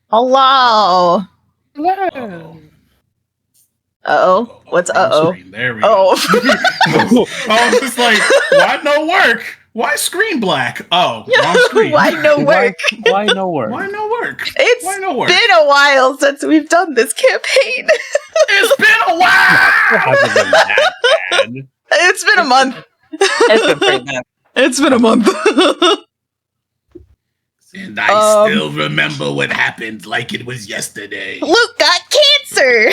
Hello. Uh-oh. What's uh-oh? There we go. Oh. I was just like, why no work? Why screen black? Oh, wrong screen. Why no work? Why no work? Why no work? It's Why no work? been a while since we've done this campaign. It's been a while. It hasn't been that bad. It's been a month. It's been pretty bad. It's been a month. And I still remember what happened like it was yesterday. Luke got cancer.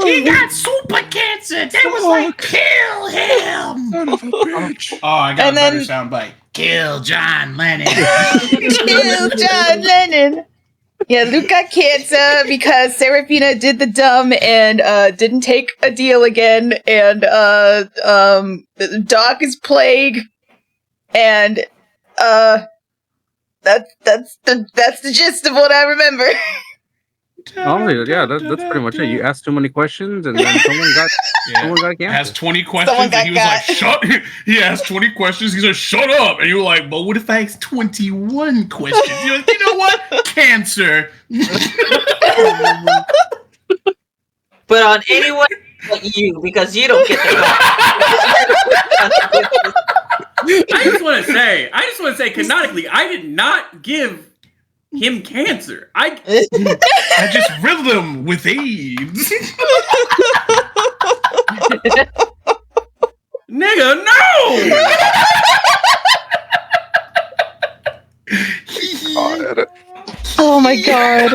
He got super cancer. They was like, kill him. Son of a bitch. Oh, I got And a better then- soundbite. Kill John Lennon. Kill John Lennon. Yeah, Luke got cancer because Serafina did the dumb and didn't take a deal again, and Doc is plague, and that's the gist of what I remember. Honestly, yeah, that's pretty much it. You asked too many questions, and then someone got cancer. Asked 20 questions, Someone and got he was like, shut. He asked 20 questions. He said, shut up. And you were like, but what if I asked 21 questions? You're like, you know what? Cancer. But on anyone but you, because you don't get the call. I just want to say, canonically, I did not give him cancer. I just riddled him with AIDS. Nigga, no! Oh my god.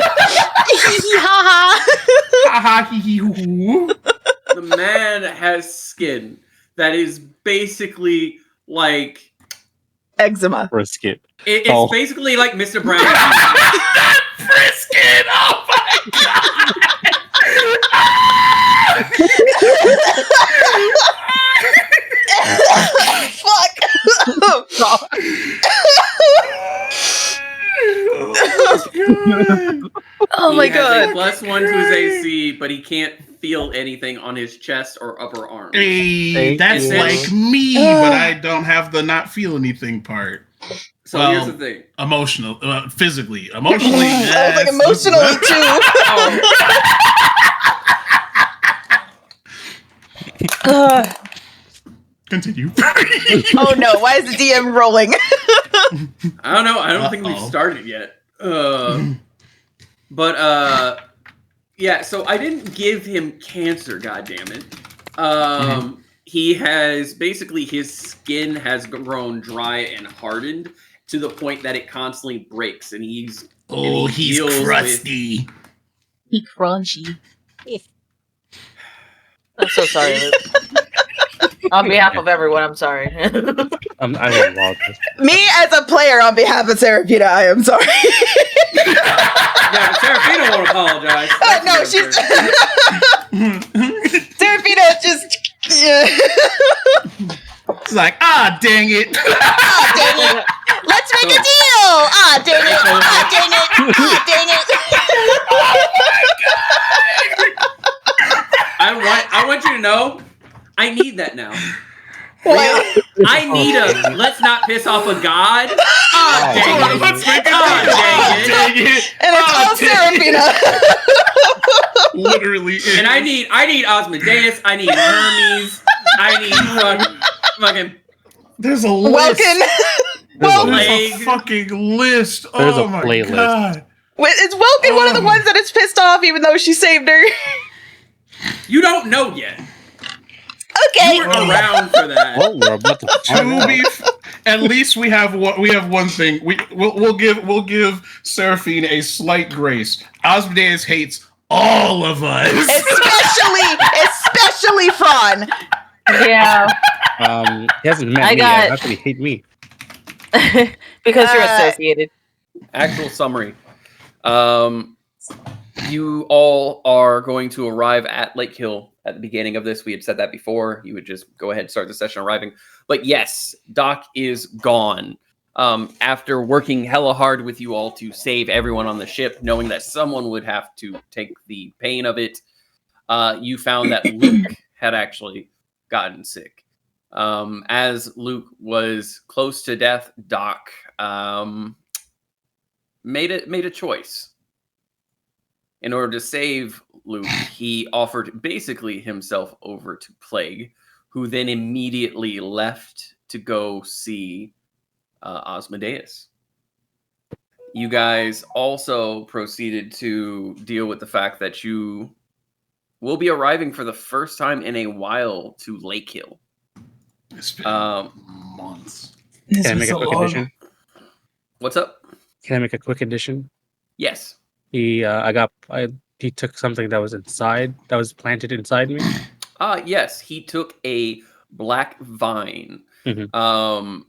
The man has skin that is basically like Eczema. Brisket. it's basically like Mr. Brown. Brisket! Oh my god! Fuck! Oh my He has god. a +1 to his AC, but he can't feel anything on his chest or upper arm. Hey, that's you. like me, but I don't have the not feel anything part. So Well, here's the thing. Emotional, physically. Emotionally, I was like emotionally too. Continue. Oh no, why is the DM rolling? I don't know. I don't think we've started yet. But yeah. So I didn't give him cancer. Goddammit. He has basically his skin has grown dry and hardened to the point that it constantly breaks, and he's crusty. He crunchy. I'm so sorry, Luke. On behalf of everyone, I'm sorry. I don't love this. Me as a player, on behalf of Serafina, I am sorry. Yeah, but Serafina won't apologize. No, she's Serafina just. Yeah. It's like, dang it. Dang it. Let's make a deal. Dang it. Dang it. Dang it. I want you to know, I need that now. What? I need a let's not piss off a god. Dang it. Let's make it. Dang it. And it's all Serafina. Literally. And I need Osmodeus. I need Hermes. I need fucking. There's a list. Welkin. There's a fucking list. There's oh a my playlist. god. Wait, is Welkin one of the ones that is pissed off even though she saved her? You don't know yet. Okay. You weren't around for that. Well, we're about to find out. At least we have one thing. We'll give Seraphine a slight grace. Osmodeus hates all of us. Especially Phraan. Yeah. He hasn't met me yet. That's what he hate me. Because you're associated. Actual summary. You all are going to arrive at Lakehill at the beginning of this. We had said that before. You would just go ahead and start the session arriving. But yes, Doc is gone. After working hella hard with you all to save everyone on the ship, knowing that someone would have to take the pain of it, you found that Luke had actually gotten sick. As Luke was close to death, Doc made a choice. In order to save Luke, he offered basically himself over to Plague, who then immediately left to go see Asmodeus. You guys also proceeded to deal with the fact that you will be arriving for the first time in a while to Lakehill. It's been months. This Can I was make a so quick long. addition? What's up? Can I make a quick addition? Yes. He took something that was planted inside me. Yes, he took a black vine. Mhm.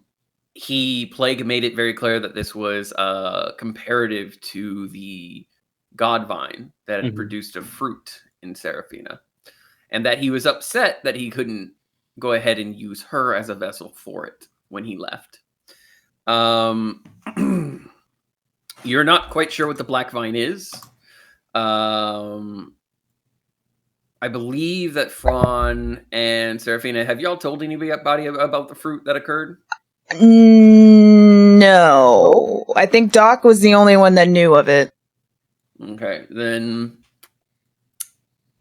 Plague made it very clear that this was comparative to the god vine that had Mhm. produced a fruit in Seraphina, and that he was upset that he couldn't go ahead and use her as a vessel for it when he left. You're not quite sure what the black vine is. I believe that Phraan and Seraphina, have y'all told anybody about the fruit that occurred? No. I think Doc was the only one that knew of it. Okay, then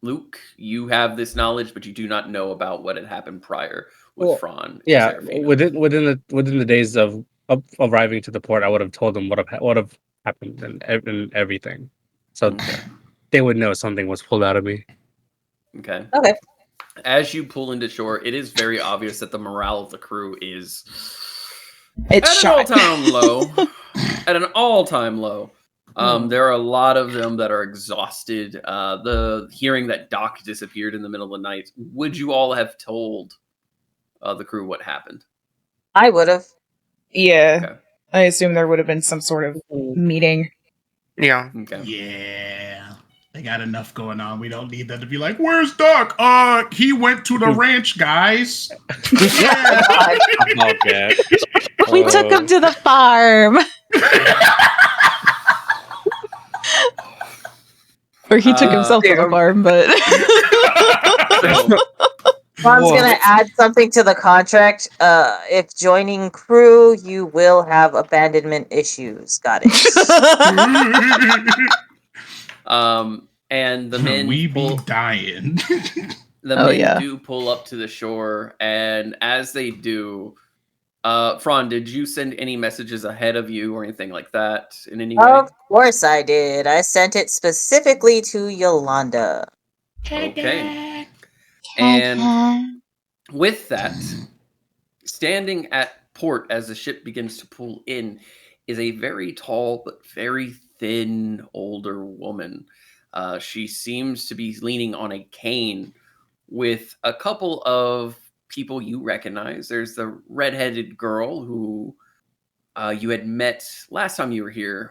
Luke, you have this knowledge, but you do not know about what had happened prior with Well, Phraan and Yeah, Seraphina. within the days of arriving to the port, I would have told them what have happened and everything, so Okay. they would know something was pulled out of me. Okay. Okay. As you pull into shore, it is very obvious that the morale of the crew is It's at shot. an all-time low. At an all-time low. There are a lot of them that are exhausted. The hearing that Doc disappeared in the middle of the night, would you all have told the crew what happened? I would have. Yeah. Okay. I assume there would have been some sort of meeting. Yeah. Okay. Yeah. They got enough going on. We don't need them to be like, where's Doc? He went to the ranch, guys. Yeah. About that. We took him to the farm. Or he took himself to the farm, but Ron's gonna add something to the contract. If joining crew, you will have abandonment issues. Got it. And the men We be dying. The men do pull up to the shore, and as they do, Phraan, did you send any messages ahead of you or anything like that in any way? Of course I did. I sent it specifically to Yolanda. Okay. And with that, standing at port as the ship begins to pull in is a very tall but very thin older woman. She seems to be leaning on a cane with a couple of people you recognize. There's the redheaded girl who you had met last time you were here,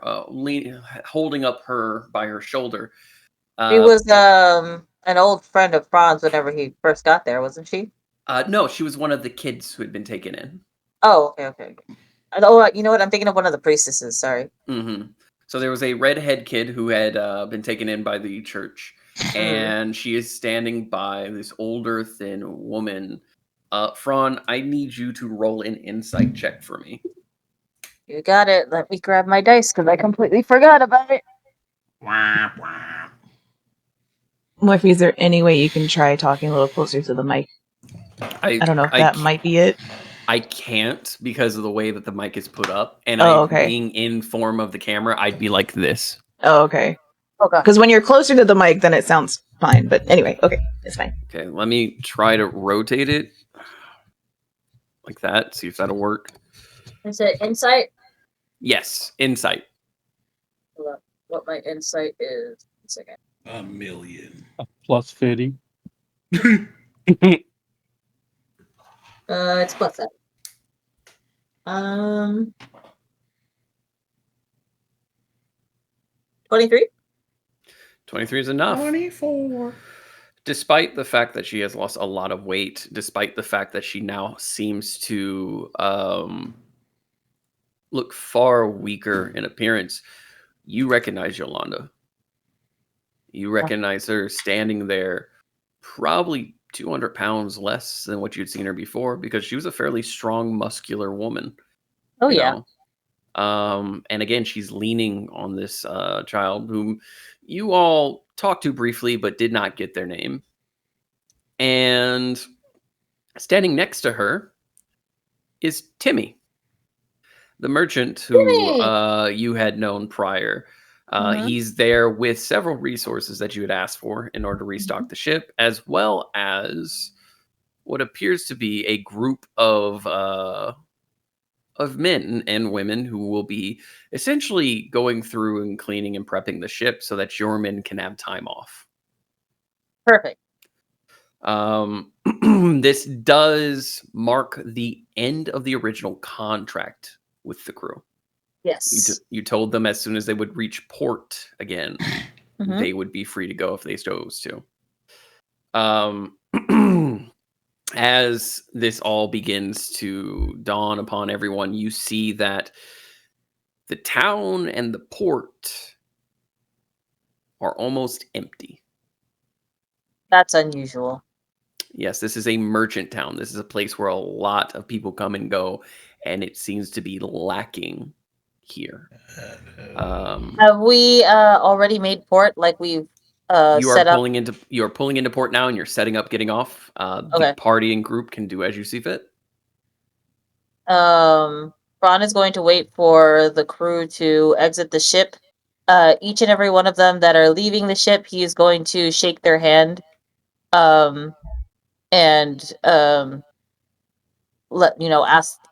holding up her by her shoulder. She was an old friend of Franz whenever he first got there, wasn't she? No, she was one of the kids who had been taken in. Oh, okay. Oh, you know what? I'm thinking of one of the priestesses. Sorry. Mm-hmm. So there was a redhead kid who had been taken in by the church, and she is standing by this older, thin woman. Phraan, I need you to roll an insight check for me. You got it. Let me grab my dice because I completely forgot about it. Murphy, is there any way you can try talking a little closer to the mic? I don't know if that might be it. I can't because of the way that the mic is put up, and being in form of the camera, I'd be like this. Oh, okay. Okay. Because when you're closer to the mic, then it sounds fine. But anyway, okay, it's fine. Okay, let me try to rotate it like that. See if that'll work. Is it insight? Yes, insight. Hold up. What my insight is? 1 second. 1,000,000. Plus 50. It's plus that. 23? 23 is enough. 24. Despite the fact that she has lost a lot of weight, despite the fact that she now seems to look far weaker in appearance, you recognize Yolanda. You recognize her standing there, probably 200 pounds less than what you'd seen her before, because she was a fairly strong, muscular woman. Oh, yeah. And again, she's leaning on this child whom you all talked to briefly, but did not get their name. And standing next to her is Timmy, the merchant who you had known prior. He's there with several resources that you had asked for in order to restock the ship, as well as what appears to be a group of men and women who will be essentially going through and cleaning and prepping the ship so that your men can have time off. Perfect. This does mark the end of the original contract with the crew. Yes. You told them as soon as they would reach port again, Mhm. they would be free to go if they chose to. As this all begins to dawn upon everyone, you see that the town and the port are almost empty. That's unusual. Yes, this is a merchant town. This is a place where a lot of people come and go, and it seems to be lacking here. Have we already made port? Like we've You are set up? pulling into port now, and you're setting up, getting off. The Okay. party and group can do as you see fit. Phraan is going to wait for the crew to exit the ship. Each and every one of them that are leaving the ship, he is going to shake their hand, and ask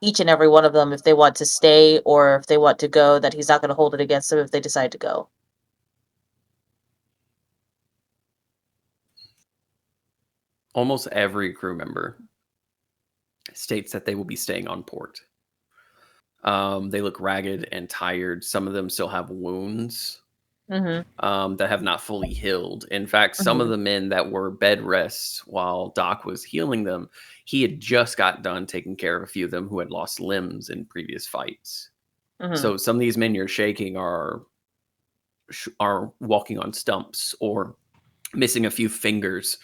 each and every one of them if they want to stay or if they want to go. That he's not going to hold it against them if they decide to go. Almost every crew member states that they will be staying on port. They look ragged and tired. Some of them still have wounds that have not fully healed. In fact, some of the men that were bed rests while Doc was healing them, he had just got done taking care of a few of them who had lost limbs in previous fights. So some of these men you're shaking are walking on stumps or missing a few fingers.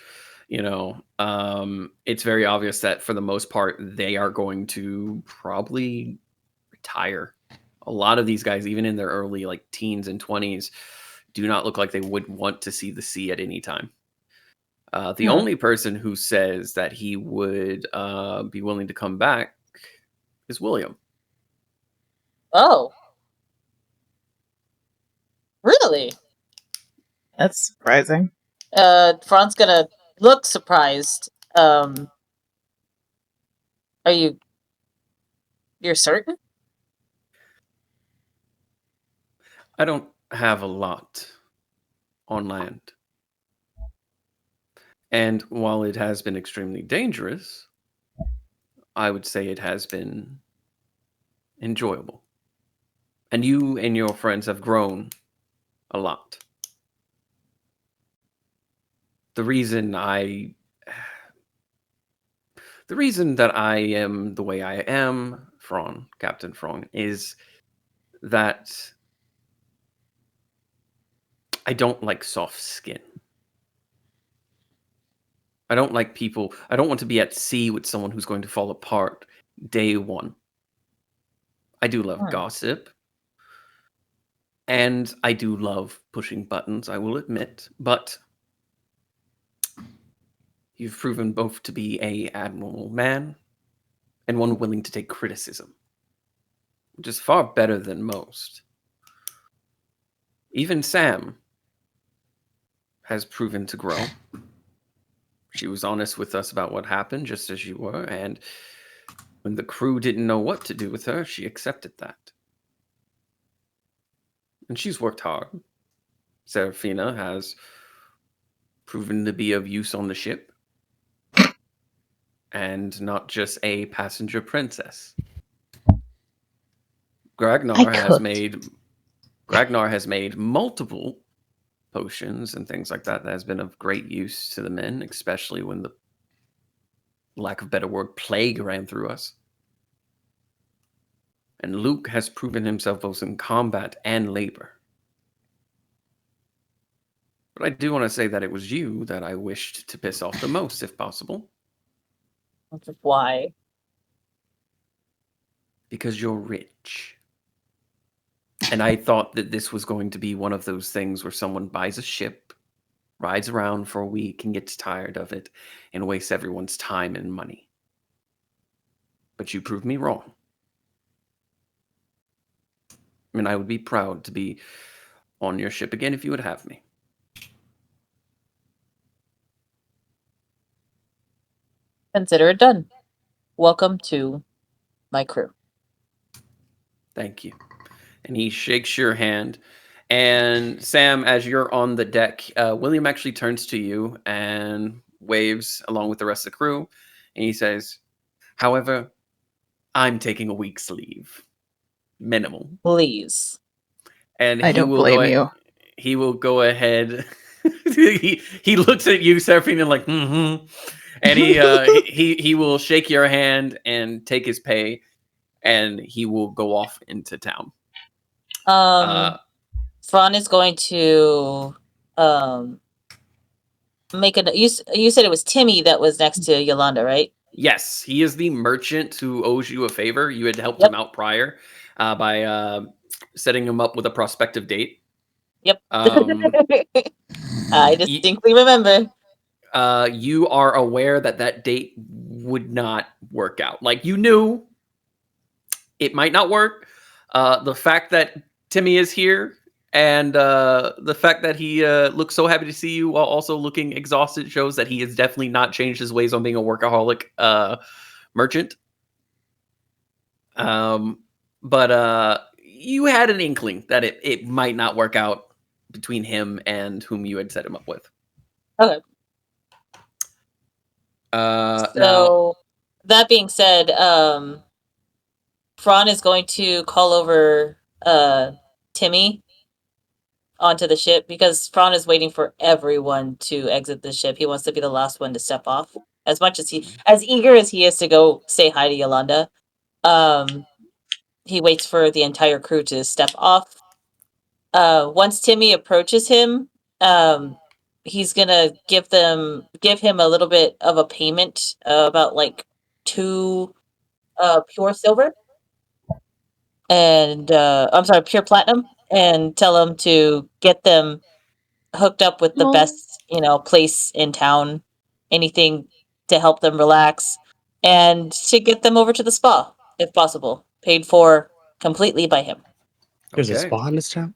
It's very obvious that for the most part, they are going to probably retire. A lot of these guys, even in their early teens and 20s, do not look like they would want to see the sea at any time. The only person who says that he would be willing to come back is William. Oh. Really? That's surprising. Phraan's gonna look surprised. Are you're certain? I don't have a lot on land. And while it has been extremely dangerous, I would say it has been enjoyable. And you and your friends have grown a lot. The reason that I am the way I am, Phraan, Captain Phraan, is that I don't like soft skin. I don't like people. I don't want to be at sea with someone who's going to fall apart day one. I do love gossip. And I do love pushing buttons, I will admit. But you've proven both to be an admirable man and one willing to take criticism, which is far better than most. Even Sam has proven to grow. She was honest with us about what happened, just as you were, and when the crew didn't know what to do with her, she accepted that. And she's worked hard. Serafina has proven to be of use on the ship, and not just a passenger princess. Ragnar has made multiple potions and things like that has been of great use to the men, especially when the, lack of a better word, plague ran through us. And Luke has proven himself both in combat and labor. But I do want to say that it was you that I wished to piss off the most, if possible. Why? Because you're rich. And I thought that this was going to be one of those things where someone buys a ship, rides around for a week and gets tired of it and wastes everyone's time and money. But you proved me wrong. And I would be proud to be on your ship again if you would have me. Consider it done. Welcome to my crew. Thank you. And he shakes your hand. And Sam, as you're on the deck, William actually turns to you and waves along with the rest of the crew. And he says, however, I'm taking a week's leave. Minimal. Please. And I don't blame you. He will go ahead. he looks at you, Seraphine, and like, mm-hmm. And he will shake your hand and take his pay, and he will go off into town. Phraan is going to make a. You said it was Timmy that was next to Yolanda, right? Yes, he is the merchant who owes you a favor. You had helped him out prior by setting him up with a prospective date. Yep. I distinctly remember. You are aware that date would not work out. Like, you knew it might not work. The fact that Timmy is here and the fact that he looks so happy to see you while also looking exhausted shows that he has definitely not changed his ways on being a workaholic merchant. But you had an inkling that it might not work out between him and whom you had set him up with. Okay. So that being said, Phraan is going to call over Timmy onto the ship because Phraan is waiting for everyone to exit the ship. He wants to be the last one to step off. As much as as eager as he is to go say hi to Yolanda, he waits for the entire crew to step off. Once Timmy approaches him, he's gonna give him a little bit of a payment, about like 2 pure silver, and I'm sorry, pure platinum, and tell him to get them hooked up with the best, place in town, anything to help them relax, and to get them over to the spa if possible, paid for completely by him. There's a spa in this town?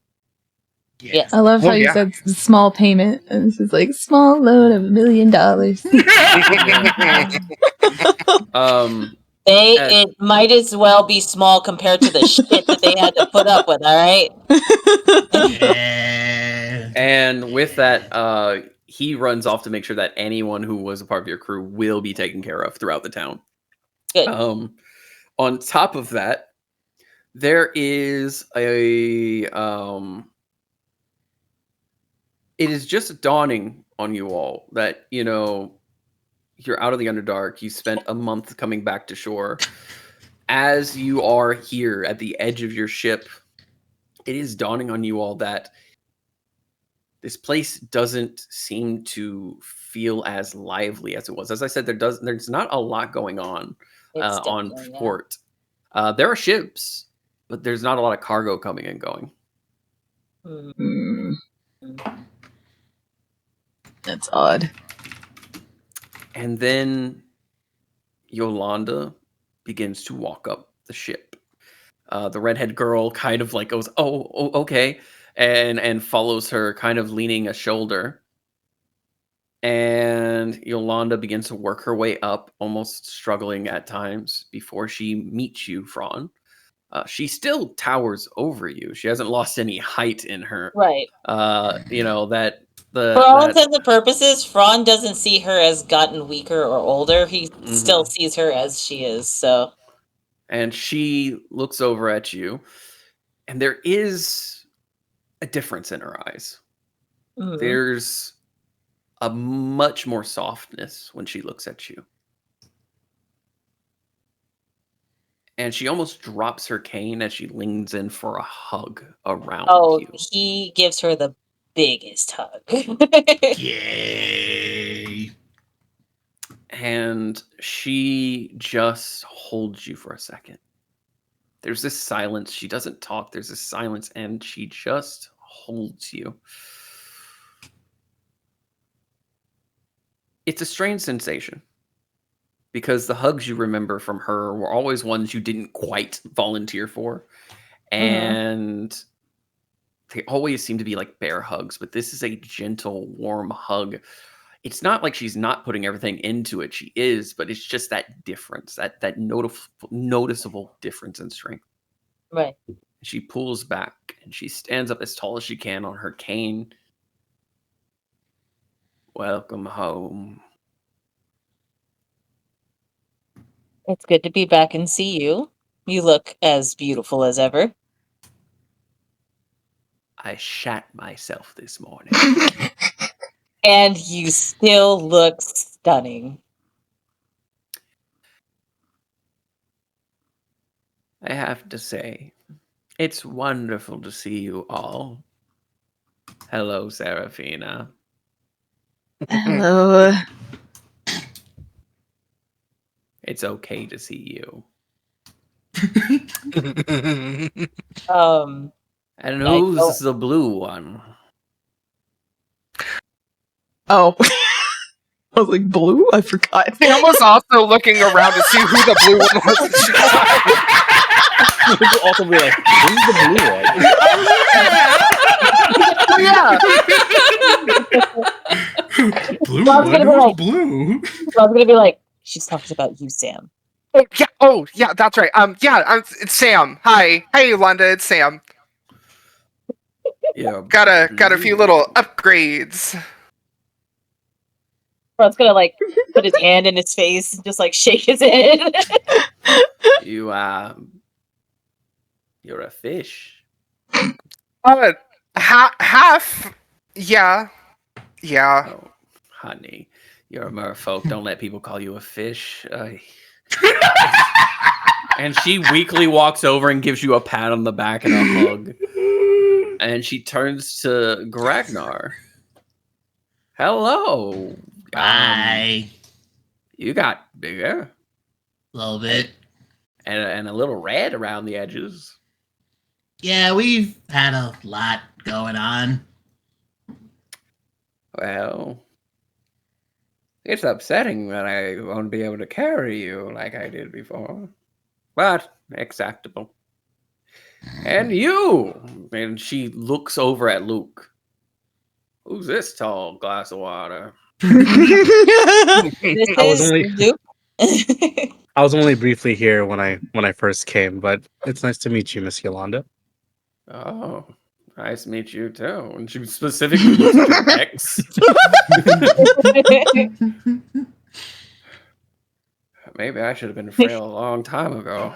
Yes. I love how you said small payment, and this is like small loan of $1 million. It might as well be small compared to the shit that they had to put up with, all right? And with that, he runs off to make sure that anyone who was a part of your crew will be taken care of throughout the town. Good. On top of that, there is it is just dawning on you all that, you're out of the Underdark. You spent a month coming back to shore. As you are here at the edge of your ship, it is dawning on you all that this place doesn't seem to feel as lively as it was. As I said, there's not a lot going on on port. There are ships, but there's not a lot of cargo coming and going. That's odd. And then Yolanda begins to walk up the ship. The redhead girl kind of like goes, oh, okay, and follows her, kind of leaning a shoulder. And Yolanda begins to work her way up, almost struggling at times before she meets you, Phraan. She still towers over you. She hasn't lost any height in her. Right. For all intents and purposes, Phraan doesn't see her as gotten weaker or older. He still sees her as she is. So. And she looks over at you, and there is a difference in her eyes. Mm-hmm. There's a much more softness when she looks at you. And she almost drops her cane as she leans in for a hug around you. Oh, he gives her the biggest hug. Yay! And she just holds you for a second. There's this silence. She doesn't talk. There's this silence, and she just holds you. It's a strange sensation because the hugs you remember from her were always ones you didn't quite volunteer for. And they always seem to be like bear hugs, but this is a gentle, warm hug. It's not like she's not putting everything into it. She is, but it's just that difference, that noticeable difference in strength. Right. She pulls back and she stands up as tall as she can on her cane. Welcome home. It's good to be back and see you. You look as beautiful as ever. I shat myself this morning. And you still look stunning. I have to say, it's wonderful to see you all. Hello, Seraphina. Hello. It's okay to see you. And who's the blue one? Oh. I was like, blue? I forgot. Sam was also looking around to see who the blue one was. People also be like, who's the blue one? Blue Well, I was one? gonna be Who's like- blue? So I was gonna be like, she's talking about you, Sam. Oh yeah, that's right. It's Sam. Hi. Hey, Londa, it's Sam. Yeah. Got a few little upgrades. Ron's gonna like put his hand in his face and just like shake his head. You're a fish. Half. Yeah. Oh, honey, you're a merfolk. Don't let people call you a fish. And she weakly walks over and gives you a pat on the back and a hug. And she turns to Gragnar. Hello. Bye. You got bigger. A little bit. And a little red around the edges. Yeah, we've had a lot going on. Well, it's upsetting that I won't be able to carry you like I did before. But acceptable. And you! And she looks over at Luke. Who's this tall glass of water? This I was is only- Luke. I was only briefly here when I first came, but it's nice to meet you, Miss Yolanda. Oh, nice to meet you too. And she specifically looks at your ex. Maybe I should have been frail a long time ago.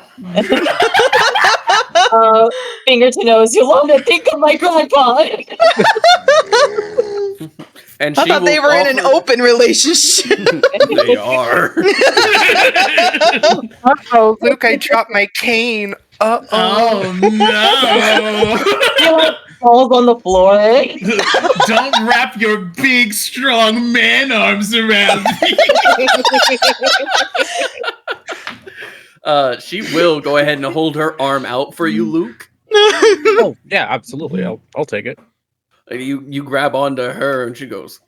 Finger to nose, Yolanda, think of my grandpa. And I she thought they will were in an offer- open relationship. They are. Oh, Luke, I dropped my cane. Oh no! He like falls on the floor. Don't wrap your big, strong man arms around me. She will go ahead and hold her arm out for you, Luke. Oh yeah, absolutely. I'll take it. You grab onto her, and she goes,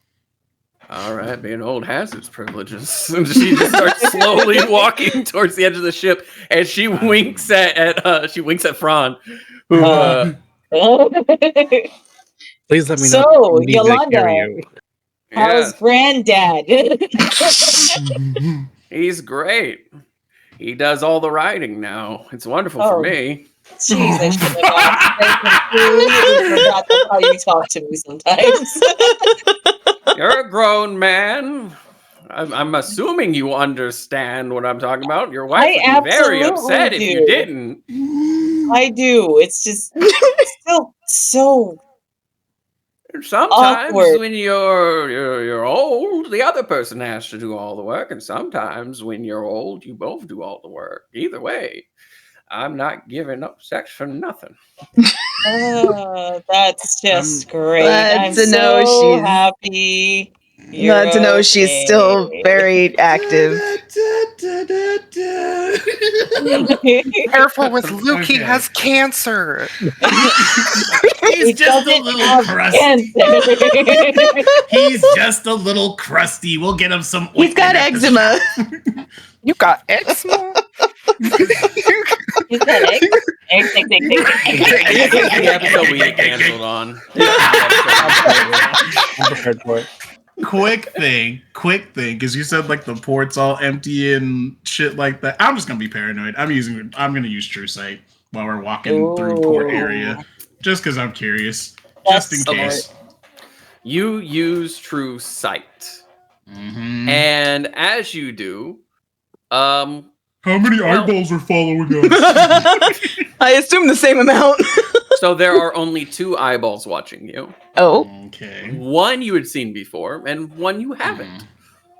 "All right, being old has its privileges." And she just starts slowly walking towards the edge of the ship, and she winks at Phraan, who Please let me know. So, if you need me to Yolanda. carry you. How's yes, granddad? he's great. He does all the riding now. It's wonderful for Oh. me. Jeez, I should have asked. I completely forgot that's how you talk to me sometimes. You're a grown man. I'm assuming you understand what I'm talking about. Your wife I would be very absolutely upset if you do. didn't. I do. It's just still so Sometimes awkward. when you're old, the other person has to do all the work, and sometimes when you're old, you both do all the work. Either way, I'm not giving up sex for nothing. That's just great. glad I'm to know so she's- happy. You're Glad to know she's still okay. very active. Careful with Luke, he Okay. has cancer. He's just a little crusty. He's just a little crusty. We'll get him some. He's got ointment at the eczema. shop. You got eczema? Is that egg? Egg. The episode we get canceled on. I'm prepared for it. quick thing, because you said like the port's all empty and shit like that. I'm just gonna be paranoid. I'm gonna use True Sight while we're walking through port area, just because I'm curious, just in That's case. You use True Sight, Mhm. and as you do, How many well- eyeballs are following us? I assume the same amount. so there are only 2 eyeballs watching you. Oh. Okay. One you had seen before, and one you haven't.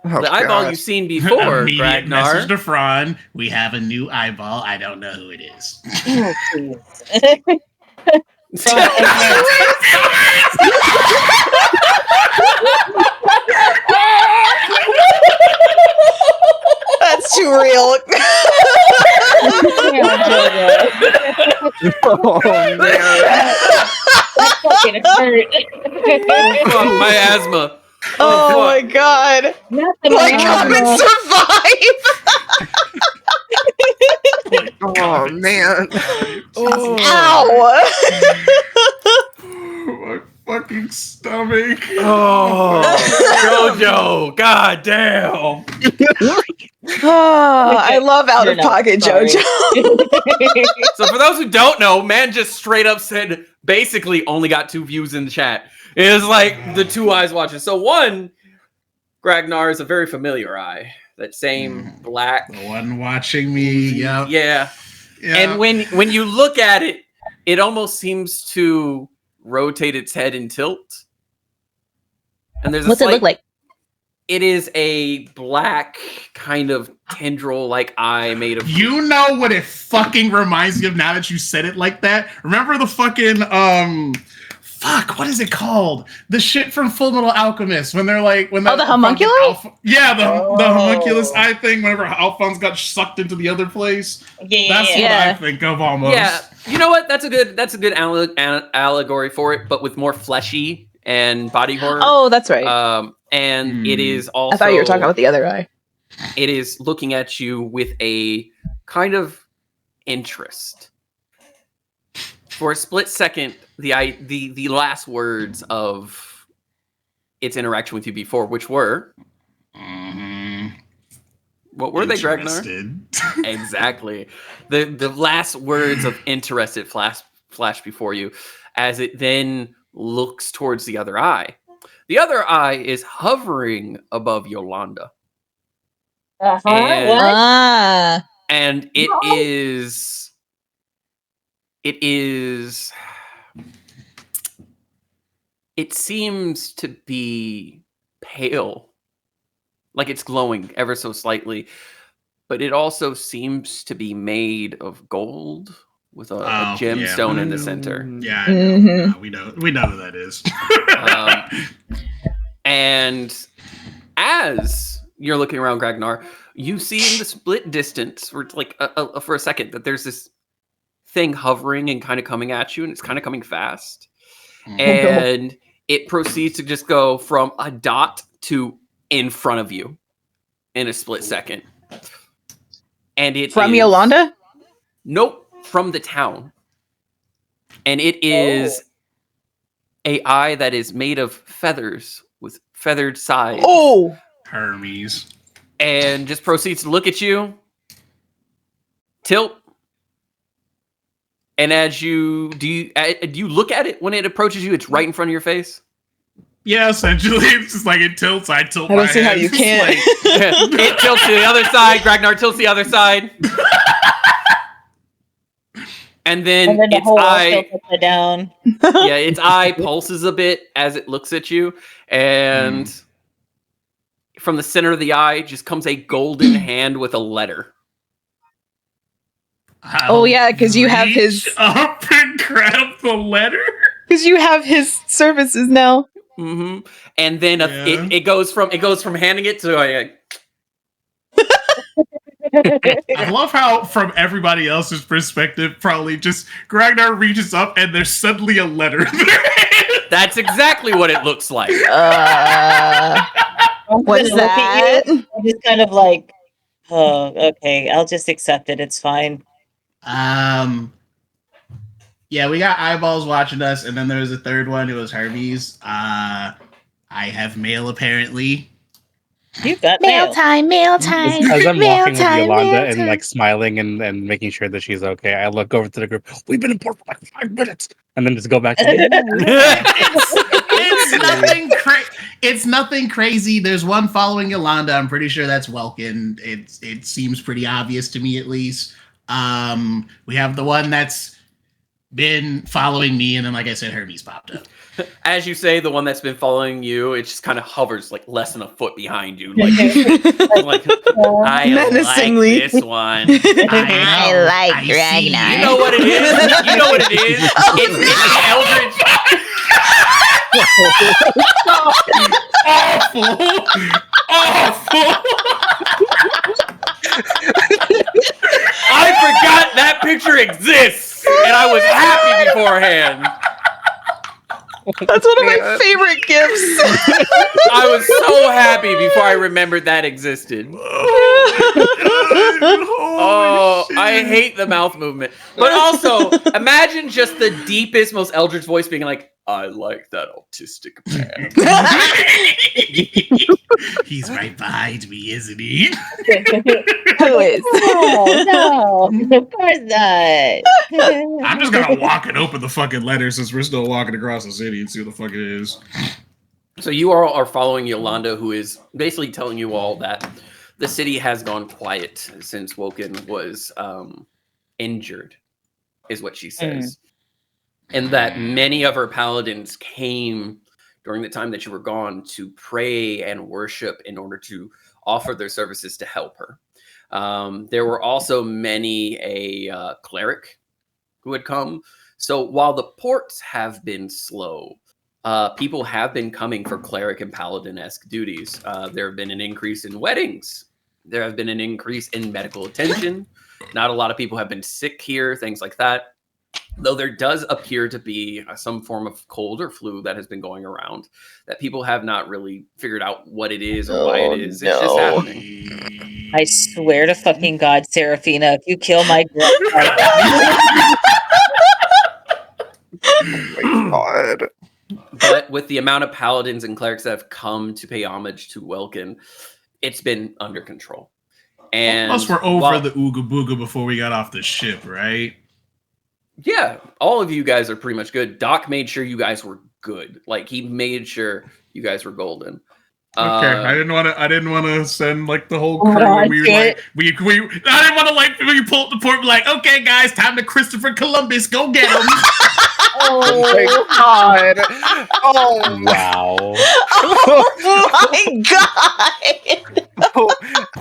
Oh, The eyeball God. you've seen before, Immediate message Gragnar. to Phraan. We have a new eyeball. I don't know who it is. Oh, jeez. That's too real. Oh, man. That fucking hurt. Fuck, my asthma. Oh my fuck. god. Not the Like, come and survive. Oh, man. Oh. Ow. My fucking stomach. Oh, JoJo, god damn. Oh, I love out You're of not pocket sorry. JoJo. So for those who don't know, man just straight up said basically only got 2 views in the chat. It was like the 2 eyes watching. So one, Gragnar is a very familiar eye. That same black. The one watching me. Yep. Yeah. Yeah. And when you look at it, it almost seems to rotate its head and tilt. And there's a What's it slight- look like? It is a black kind of tendril-like eye made of. You know what it fucking reminds me of now that you said it like that? Remember the fucking fuck, what is it called? The shit from Full Metal Alchemist when they're like when Oh, the homunculus? Yeah, the Oh. homunculus eye thing. Whenever Alphonse got sucked into the other place, that's what Yeah. I think of almost. Yeah, you know what? That's a good allegory for it, but with more fleshy and body horror. Oh, that's right. And it is also. I thought you were talking about the other eye. It is looking at you with a kind of interest. For a split second, the last words of its interaction with you before, which were, what were they, Gragnar? Interested. Exactly. The last words of interested flash before you, as it then looks towards the other eye. The other eye is hovering above Yolanda. Uh-huh. And- What? Ah. And it No. is it seems to be pale, like it's glowing ever so slightly, but it also seems to be made of gold with a gemstone in the center. Yeah, Mhm. we know who that is. And as you're looking around, Gragnar, you see in the split distance, for like for a second, that there's this thing hovering and kind of coming at you, and it's kind of coming fast. And it proceeds to just go from a dot to in front of you in a split second. And it From is- Yolanda? Nope, from the town. And it is a eye that is made of feathers with feathered sides. Oh. Hermes. And just proceeds to look at you, tilt, and as you do you look at it when it approaches you? It's right in front of your face. Yeah, essentially, it's just like it tilts. I tilt. I don't my see how head. you It's can't. like- It tilts to the other side. Gragnar tilts the other side, and then And then the its whole eye, still upside down. yeah, its eye pulses a bit as it looks at you, and from the center of the eye just comes a golden hand with a letter. Oh, yeah, 'cause you have his- Reach up and grab the letter. Because you have his services now. Hmm. And then Yeah. it goes from handing it to I love how, from everybody else's perspective, probably just Ragnar reaches up and there's suddenly a letter there. That's exactly what it looks like. What's Look at that? you, I'm just kind of like, oh, okay, I'll just accept it. It's fine. Yeah, we got eyeballs watching us, and then there was a third one. It was Hermes. I have mail apparently. You've got Mail mail. time, mail time. As I'm mail walking with time, Yolanda mail and time. like smiling and making sure that she's okay, I look over to the group. We've been in port for like 5 minutes, and then just go back to It's nothing crazy. There's one following Yolanda. I'm pretty sure that's Welkin. It seems pretty obvious to me, at least. We have the one that's been following me, and then, like I said, Hermes popped up. As you say, the one that's been following you, it just kind of hovers like less than a foot behind you. Like, I Menacingly. like this one. I like see. Ragnar. You know what it is? You know what it is? It's the Eldritch. Awful. I forgot that picture exists, and I was happy beforehand. That's one of my favorite gifts. I was so happy before I remembered that existed. Oh, I hate the mouth movement. But also, imagine just the deepest, most eldritch voice being like, I like that autistic man. He's right behind me, isn't he? Who is? Oh, no, of course not. I'm just gonna walk and open the fucking letter since we're still walking across the city and see what the fuck it is. So you all are following Yolanda, who is basically telling you all that the city has gone quiet since Welkin was injured, is what she says. And that many of her paladins came during the time that you were gone to pray and worship in order to offer their services to help her. There were also many a cleric who had come. So while the ports have been slow, people have been coming for cleric and paladin-esque duties. There have been an increase in weddings. There have been an increase in medical attention. Not a lot of people have been sick here, things like that. Though there does appear to be some form of cold or flu that has been going around that people have not really figured out what it is or why it is. It's just happening. I swear to fucking God, Seraphina, if you kill my girl, Oh my God. But with the amount of paladins and clerics that have come to pay homage to Welkin, it's been under control. And Plus, we're over the Ooga Booga before we got off the ship, right? Yeah, all of you guys are pretty much good. Doc made sure you guys were good. Like, he made sure you guys were golden. Okay, I didn't want to send like the whole crew. Oh, I didn't want to like when you pull up the port, be like, okay, guys, time to Christopher Columbus, go get him. Oh my God. Oh wow. Oh my God.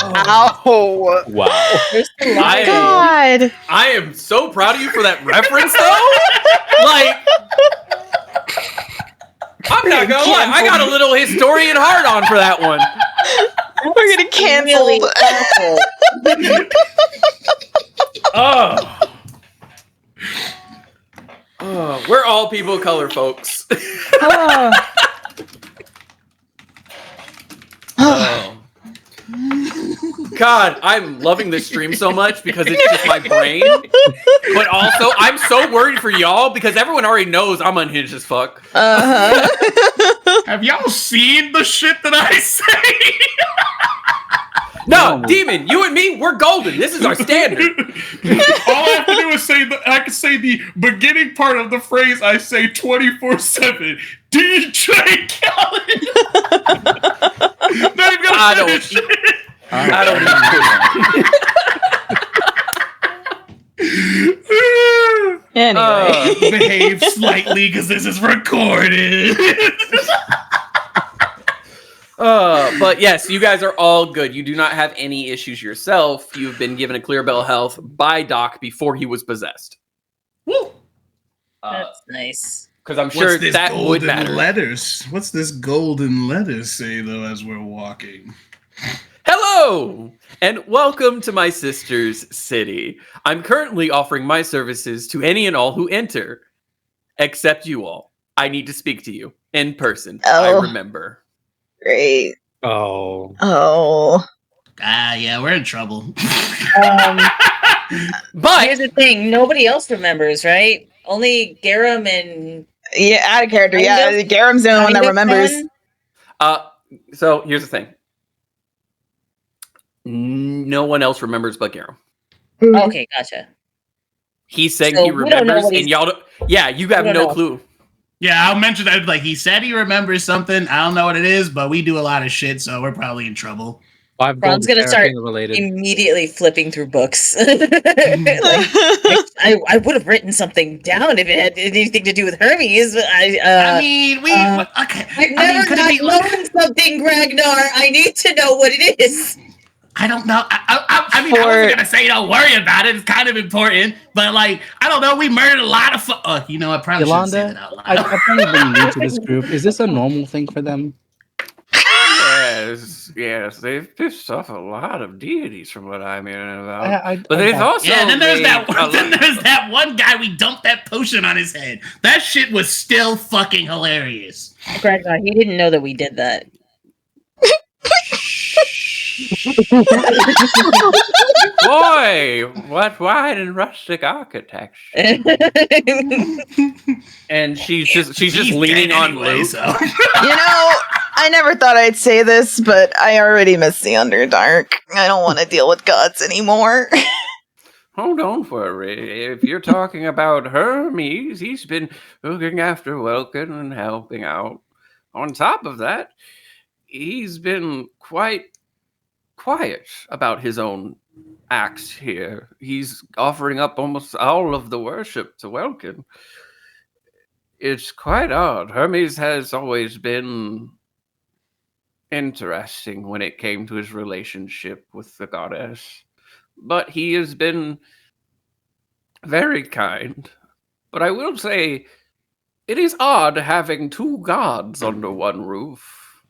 Ow. Wow. God. I am so proud of you for that reference, though. Like, I'm not gonna lie, I got a little historian hard on for that one. We're gonna cancel. really awful. Oh, we're all people of color, folks. Oh. God, I'm loving this stream so much because it's just my brain. But also, I'm so worried for y'all because everyone already knows I'm unhinged as fuck. Have y'all seen the shit that I say? No, Demon, you and me, we're golden. This is our standard. All I have to do is say I can say the beginning part of the phrase I say 24/7. DJ Khaled. Not even gonna finish it. I don't Anyway. Behave slightly because this is recorded. But yes, you guys are all good. You do not have any issues yourself. You've been given a clear bill of health by Doc before he was possessed. Woo! That's nice. Because I'm sure that would golden matter. Letters? What's this golden letters say though as we're walking? Hello, and welcome to my sister's city. I'm currently offering my services to any and all who enter, except you all. I need to speak to you in person. I Oh. remember. Great. Oh. Oh. Yeah, we're in trouble. But Here's the thing: nobody else remembers, right? Only Garum and Yeah, out of character. Kind Yeah, of- Garam's the only one that remembers. so here's the thing. No one else remembers but Garum. Okay, gotcha. He's saying So he we don't know remembers, what and y'all don't. Yeah, you have don't no know. clue. Yeah, I'll mention that. Like, he said he remembers something. I don't know what it is, but we do a lot of shit, so we're probably in trouble. 5 gold Ron's gonna is start Seraphina related. immediately flipping through books. I would have written something down if it had anything to do with Hermes. I mean, okay. I've never could not it be? known something, Ragnar. I need to know what it is. I don't know. I mean, I wasn't gonna say don't worry about it. It's kind of important, but like, I don't know. We murdered a lot of. You know, I probably shouldn't say that out loud. I've only been new to this group. Is this a normal thing for them? Yes, they've pissed off a lot of deities from what I'm hearing about. But they've also Yeah, then there's that. made a Then lot- there's that one guy we dumped that potion on his head. That shit was still fucking hilarious. Ragnar, he didn't know that we did that. Boy, what wide and rustic architecture. And she's just He's leaning dead on anyway, Luke. so. You know, I never thought I'd say this, but I already miss the Underdark. I don't want to deal with gods anymore. Oh, don't worry. If you're talking about Hermes, he's been looking after Welkin and helping out. On top of that, he's been quite quiet about his own acts here. He's offering up almost all of the worship to Welkin. It's quite odd. Hermes has always been interesting when it came to his relationship with the goddess, but he has been very kind. But I will say, it is odd having two gods under one roof.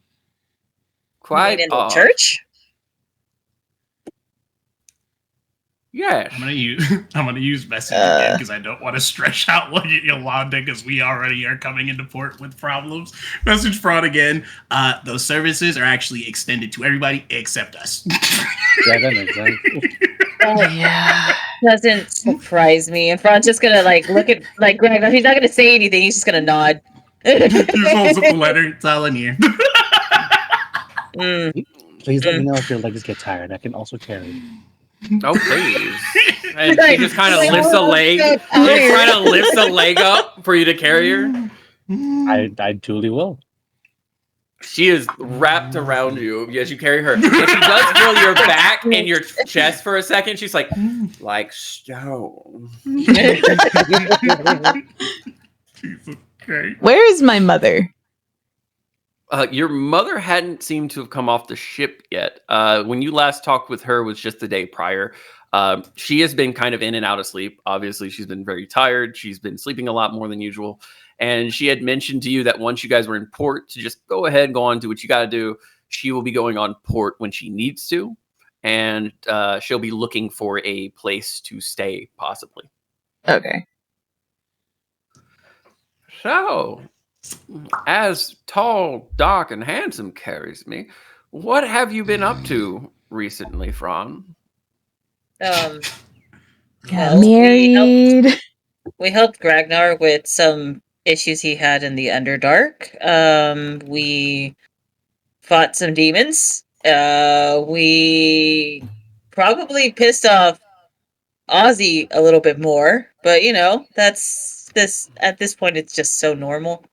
Quite in the odd. church? Yes. I'm gonna use message again because I don't want to stretch out Yolanda because we already are coming into port with problems. Message Phraan again. Those services are actually extended to everybody except us. Yeah, that makes sense. Yeah. Doesn't surprise me. And Frank's just gonna look at Ragnar. He's not gonna say anything. He's just gonna nod. Just holds up the letter. It's all in here. Please let me know if your legs get tired. I can also carry. Oh, please. And she just kind of lifts a leg. She kind of lifts a leg up for you to carry her. I truly will. She is wrapped around you as you carry her. And she does feel your back and your chest for a second. She's like stone. Okay. Where is my mother? Your mother hadn't seemed to have come off the ship yet. When you last talked with her was just the day prior. She has been kind of in and out of sleep. Obviously, she's been very tired. She's been sleeping a lot more than usual. And she had mentioned to you that once you guys were in port, to just go ahead, go on, do what you got to do. She will be going on port when she needs to. And she'll be looking for a place to stay, possibly. Okay. So, as tall, dark, and handsome carries me, what have you been up to recently, Phraan? Got Well, married. we helped Ragnar with some issues he had in the Underdark. We fought some demons. We probably pissed off Ozzy a little bit more, but that's this at this point it's just so normal.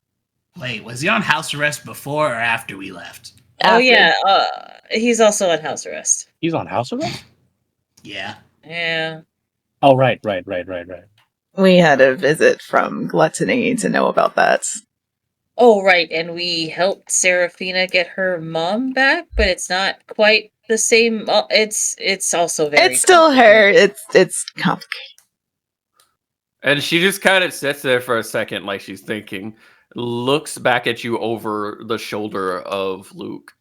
Wait, was he on house arrest before or after we left? Oh After. yeah, he's also on house arrest. He's on house arrest? Yeah. Yeah. Oh, right. We had a visit from Gluttony to know about that. Oh right, and we helped Seraphina get her mom back, but it's not quite the same. It's also very. It's still her. It's complicated. And she just kind of sits there for a second, like she's thinking, looks back at you over the shoulder of Luke.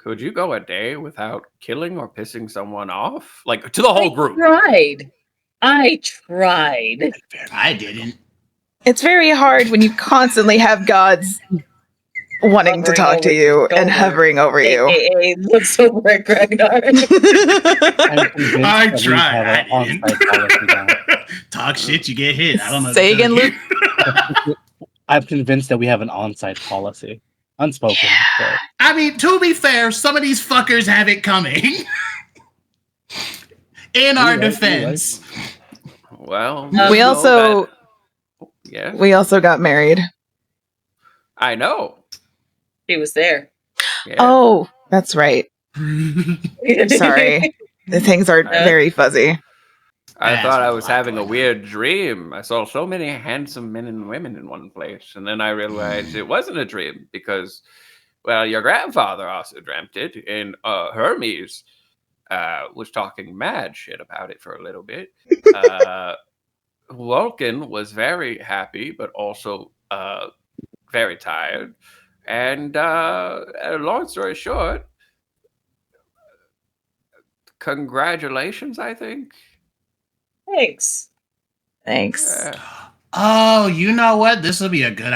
Could you go a day without killing or pissing someone off? Like, to the whole group. I tried. I didn't. It's very hard when you constantly have gods wanting to Hovering talk to over your you and shoulder. hovering over you. AKA looks over at Ragnar. I'm convinced I that we tried. have I an on-site didn't. policy now. Talk shit, you get hit. I don't know. Say again, Luke. I'm convinced that we have an on-site policy. Unspoken. But I mean, to be fair, some of these fuckers have it coming. In our You're right, defense. Well, We also yeah, we also got married. I know. He was there. Yeah. Oh, that's right. Sorry. The things are very fuzzy. I That's thought I a was lot having a going on. weird dream. I saw so many handsome men and women in one place, and then I realized it wasn't a dream because, well, your grandfather also dreamt it, and Hermes was talking mad shit about it for a little bit. Welkin was very happy, but also very tired. And long story short, congratulations, I think. Thanks. Thanks. Yeah. Oh, you know what? This will be a good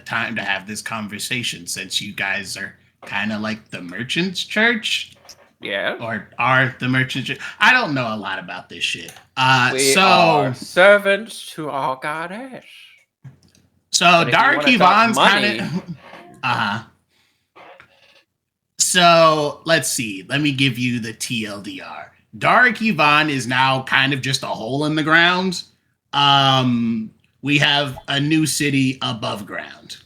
time to have this conversation since you guys are kind of like the merchants' church. Yeah. Or are the merchant church. I don't know a lot about this shit. We So are servants to our goddess. So But if you Dark wanna talk Yvonne's money- kind of uh-huh. So let's see. Let me give you the TLDR. Dark Yvonne is now kind of just a hole in the ground. We have a new city above ground.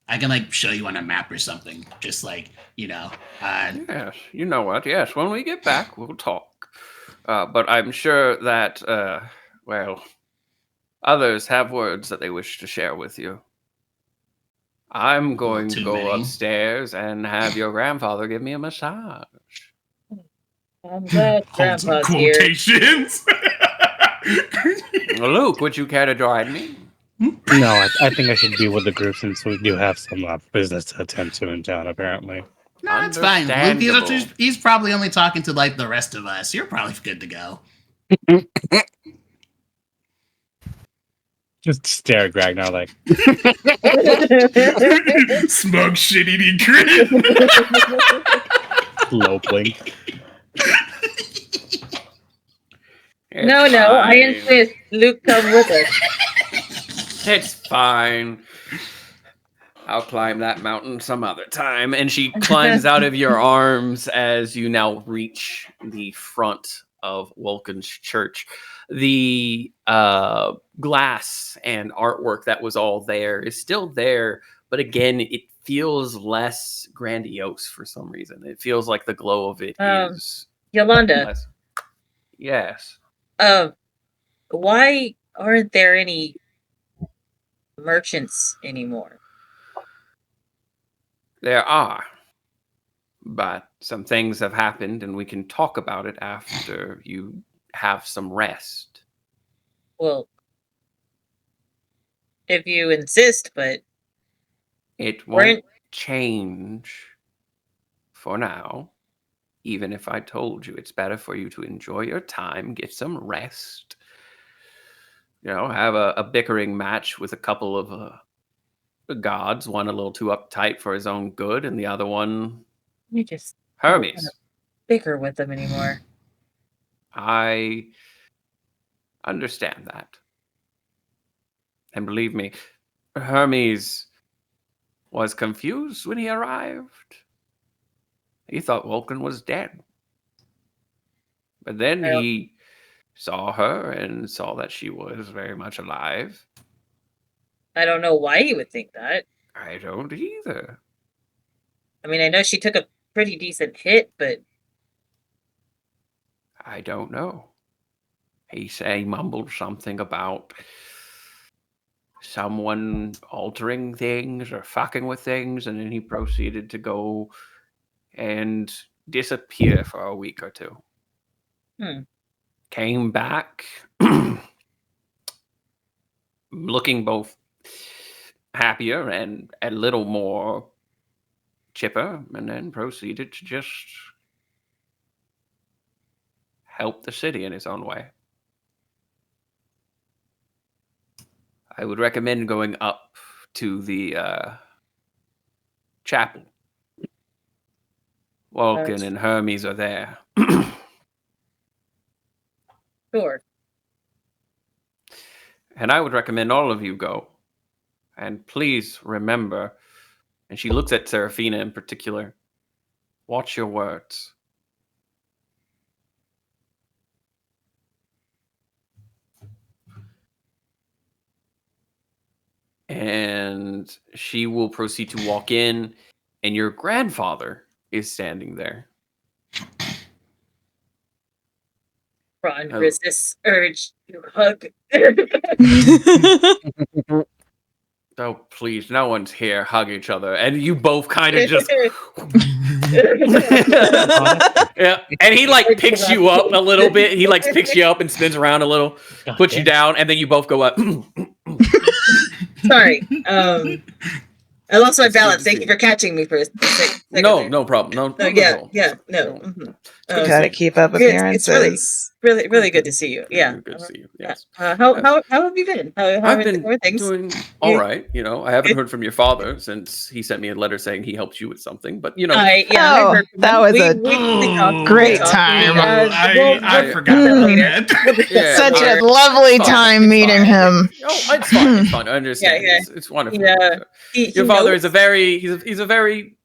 I can like show you on a map or something. Just like, Yes, you know what? Yes, when we get back, we'll talk. But I'm sure that, well, others have words that they wish to share with you. I'm going to too go many. upstairs and have your grandfather give me a massage. I'm glad hold some Grandpa's here. quotations. Luke, would you care to join me? no, I think I should be with the group since we do have some business to attend to in town, apparently. No, it's fine. Luke, Understandable. he's probably only talking to like the rest of us. You're probably good to go. Just stare at Ragnar like, Smug shit eating grin. low blink. No, It's I fine. insist. Luke, come with us. It's fine. I'll climb that mountain some other time. And she climbs out of your arms as you now reach the front of Welkin's church. The glass and artwork that was all there is still there, but again, it feels less grandiose for some reason. It feels like the glow of it is Yolanda, less. Yes. why aren't there any merchants anymore? There are. But some things have happened, and we can talk about it after you have some rest. Well, if you insist, but It won't weren't change for now. Even if I told you it's better for you to enjoy your time, get some rest. Have a bickering match with a couple of gods, one a little too uptight for his own good, and the other one, you just Hermes. bicker with them anymore. I understand that. And believe me, Hermes was confused when he arrived. He thought Welkin was dead. But then he saw her and saw that she was very much alive. I don't know why he would think that. I don't either. I mean, I know she took a pretty decent hit, but I don't know. He mumbled something about someone altering things or fucking with things, and then he proceeded to go and disappear for a week or two. Came back looking both happier and a little more Chipper, and then proceeded to just help the city in his own way. I would recommend going up to the chapel. Welkin and Hermes are there. Sure. And I would recommend all of you go. And please remember, and she looks at Seraphina in particular, watch your words. And she will proceed to walk in, and your grandfather is standing there. Phraan resists urge to hug. Oh, please, no one's here. Hug each other. And you both kind of just... yeah. And he, like, picks you up a little bit. He, like, picks you up and spins around a little, puts you down, and then you both go up. Sorry. I lost my balance. Thank you for catching me for a second. No problem. No. Mm-hmm. Gotta keep up appearances. It's really good to see you. Yeah. Good to see you. Yes. How have you been? How I've been things? doing all right. You know, I haven't heard from your father since he sent me a letter saying he helped you with something. But you know, I heard from that him. was a great time. I forgot about that. Yeah, Such a lovely time meeting him. Oh, it's fine. It's fine. I understand. Yeah. It's wonderful. Yeah. Your father is a very he's a very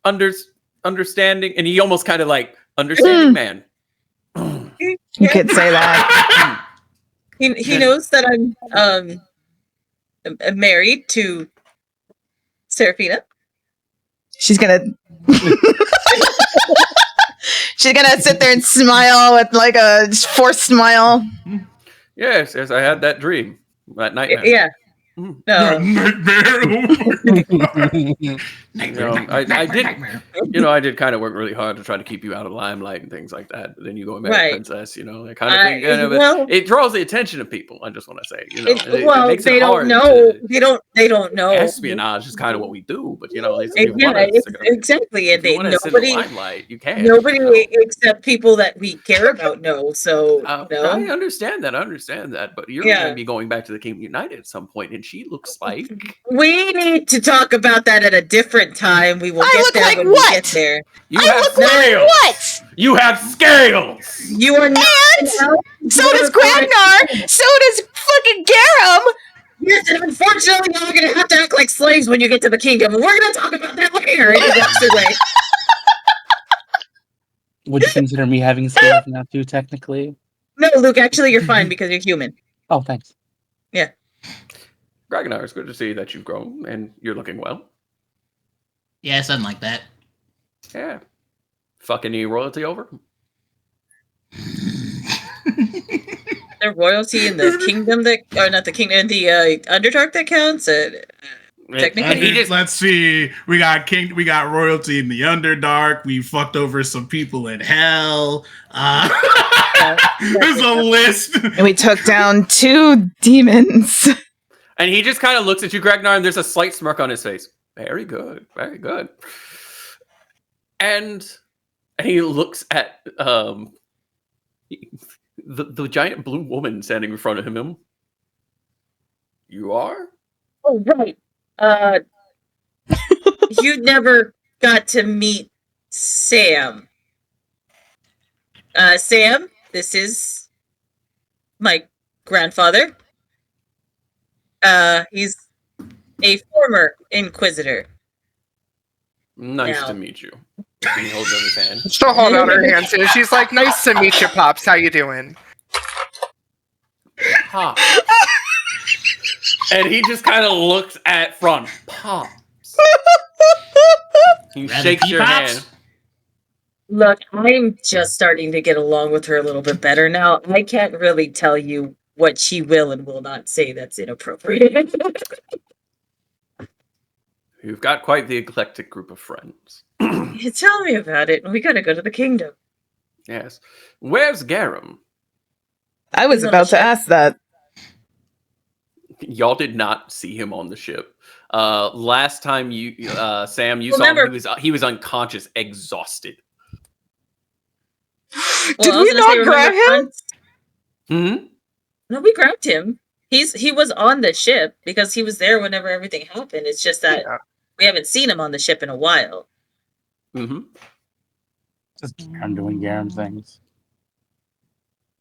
understanding, and he almost kind of like understanding man. You could say that. He knows that I'm married to Seraphina. She's gonna sit there and smile with like a forced smile. Yes, I had that dream that night. Yeah. No. I did kind of work really hard to try to keep you out of limelight and things like that. But then you go and marry a princess, that kind of thing. It draws the attention of people. I just want to say, it makes they it don't hard know. They don't know. Espionage is kind of what we do, but exactly. And nobody, limelight, you can't. Nobody except people that we care about know. So I understand that, but you're going to be going back to the Kingdom United at some point, and she looks like we need to talk about that at a different time. We will get there when we get there. You have scales. What? You have scales. You are not. And so does Gragnar. So does fucking Garum. Yes, and unfortunately, you're going to have to act like slaves when you get to the kingdom. And we're going to talk about that later. And he walks away. Would you consider me having scales now too, technically? No, Luke, actually, you're fine because you're human. Oh, thanks. Yeah. Ragnar, it's good to see that you've grown and you're looking well. Yeah, something like that. Yeah. Fucking any royalty over? The royalty in the kingdom not the kingdom, the Underdark that counts? Technically, let's see. We got royalty in the Underdark. We fucked over some people in hell. There's a list. And we took down 2 demons. And he just kind of looks at you, Gragnar, and there's a slight smirk on his face. Very good. Very good. And he looks at the giant blue woman standing in front of him. You are? Oh, right. You never got to meet Sam. Sam, this is my grandfather. He's a former Inquisitor. Nice to meet you. And he holds out his hand. She'll hold out her hand too. She's like, "Nice to meet you, Pops. How you doing?" Pops. And he just kind of looks at Phraan. Pops. He shakes your hand. Look, I'm just starting to get along with her a little bit better now. I can't really tell you what she will and will not say that's inappropriate. You've got quite the eclectic group of friends. Tell me about it. We gotta go to the kingdom. Yes. Where's Garum? I was about to ask that. Y'all did not see him on the ship. Last time you, Sam, you Remember- saw him. He was unconscious, exhausted. Did we not grab him? Hmm. No, we grabbed him. He was on the ship because he was there whenever everything happened. It's just that we haven't seen him on the ship in a while. Mm-hmm. Just I'm doing Garam things.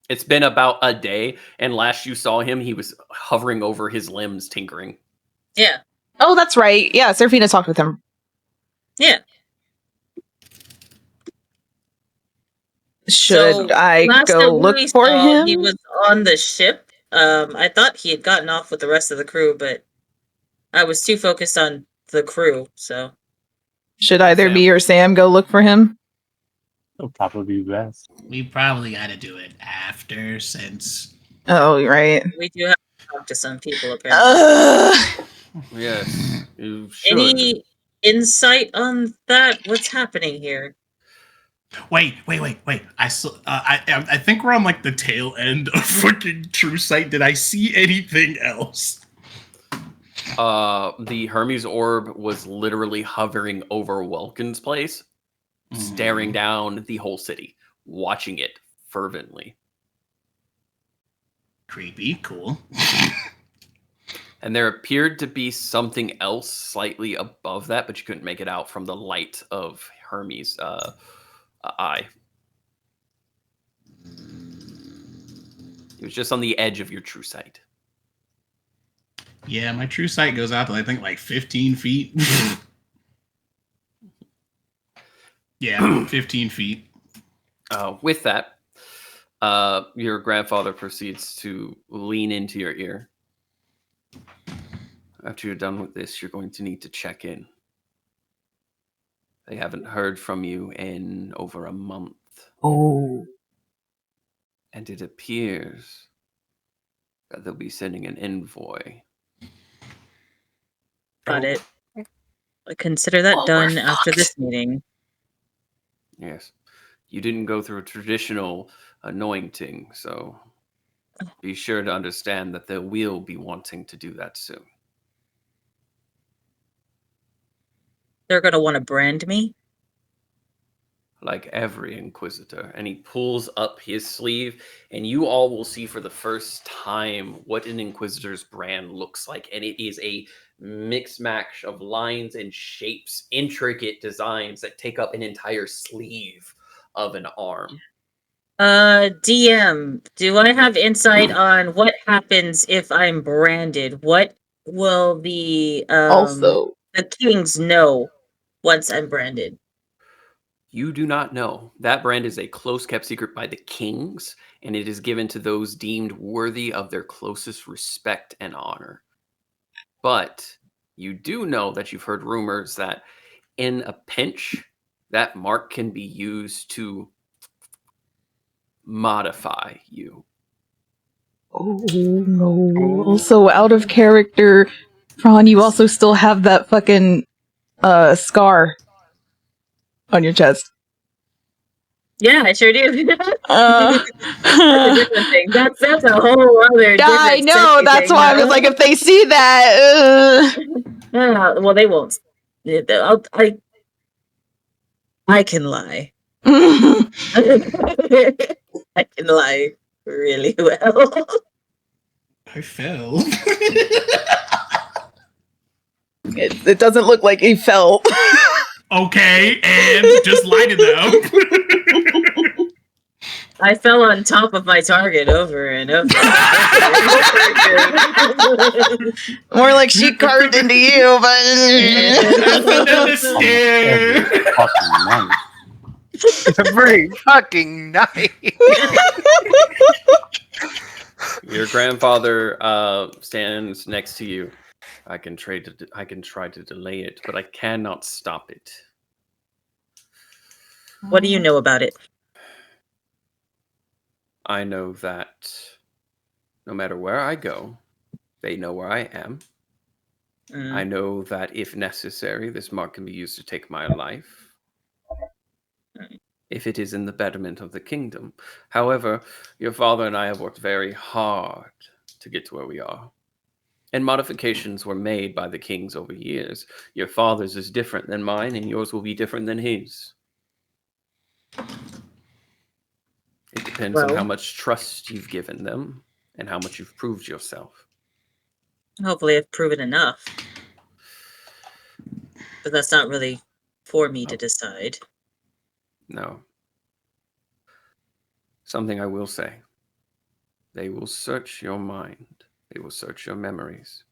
It's been about a day, and last you saw him, he was hovering over his limbs, tinkering. Yeah. Oh, that's right. Yeah, Seraphina talked with him. Yeah. Should I last go that look we for saw, him? He was on the ship. I thought he had gotten off with the rest of the crew, but I was too focused on the crew, so. Should either Sam. me or Sam go look for him? It'll probably be best. We probably got to do it after, since Oh, right. We do have to talk to some people, apparently. Yes, you should. Any insight on that? What's happening here? wait. I think we're on like the tail end of fucking True Sight. Did I see anything else? The Hermes orb was literally hovering over Welkin's place, staring down the whole city, watching it fervently. Creepy, cool. And there appeared to be something else slightly above that, but you couldn't make it out from the light of Hermes' eye. It was just on the edge of your true sight. Yeah, my True Sight goes out to I think like 15 feet. Yeah, 15 feet. With that, your grandfather proceeds to lean into your ear. After you're done with this, you're going to need to check in. They haven't heard from you in over a month. Oh. And it appears that they'll be sending an envoy. Got it. I consider that done after this meeting. Yes. You didn't go through a traditional anointing, so be sure to understand that they will be wanting to do that soon. They're going to want to brand me? Like every Inquisitor. And he pulls up his sleeve, and you all will see for the first time what an Inquisitor's brand looks like. And it is a mixed match of lines and shapes, intricate designs that take up an entire sleeve of an arm. DM, do I have insight on what happens if I'm branded? What will the Also, the kings know once I'm branded? You do not know. That brand is a close kept secret by the kings, and it is given to those deemed worthy of their closest respect and honor. But you do know that you've heard rumors that in a pinch, that mark can be used to modify you. oh no. Also, out of character, Phraan, you also still have that fucking scar on your chest. Yeah, I sure do. That's a Uh, different thing. That's a whole other. yeah, I different know. sexy That's thing, why I was though. like, if they see that, Well, they won't. I can lie. I can lie really well. I fell. it doesn't look like he fell. Okay, and just light it up. I fell on top of my target over and over. More like she carved into you, That's but another scare. Fucking night. Every fucking night. Your grandfather stands next to you. I can try to delay it, but I cannot stop it. What do you know about it? I know that no matter where I go, they know where I am. I know that if necessary, this mark can be used to take my life. If it is in the betterment of the kingdom. However, your father and I have worked very hard to get to where we are. And modifications were made by the kings over years. Your father's is different than mine, and yours will be different than his. It depends on how Well, much trust you've given them and how much you've proved yourself. hopefully I've proven enough. But that's not really for me to decide. No. Something I will say. They will search your mind. They will search your memories.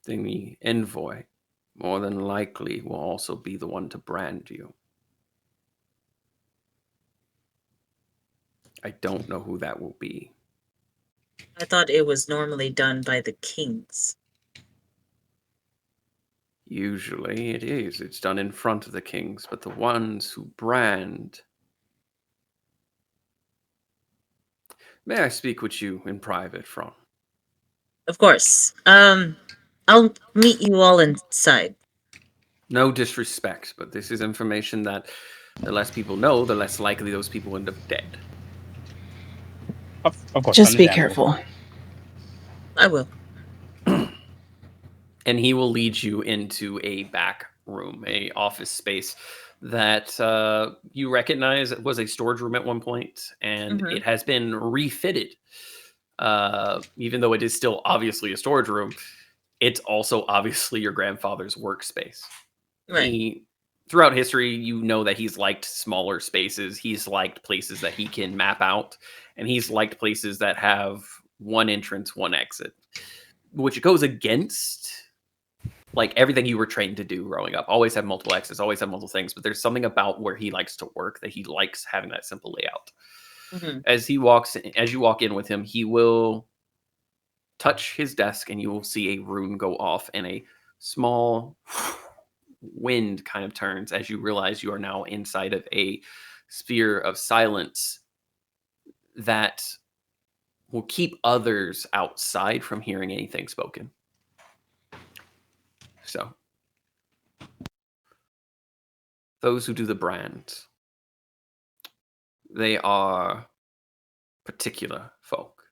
Then the envoy, more than likely, will also be the one to brand you. I don't know who that will be. I thought it was normally done by the kings. Usually it is. It's done in front of the kings, but the ones who brand... May I speak with you in private, Phraan? Of course. I'll meet you all inside. No disrespect, but this is information that the less people know, the less likely those people end up dead. Of course, Just be understandable. careful. I will. And he will lead you into a back room, a office space that you recognize was a storage room at one point, and Mhm. it has been refitted. Even though it is still obviously a storage room, it's also obviously your grandfather's workspace. Right. Throughout history, you know that he's liked smaller spaces. He's liked places that he can map out, and he's liked places that have one entrance, one exit, which goes against like everything you were trained to do growing up. Always have multiple exits, always have multiple things, but there's something about where he likes to work that he likes having that simple layout. Mm-hmm. As you walk in with him, he will touch his desk and you will see a rune go off and a small wind kind of turns as you realize you are now inside of a sphere of silence that will keep others outside from hearing anything spoken. So, those who do the brand, they are particular folk.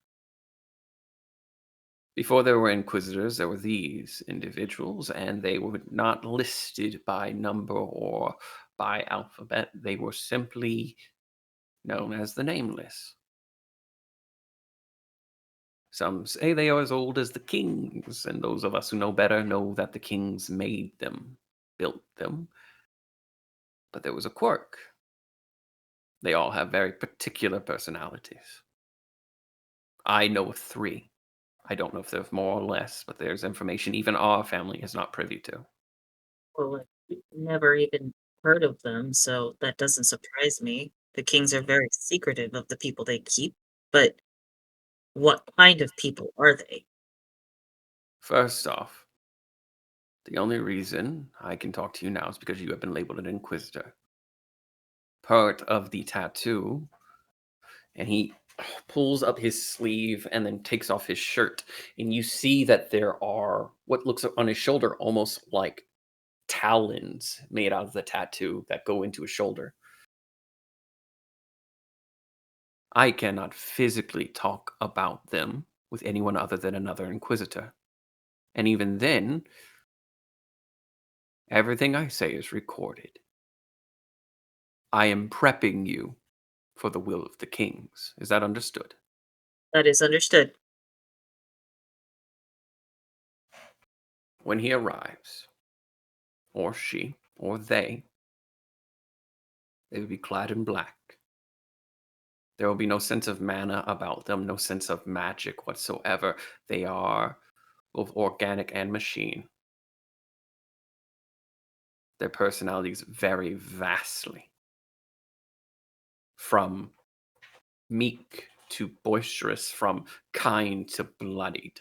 Before there were inquisitors, there were these individuals, and they were not listed by number or by alphabet. They were simply known as the Nameless. Some say they are as old as the kings, and those of us who know better know that the kings made them, built them. But there was a quirk. They all have very particular personalities. I know of 3. I don't know if there's more or less, but there's information even our family is not privy to. Well, I've never even heard of them, so that doesn't surprise me. The kings are very secretive of the people they keep, but what kind of people are they? First off, the only reason I can talk to you now is because you have been labeled an Inquisitor. Part of the tattoo, and he pulls up his sleeve and then takes off his shirt, and you see that there are what looks on his shoulder almost like talons made out of the tattoo that go into his shoulder. I cannot physically talk about them with anyone other than another Inquisitor. And even then, everything I say is recorded. I am prepping you for the will of the kings. Is that understood? That is understood. When he arrives, or she, or they will be clad in black. There will be no sense of mana about them, no sense of magic whatsoever. They are both organic and machine. Their personalities vary vastly. From meek to boisterous, from kind to bloodied.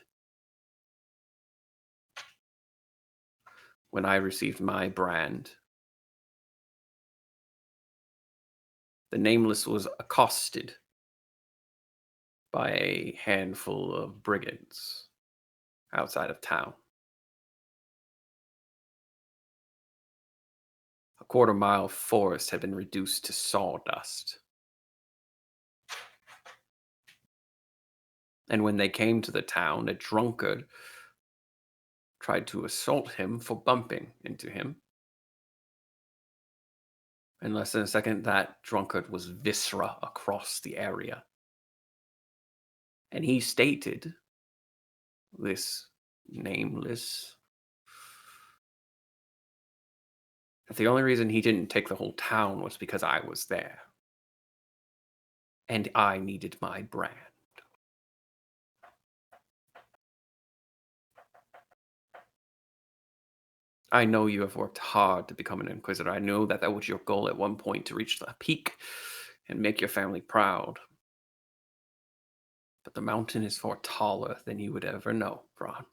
When I received my brand, the Nameless was accosted by a handful of brigands outside of town. A quarter-mile forest had been reduced to sawdust. And when they came to the town, a drunkard tried to assault him for bumping into him. In less than a second, that drunkard was viscera across the area. And he stated, this nameless, that the only reason he didn't take the whole town was because I was there. And I needed my brand. I know you have worked hard to become an Inquisitor. I know that that was your goal at one point, to reach the peak and make your family proud. But the mountain is far taller than you would ever know, Phraan.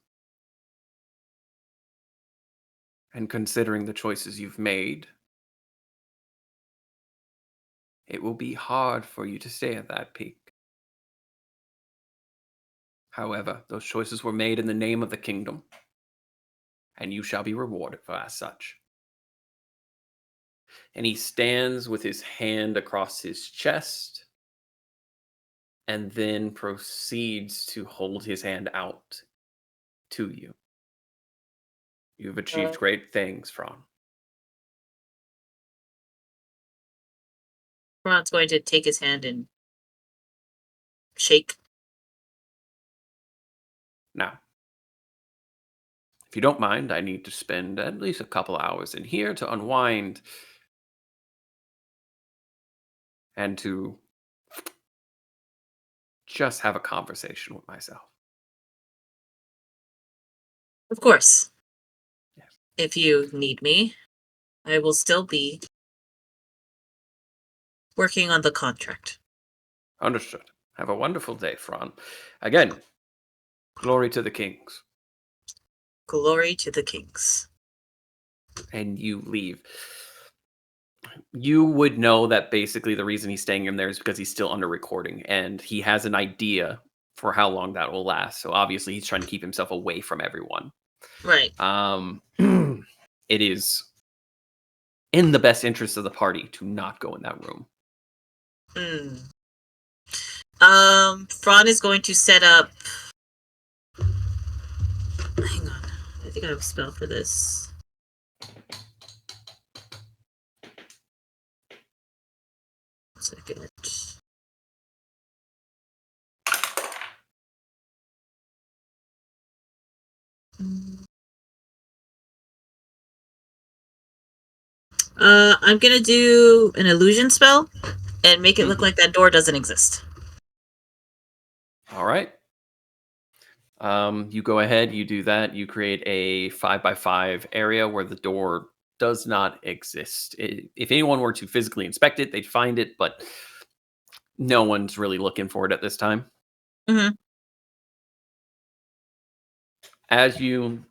And considering the choices you've made, it will be hard for you to stay at that peak. However, those choices were made in the name of the kingdom, and you shall be rewarded for as such. And he stands with his hand across his chest, and then proceeds to hold his hand out to you. You've achieved great things, Phraan. Phraane's going to take his hand and shake. Now, if you don't mind, I need to spend at least a couple hours in here to unwind and to just have a conversation with myself. Of course. Yes. If you need me, I will still be working on the contract. Understood. Have a wonderful day, Phraan. Again, glory to the kings. Glory to the kings. And you leave. You would know that basically the reason he's staying in there is because he's still under recording, and he has an idea for how long that will last. So obviously he's trying to keep himself away from everyone. Right. It is in the best interest of the party to not go in that room. Phraan is going to set up. Hang on. I think I have a spell for this. One second. I'm gonna do an illusion spell and make it look like that door doesn't exist. All right. You go ahead, you do that. You create a 5x5 area where the door does not exist. If anyone were to physically inspect it, they'd find it, but no one's really looking for it at this time. Mm-hmm. As you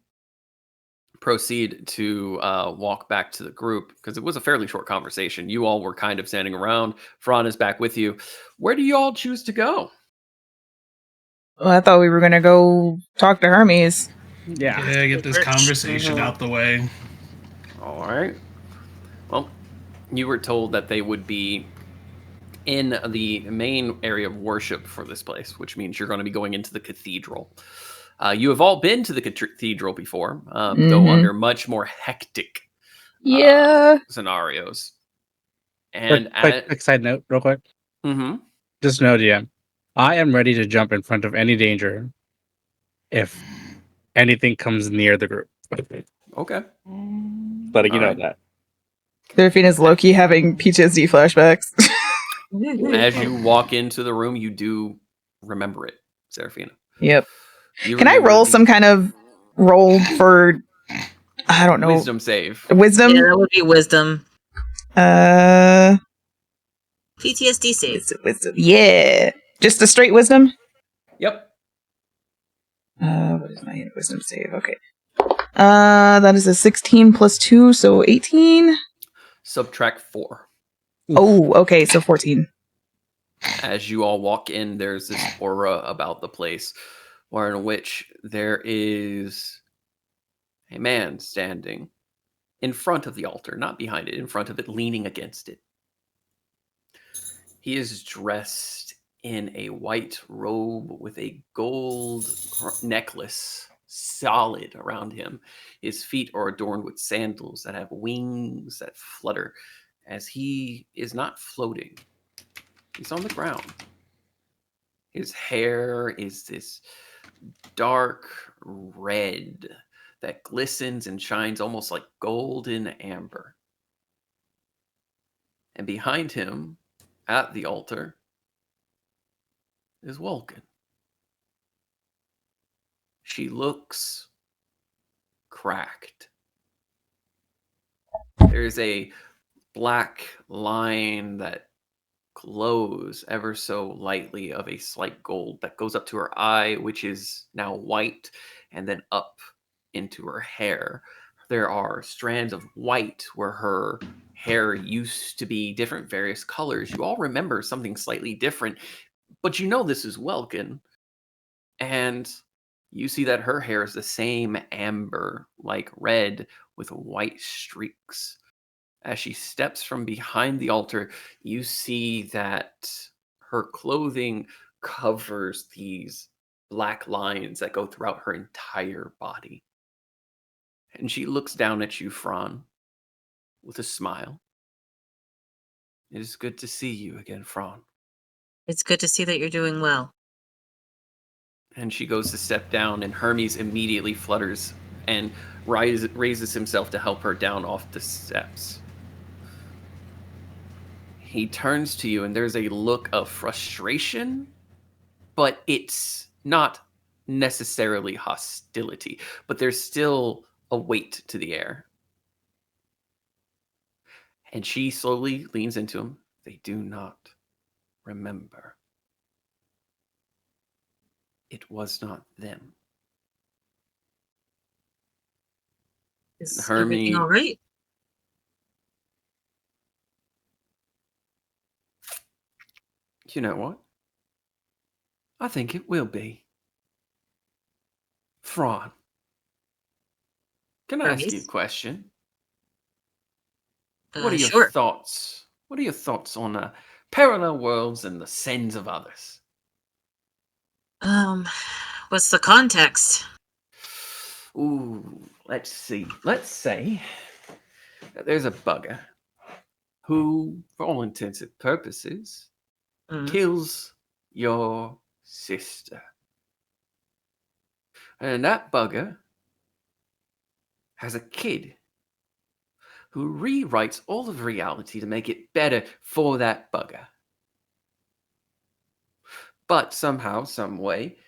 proceed to walk back to the group, because it was a fairly short conversation, you all were kind of standing around. Phraan is back with you. Where do you all choose to go? Well, I thought we were gonna go talk to Hermes. Yeah, get this conversation out the way. All right. Well, you were told that they would be in the main area of worship for this place, which means you're going to be going into the cathedral. You have all been to the cathedral before, though under much more hectic scenarios. And quick side note, real quick. Just know, DM, I am ready to jump in front of any danger if anything comes near the group. Okay. Letting you know that. Seraphina's low-key having PTSD flashbacks. As you walk into the room, you do remember it, Seraphina. Yep. Can I roll some kind of roll for, I don't know. Wisdom save. Wisdom? Yeah, that would be wisdom. PTSD save. Wisdom. Yeah. Just a straight wisdom? Yep. What is my wisdom save? Okay. That is a 16 plus 2, so 18? Subtract 4. Oh, okay, so 14. As you all walk in, there's this aura about the place, where in which there is a man standing in front of the altar, not behind it, in front of it, leaning against it. He is dressed in a white robe with a gold necklace solid around him. His feet are adorned with sandals that have wings that flutter, as he is not floating. He's on the ground. His hair is this dark red that glistens and shines almost like golden amber. And behind him, at the altar, is Welkin. She looks cracked. There's a black line that glows ever so lightly of a slight gold that goes up to her eye, which is now white, and then up into her hair. There are strands of white where her hair used to be different, various colors. You all remember something slightly different, but you know this is Welkin. And you see that her hair is the same amber, like red, with white streaks. As she steps from behind the altar, you see that her clothing covers these black lines that go throughout her entire body. And she looks down at you, Phraan, with a smile. It is good to see you again, Phraan. It's good to see that you're doing well. And she goes to step down, and Hermes immediately flutters and raises himself to help her down off the steps. He turns to you, and there's a look of frustration, but it's not necessarily hostility, but there's still a weight to the air. And she slowly leans into him. They do not remember. It was not them. Is Hermie- everything all right? You know what? I think it will be. Phraan, can I ask you a Hermes? question? What are your Sure. thoughts? What are your thoughts on parallel worlds and the sins of others? What's the context? Ooh, let's see. Let's say that there's a bugger who, for all intents and purposes, Mhm. kills your sister. And that bugger has a kid who rewrites all of reality to make it better for that bugger. But somehow, some way,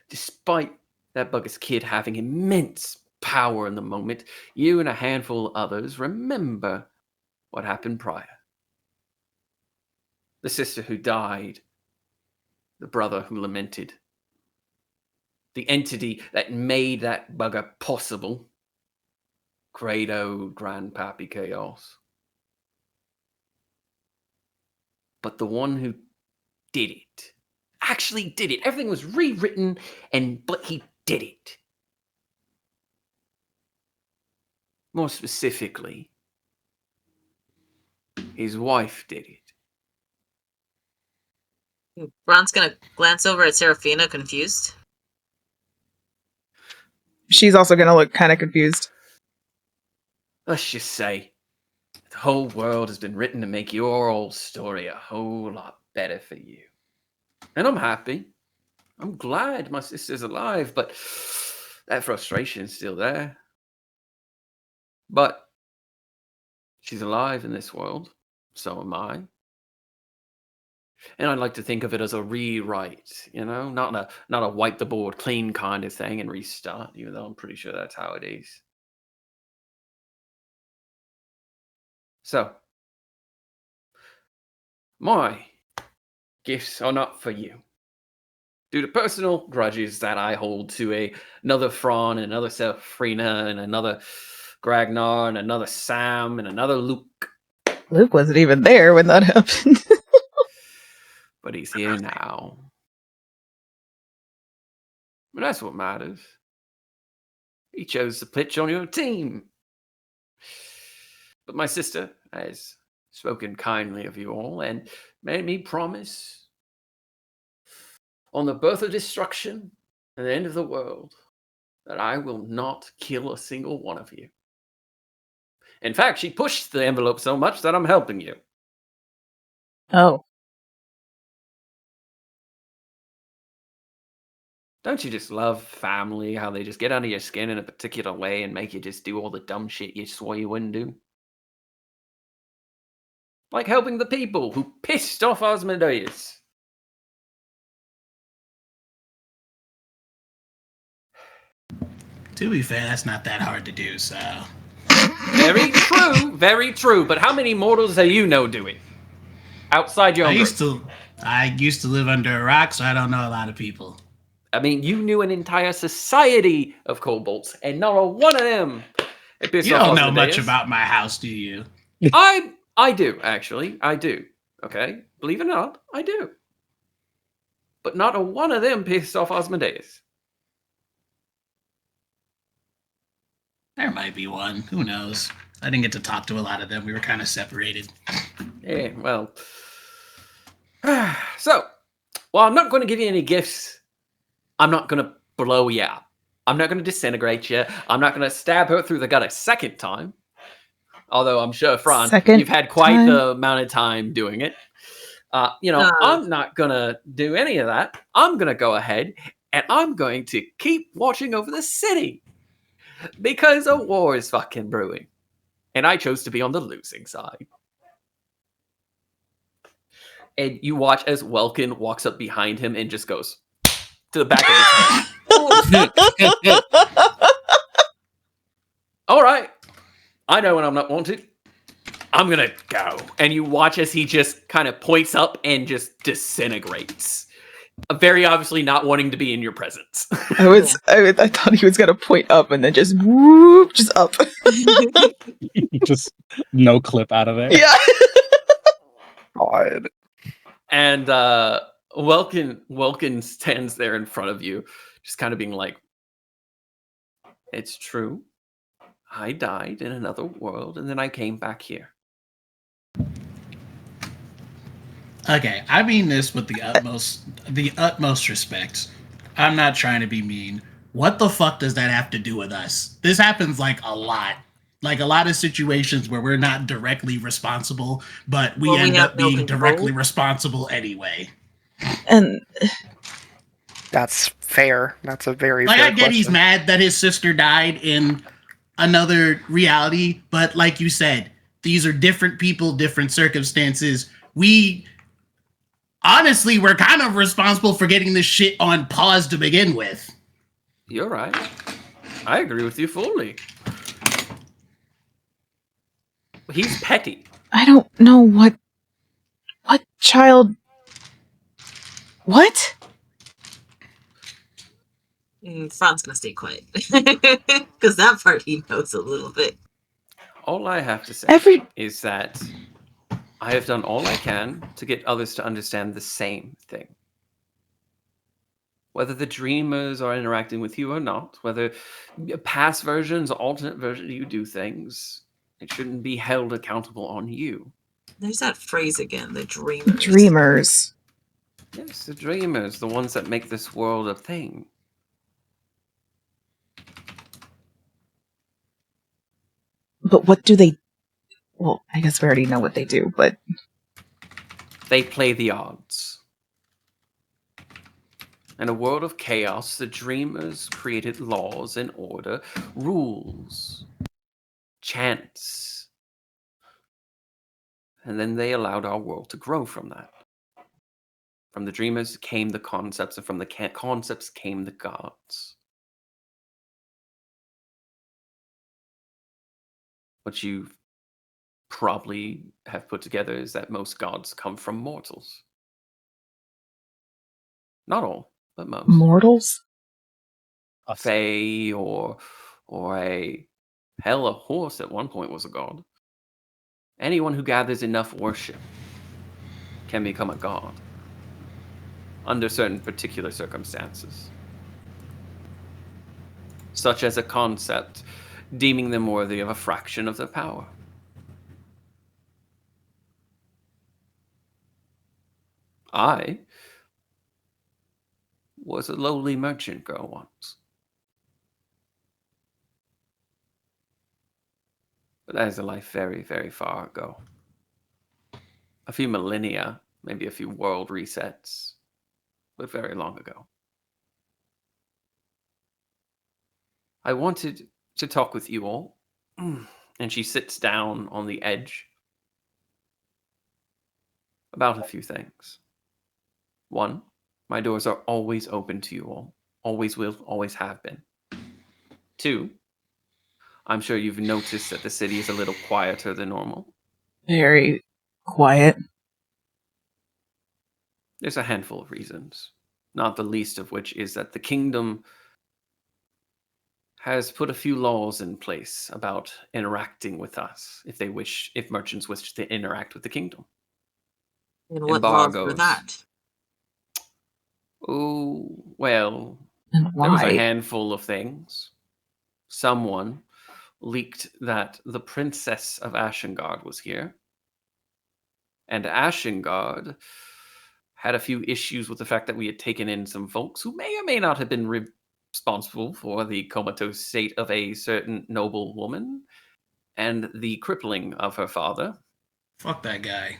despite that bugger's kid having immense power in the moment, you and a handful of others remember what happened prior. The sister who died, the brother who lamented, the entity that made that bugger possible, great old Grandpappy Chaos. But the one who did it, actually did it. Everything was rewritten, but he did it. More specifically, his wife did it. Ron's gonna glance over at Serafina, confused. She's also gonna look kind of confused. Let's just say, the whole world has been written to make your old story a whole lot better for you. And I'm happy. I'm glad my sister's alive, but that frustration's still there. But she's alive in this world. So am I. And I'd like to think of it as a rewrite, you know, not a wipe the board clean kind of thing and restart, even though I'm pretty sure that's how it is. So, my gifts are not for you. Due to personal grudges that I hold to another Phraan and another Serafina and another Gragnar and another Sam and another Luke. Luke wasn't even there when that happened. But he's here now. But that's what matters. He chose to pitch on your team. But my sister has spoken kindly of you all and made me promise on the birth of destruction and the end of the world that I will not kill a single one of you. In fact, she pushed the envelope so much that I'm helping you. Oh. Don't you just love family, how they just get under your skin in a particular way and make you just do all the dumb shit you swore you wouldn't do? Like helping the people who pissed off Asmodeus. To be fair, that's not that hard to do, so. Very true, but how many mortals do you know do it? Outside your own group? I used to live under a rock, so I don't know a lot of people. I mean, you knew an entire society of kobolds, and not a one of them. You don't know much about my house, do you? I do, actually. I do. Okay? Believe it or not, I do. But not a one of them pissed off Asmodeus. There might be one. Who knows? I didn't get to talk to a lot of them. We were kind of separated. Yeah, well. So, well, I'm not going to give you any gifts. I'm not going to blow you up. I'm not going to disintegrate you. I'm not going to stab her through the gut a second time. Although I'm sure, Phraan, you've had quite the amount of time doing it. I'm not going to do any of that. I'm going to go ahead and I'm going to keep watching over the city. Because a war is fucking brewing. And I chose to be on the losing side. And you watch as Welkin walks up behind him and just goes to the back of his head. All right. I know when I'm not wanted. I'm going to go. And you watch as he just kind of points up and just disintegrates. Very obviously not wanting to be in your presence. I thought he was going to point up and then just whoop, just up. Just no clip out of it. Yeah. God. And Welkin stands there in front of you, just kind of being like, it's true. I died in another world, and then I came back here. Okay, I mean this with the utmost respect. I'm not trying to be mean. What the fuck does that have to do with us? This happens like a lot. Like a lot of situations where we're not directly responsible, but we end up being directly responsible anyway. And that's fair. That's a very like fair I get question. He's mad that his sister died in another reality, but like you said, these are different people, different circumstances. Honestly, we're kind of responsible for getting this shit on pause to begin with. You're right. I agree with you fully. He's petty. I don't know what child... What? Phraaan's gonna stay quiet. Because that part he knows a little bit. All I have to say is that I have done all I can to get others to understand the same thing. Whether the dreamers are interacting with you or not, whether past versions, alternate versions, you do things, it shouldn't be held accountable on you. There's that phrase again, the dreamers. Dreamers. Yes, the dreamers, the ones that make this world a thing. But what do they... Well, I guess we already know what they do, but... They play the odds. In a world of chaos, the dreamers created laws and order, rules, chance. And then they allowed our world to grow from that. From the dreamers came the concepts, and from the concepts came the gods. What you probably have put together is that most gods come from mortals. Not all, but most. Mortals? A fae or a horse at one point was a god. Anyone who gathers enough worship can become a god under certain particular circumstances, such as a concept deeming them worthy of a fraction of their power. I was a lowly merchant girl once. But that is a life very, very far ago. A few millennia, maybe a few world resets, but very long ago. I wanted to talk with you all. And she sits down on the edge. About a few things. One, my doors are always open to you all. Always will, always have been. Two, I'm sure you've noticed that the city is a little quieter than normal. Very quiet. There's a handful of reasons, not the least of which is that the kingdom has put a few laws in place about interacting with us if merchants wish to interact with the kingdom. And what laws were that? Oh, well, And there was a why? handful of things. Someone leaked that the Princess of Ashengard was here. And Ashengard had a few issues with the fact that we had taken in some folks who may or may not have been responsible for the comatose state of a certain noble woman and the crippling of her father. Fuck that guy.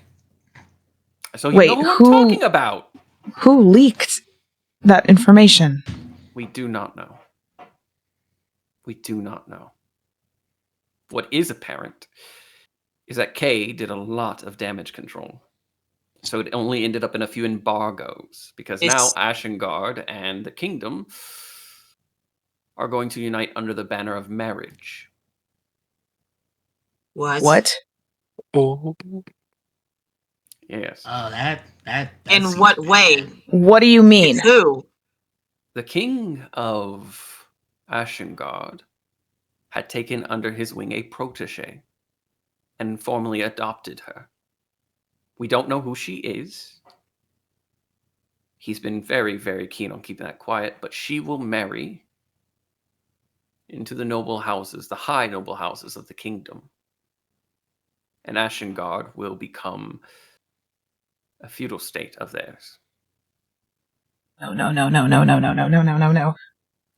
So you Wait, know who I'm who- talking about. Who leaked that information? We do not know. We do not know. What is apparent is that Kay did a lot of damage control. So it only ended up in a few embargoes, because now Ashengard and the kingdom are going to unite under the banner of marriage. What? Oh. Yes. That In seems what bad. way? What do you mean? Who? The king of Ashengard had taken under his wing a protege and formally adopted her. We don't know who she is. He's been very, very keen on keeping that quiet, but she will marry into the noble houses, the high noble houses of the kingdom. And Ashengard will become a feudal state of theirs. No.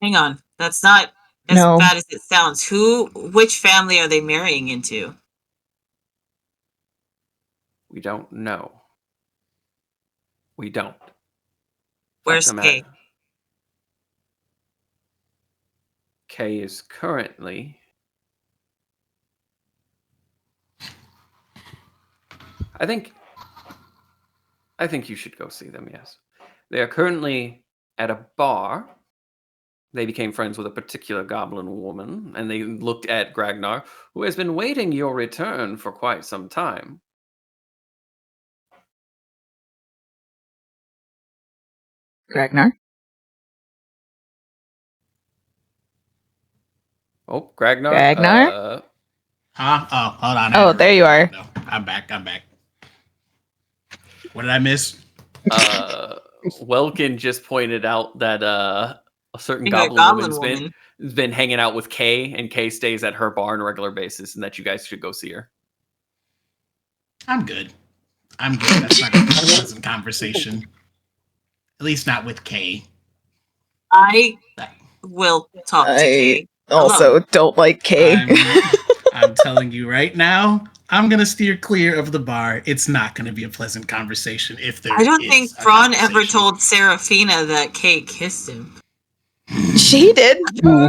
Hang on. That's not as No. bad as it sounds. Which family are they marrying into? We don't know. We don't. Where's Fact of Kay? matter, Kay is currently... I think you should go see them, yes. They are currently at a bar. They became friends with a particular goblin woman, and they looked at Gragnar, who has been waiting your return for quite some time. Ragnar? Oh, Gragnar? Ragnar? Huh? Oh, hold on. Oh, there you are. No, I'm back. What did I miss? Welkin just pointed out that a certain Being a goblin goblin woman's woman. been hanging out with Kay, and Kay stays at her bar on a regular basis, and that you guys should go see her. I'm good. That's not a pleasant conversation. At least not with Kay. I will talk to Kay. Also don't like Kay. I'm telling you right now, I'm gonna steer clear of the bar. It's not gonna be a pleasant conversation if there I don't is think a Phraan ever conversation. told Seraphina that Kay kissed him. She did. I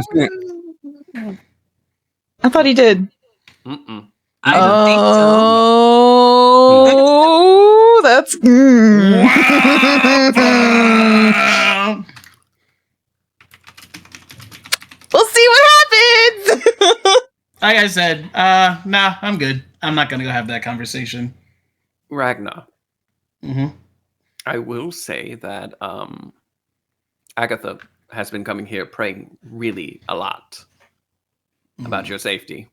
thought he did. Mm-mm. I don't think so. Oh, that's. We'll see what happens. Like I said, nah, I'm good. I'm not gonna go have that conversation. Ragnar, Mm-hmm. I will say that Agatha has been coming here praying really a lot about your safety.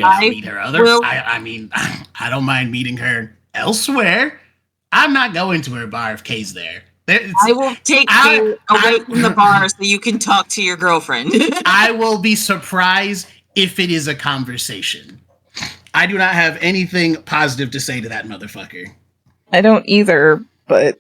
I meet her other. I mean, I don't mind meeting her elsewhere. I'm not going to her bar if Kay's there. I will take you away from the bar so you can talk to your girlfriend. I will be surprised if it is a conversation. I do not have anything positive to say to that motherfucker. I don't either, but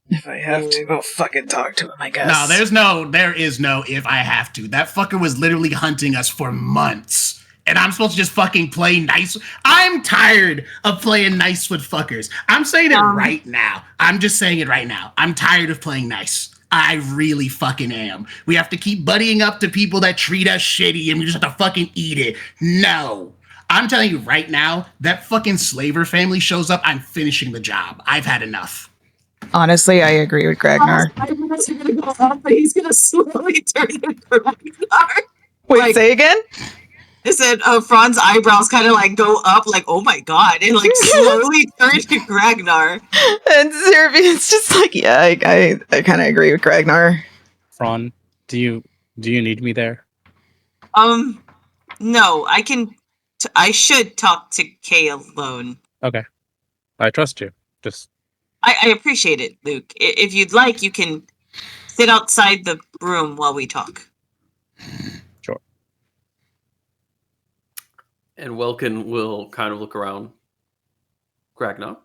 if I have to, I'll fucking talk to him, I guess. No, there is no if I have to. That fucker was literally hunting us for months. And I'm supposed to just fucking play nice. I'm tired of playing nice with fuckers. I'm saying it right now. I'm just saying it right now. I'm tired of playing nice. I really fucking am. We have to keep buddying up to people that treat us shitty and we just have to fucking eat it. No. I'm telling you right now, that fucking slaver family shows up, I'm finishing the job. I've had enough. Honestly, I agree with Gragnar. Eyebrows are gonna go up, but he's gonna slowly turn to Gragnar. Wait, Like- say again? I said, Fran's eyebrows kind of like go up, like, oh my god, and like slowly turn to Gragnar. And Zerbian's just like, yeah, I kind of agree with Gragnar. Phraan, do you need me there? No, I should talk to Kay alone. Okay, I trust you. Just I appreciate it, Luke. If you'd like, you can sit outside the room while we talk. sure. And Welkin will kind of look around. Gragnar,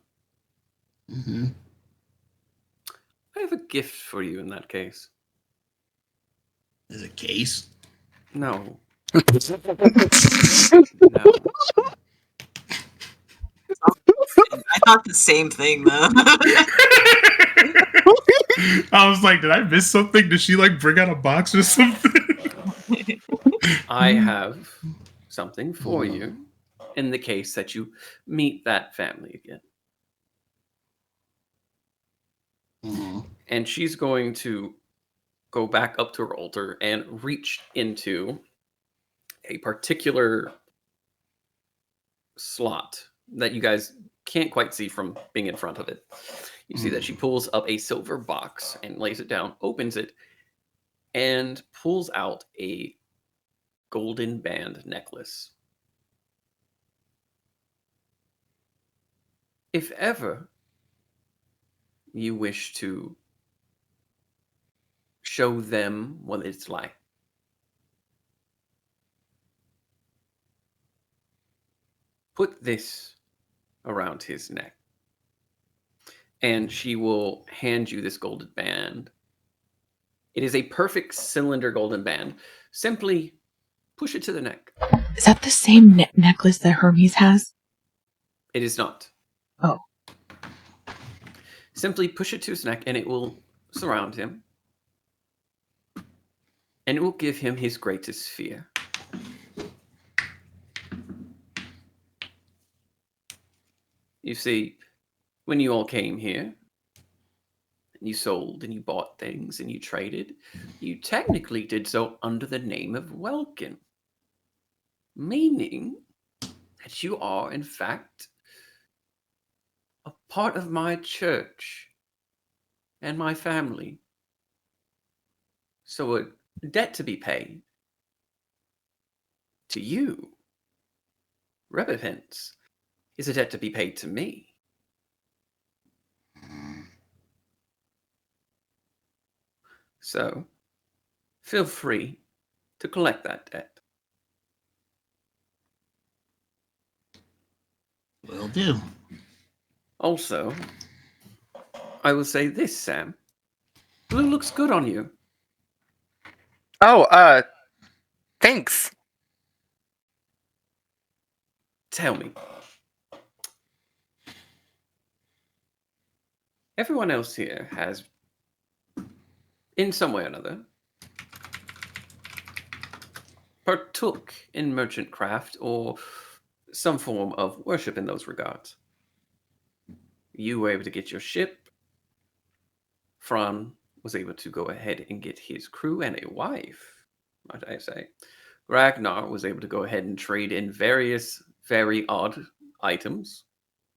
Mm-hmm. I have a gift for you in that case. Is it case? No. I thought the same thing, though. I was like, did I miss something? Did she like bring out a box or something? I have something for you in the case that you meet that family again. Mm-hmm. And she's going to go back up to her altar and reach into a particular slot that you guys can't quite see from being in front of it. You see that she pulls up a silver box and lays it down, opens it, and pulls out a golden band necklace. If ever you wish to show them what it's like, put this around his neck. And she will hand you this golden band. It is a perfect cylinder golden band. Simply push it to the neck. Is that the same necklace that Hermes has? It is not. Oh. Simply push it to his neck and it will surround him. And it will give him his greatest fear. You see, when you all came here, and you sold and you bought things and you traded, you technically did so under the name of Welkin. Meaning that you are, in fact, a part of my church and my family. So a debt to be paid to you, Rebipence, is a debt to be paid to me. So, feel free to collect that debt. Will do. Also, I will say this, Sam. Blue looks good on you. Oh, thanks. Tell me. Everyone else here has, in some way or another, partook in merchant craft or some form of worship in those regards. You were able to get your ship. Phraan was able to go ahead and get his crew and a wife, might I say. Ragnar was able to go ahead and trade in various very odd items.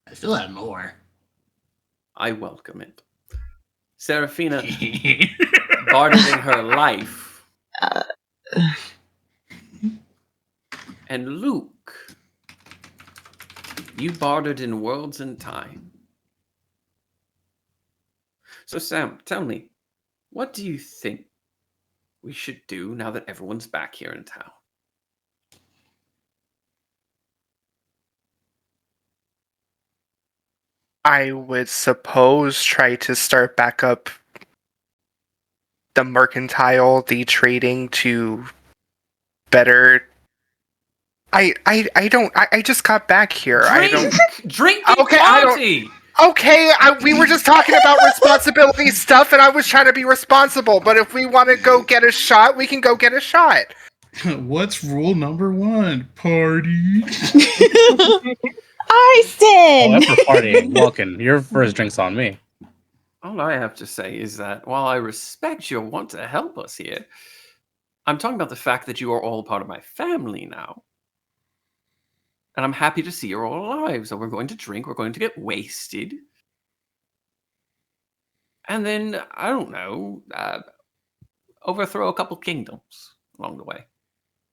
I still have more. I welcome it. Seraphina bartered in her life. And Luke, you bartered in worlds and time. So Sam, tell me, what do you think we should do now that everyone's back here in town? I would suppose try to start back up the mercantile, the trading to better. I just got back here. Drink and Okay, I don't- party. Okay, we were just talking about responsibility stuff, and I was trying to be responsible. But if we want to go get a shot, we can go get a shot. What's rule number 1? Party. I Oh, sin. after partying, Welkin, your first drink's on me. All I have to say is that while I respect your want to help us here, I'm talking about the fact that you are all part of my family now. And I'm happy to see you're all alive. So we're going to drink, we're going to get wasted. And then, I don't know, overthrow a couple kingdoms along the way.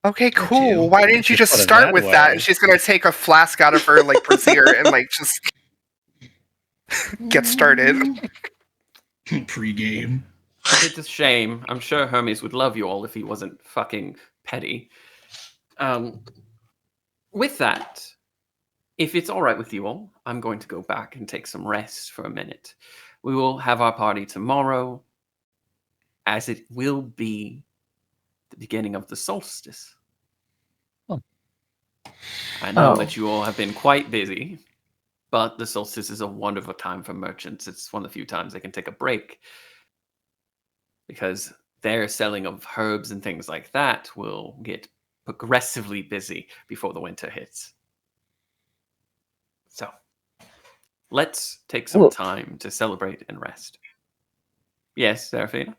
Okay, Or cool. two. Why didn't you If you just put it start that with that? way. And she's gonna take a flask out of her like brassiere and like just get started. Pre-game. It's a shame. I'm sure Hermes would love you all if he wasn't fucking petty. With that, if it's all right with you all, I'm going to go back and take some rest for a minute. We will have our party tomorrow, as it will be the beginning of the solstice. Oh. I know Oh. that you all have been quite busy, but the solstice is a wonderful time for merchants. It's one of the few times they can take a break, because their selling of herbs and things like that will get progressively busy before the winter hits. So, let's take some Well- time to celebrate and rest. Yes, Seraphina?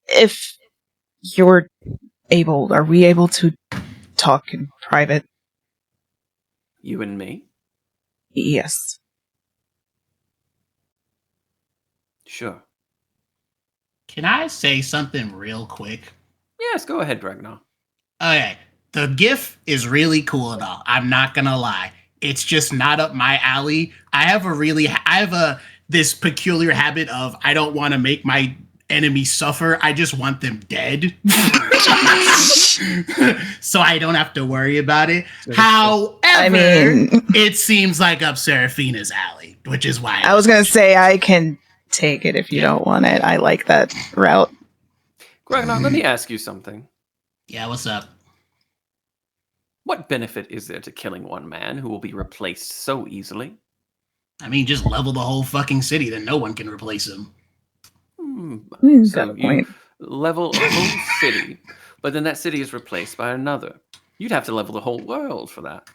If you're able, are we able to talk in private? You and me? Yes. Sure. Can I say something real quick? Yes, go ahead, Ragnar. Okay, the GIF is really cool and all. I'm not gonna lie. It's just not up my alley. I have this peculiar habit of I don't want to make my enemies suffer. I just want them dead. So I don't have to worry about it. However, I mean, it seems like up Seraphina's alley, which is why I was gonna say I can take it if you don't want it. I like that route. Ragnar, let me ask you something. Yeah, what's up? What benefit is there to killing one man who will be replaced so easily? I mean, just level the whole fucking city, then no one can replace him. Got a you point. level a whole city, but then that city is replaced by another. You'd have to level the whole world for that.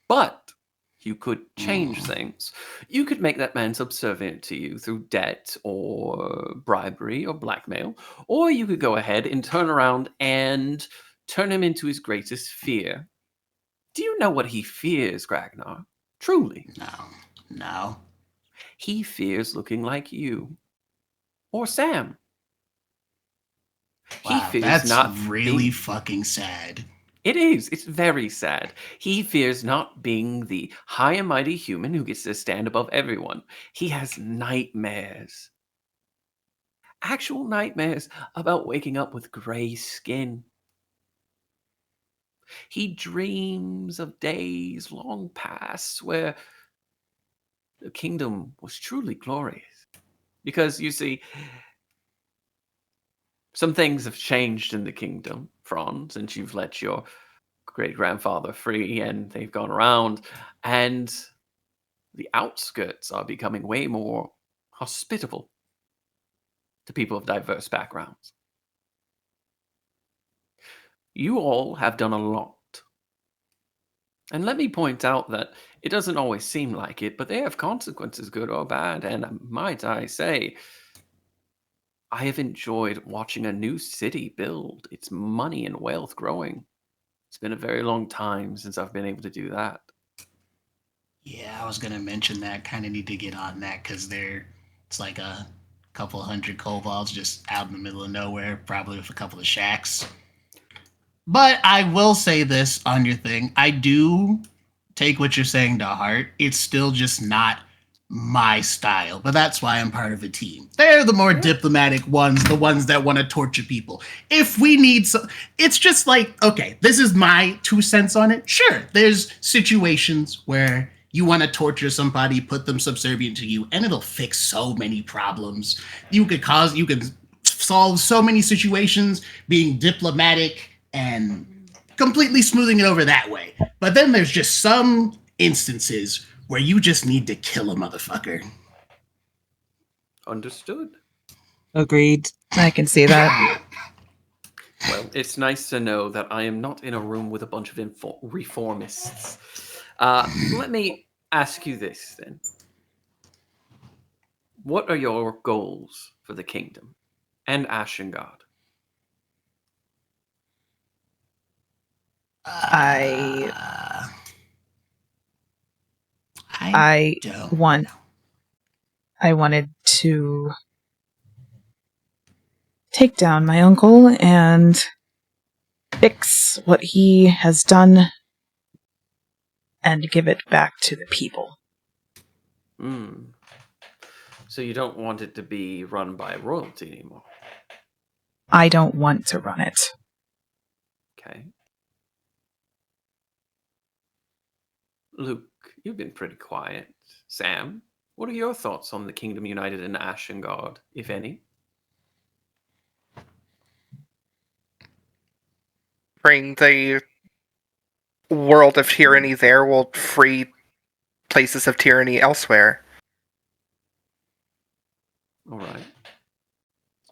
But you could change things. You could make that man subservient to you through debt or bribery or blackmail, or you could go ahead and turn around and turn him into his greatest fear. Do you know what he fears, Ragnar? Truly. No. He fears looking like you. Or Sam. Wow, he fears that's not really being- fucking sad. It is. It's very sad. He fears not being the high and mighty human who gets to stand above everyone. He has nightmares. Actual nightmares about waking up with gray skin. He dreams of days long past where the kingdom was truly glorious. Because, you see, some things have changed in the kingdom, Phraan, since you've let your great-grandfather free and they've gone around, and the outskirts are becoming way more hospitable to people of diverse backgrounds. You all have done a lot. And let me point out that it doesn't always seem like it, but they have consequences, good or bad, and might I say, I have enjoyed watching a new city build, its money and wealth growing. It's been a very long time since I've been able to do that. Yeah, I was gonna mention that. Kind of need to get on that because it's like a couple hundred kobolds just out in the middle of nowhere, probably with a couple of shacks. But I will say this on your thing. I do take what you're saying to heart. It's still just not my style, but that's why I'm part of a team. They're the more diplomatic ones, the ones that want to torture people. If we need some, it's just like, okay, this is my 2 cents on it. Sure, there's situations where You want to torture somebody, put them subservient to you, and it'll fix so many problems. You could solve so many situations being diplomatic and completely smoothing it over that way. But then there's just some instances where you just need to kill a motherfucker. Understood. Agreed. I can see that. Well, it's nice to know that I am not in a room with a bunch of reformists. Let me ask you this then. What are your goals for the kingdom and Ashengard? I don't want. know. I wanted to take down my uncle and fix what he has done and give it back to the people. So you don't want it to be run by royalty anymore? I don't want to run it. Okay. Luke, you've been pretty quiet. Sam, what are your thoughts on the Kingdom United and Ashengard, if any? Bring the world of tyranny there will free places of tyranny elsewhere. All right.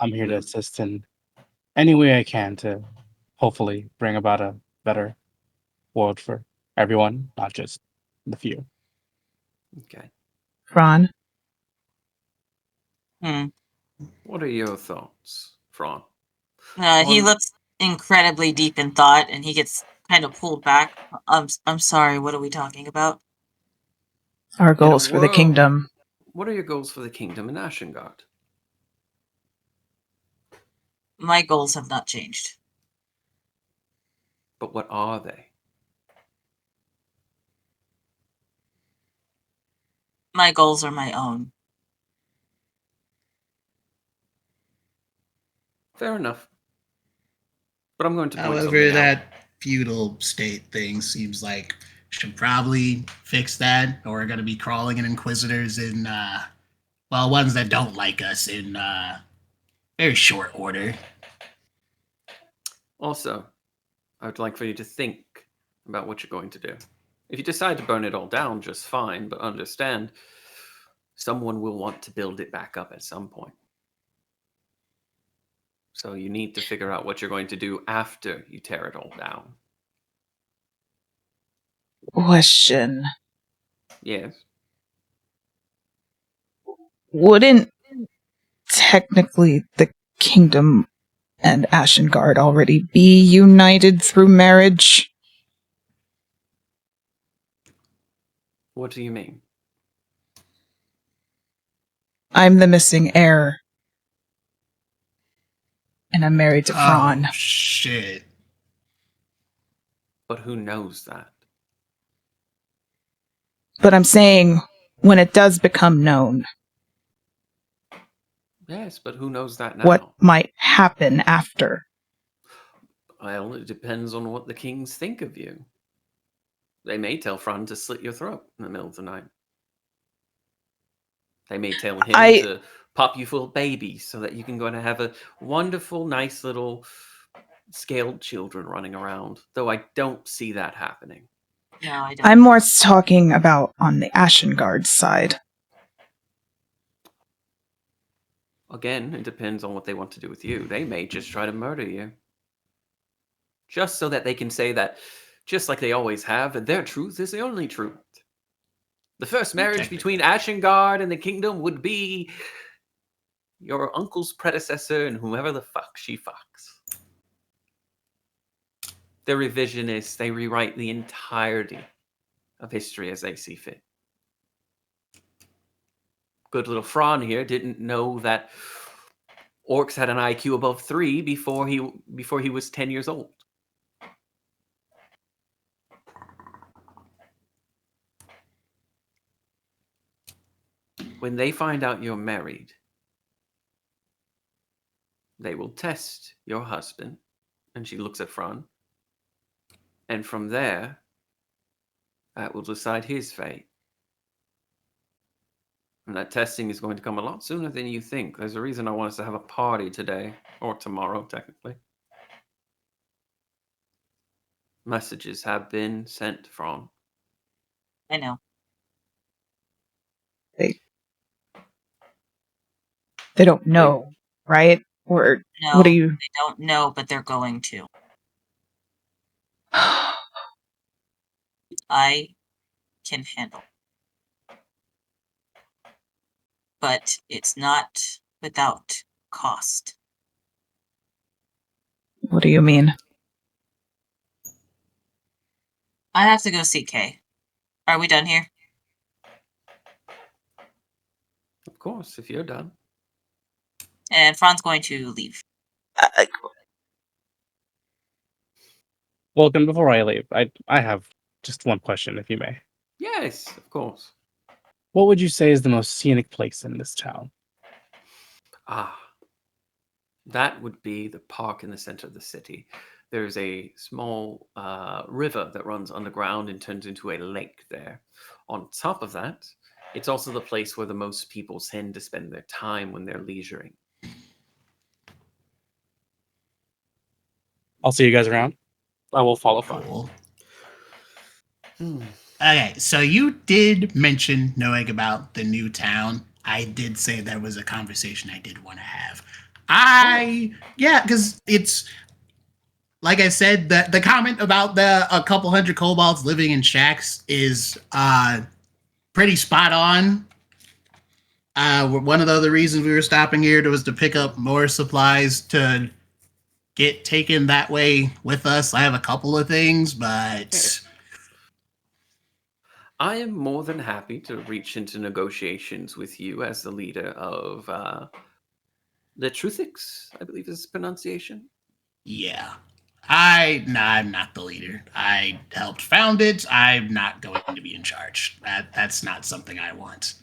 I'm here to assist in any way I can to hopefully bring about a better world for everyone, not just the few. Okay. Phraan? What are your thoughts, Phraan? He looks incredibly deep in thought, and he gets kind of pulled back. I'm sorry. What are we talking about? Our goals for the kingdom. What are your goals for the kingdom in Ashengard? My goals have not changed. But what are they? My goals are my own. Fair enough. But I'm going to point However, something out. that feudal state thing seems like should probably fix that, or we're going to be crawling in inquisitors in, ones that don't like us in very short order. Also, I would like for you to think about what you're going to do. If you decide to burn it all down, just fine, but understand, someone will want to build it back up at some point. So you need to figure out what you're going to do after you tear it all down. Question. Yes. Wouldn't technically the kingdom and Ashengard already be united through marriage? What do you mean? I'm the missing heir. And I'm married to Phraan. Oh, shit. But who knows that? But I'm saying, when it does become known, Yes, but who knows that now? what might happen after? Well, it depends on what the kings think of you. They may tell Phraan to slit your throat in the middle of the night. They may tell him to pop you full of babies so that you can go and have a wonderful, nice little scaled children running around. Though I don't see that happening. No, I don't. I'm more talking about on the Ashengard side. Again, it depends on what they want to do with you. They may just try to murder you. Just so that they can say that, just like they always have, that their truth is the only truth. The first marriage between Ashengard and the kingdom would be your uncle's predecessor and whoever the fuck she fucks. They're revisionists. They rewrite the entirety of history as they see fit. Good little Phraan here didn't know that orcs had an IQ above 3 before he was 10 years old. When they find out you're married, they will test your husband. And she looks at Phraan. And from there, that will decide his fate. And that testing is going to come a lot sooner than you think. There's a reason I want us to have a party today, or tomorrow, technically. Messages have been sent from. I know. They don't know, right? Or No, what do you? they don't know, but they're going to. I can handle. But it's not without cost. What do you mean? I have to go see Kay. Are we done here? Of course, if you're done. And Phraaan's going to leave. Welcome. Before I leave, I have just one question, if you may. Yes, of course. What would you say is the most scenic place in this town? That would be the park in the center of the city. There's a small river that runs underground and turns into a lake there. On top of that, it's also the place where the most people tend to spend their time when they're leisuring. I'll see you guys around. I will follow Phraan. Cool. Okay, so you did mention knowing about the new town. I did say there was a conversation I did want to have. Yeah, because it's like I said, the comment about a couple hundred kobolds living in shacks is pretty spot on. One of the other reasons we were stopping here was to pick up more supplies to get taken that way with us. I have a couple of things, but I am more than happy to reach into negotiations with you as the leader of the Truthix, I believe is the pronunciation. yeah. I'm not the leader. I helped found it. I'm not going to be in charge. That's not something I want.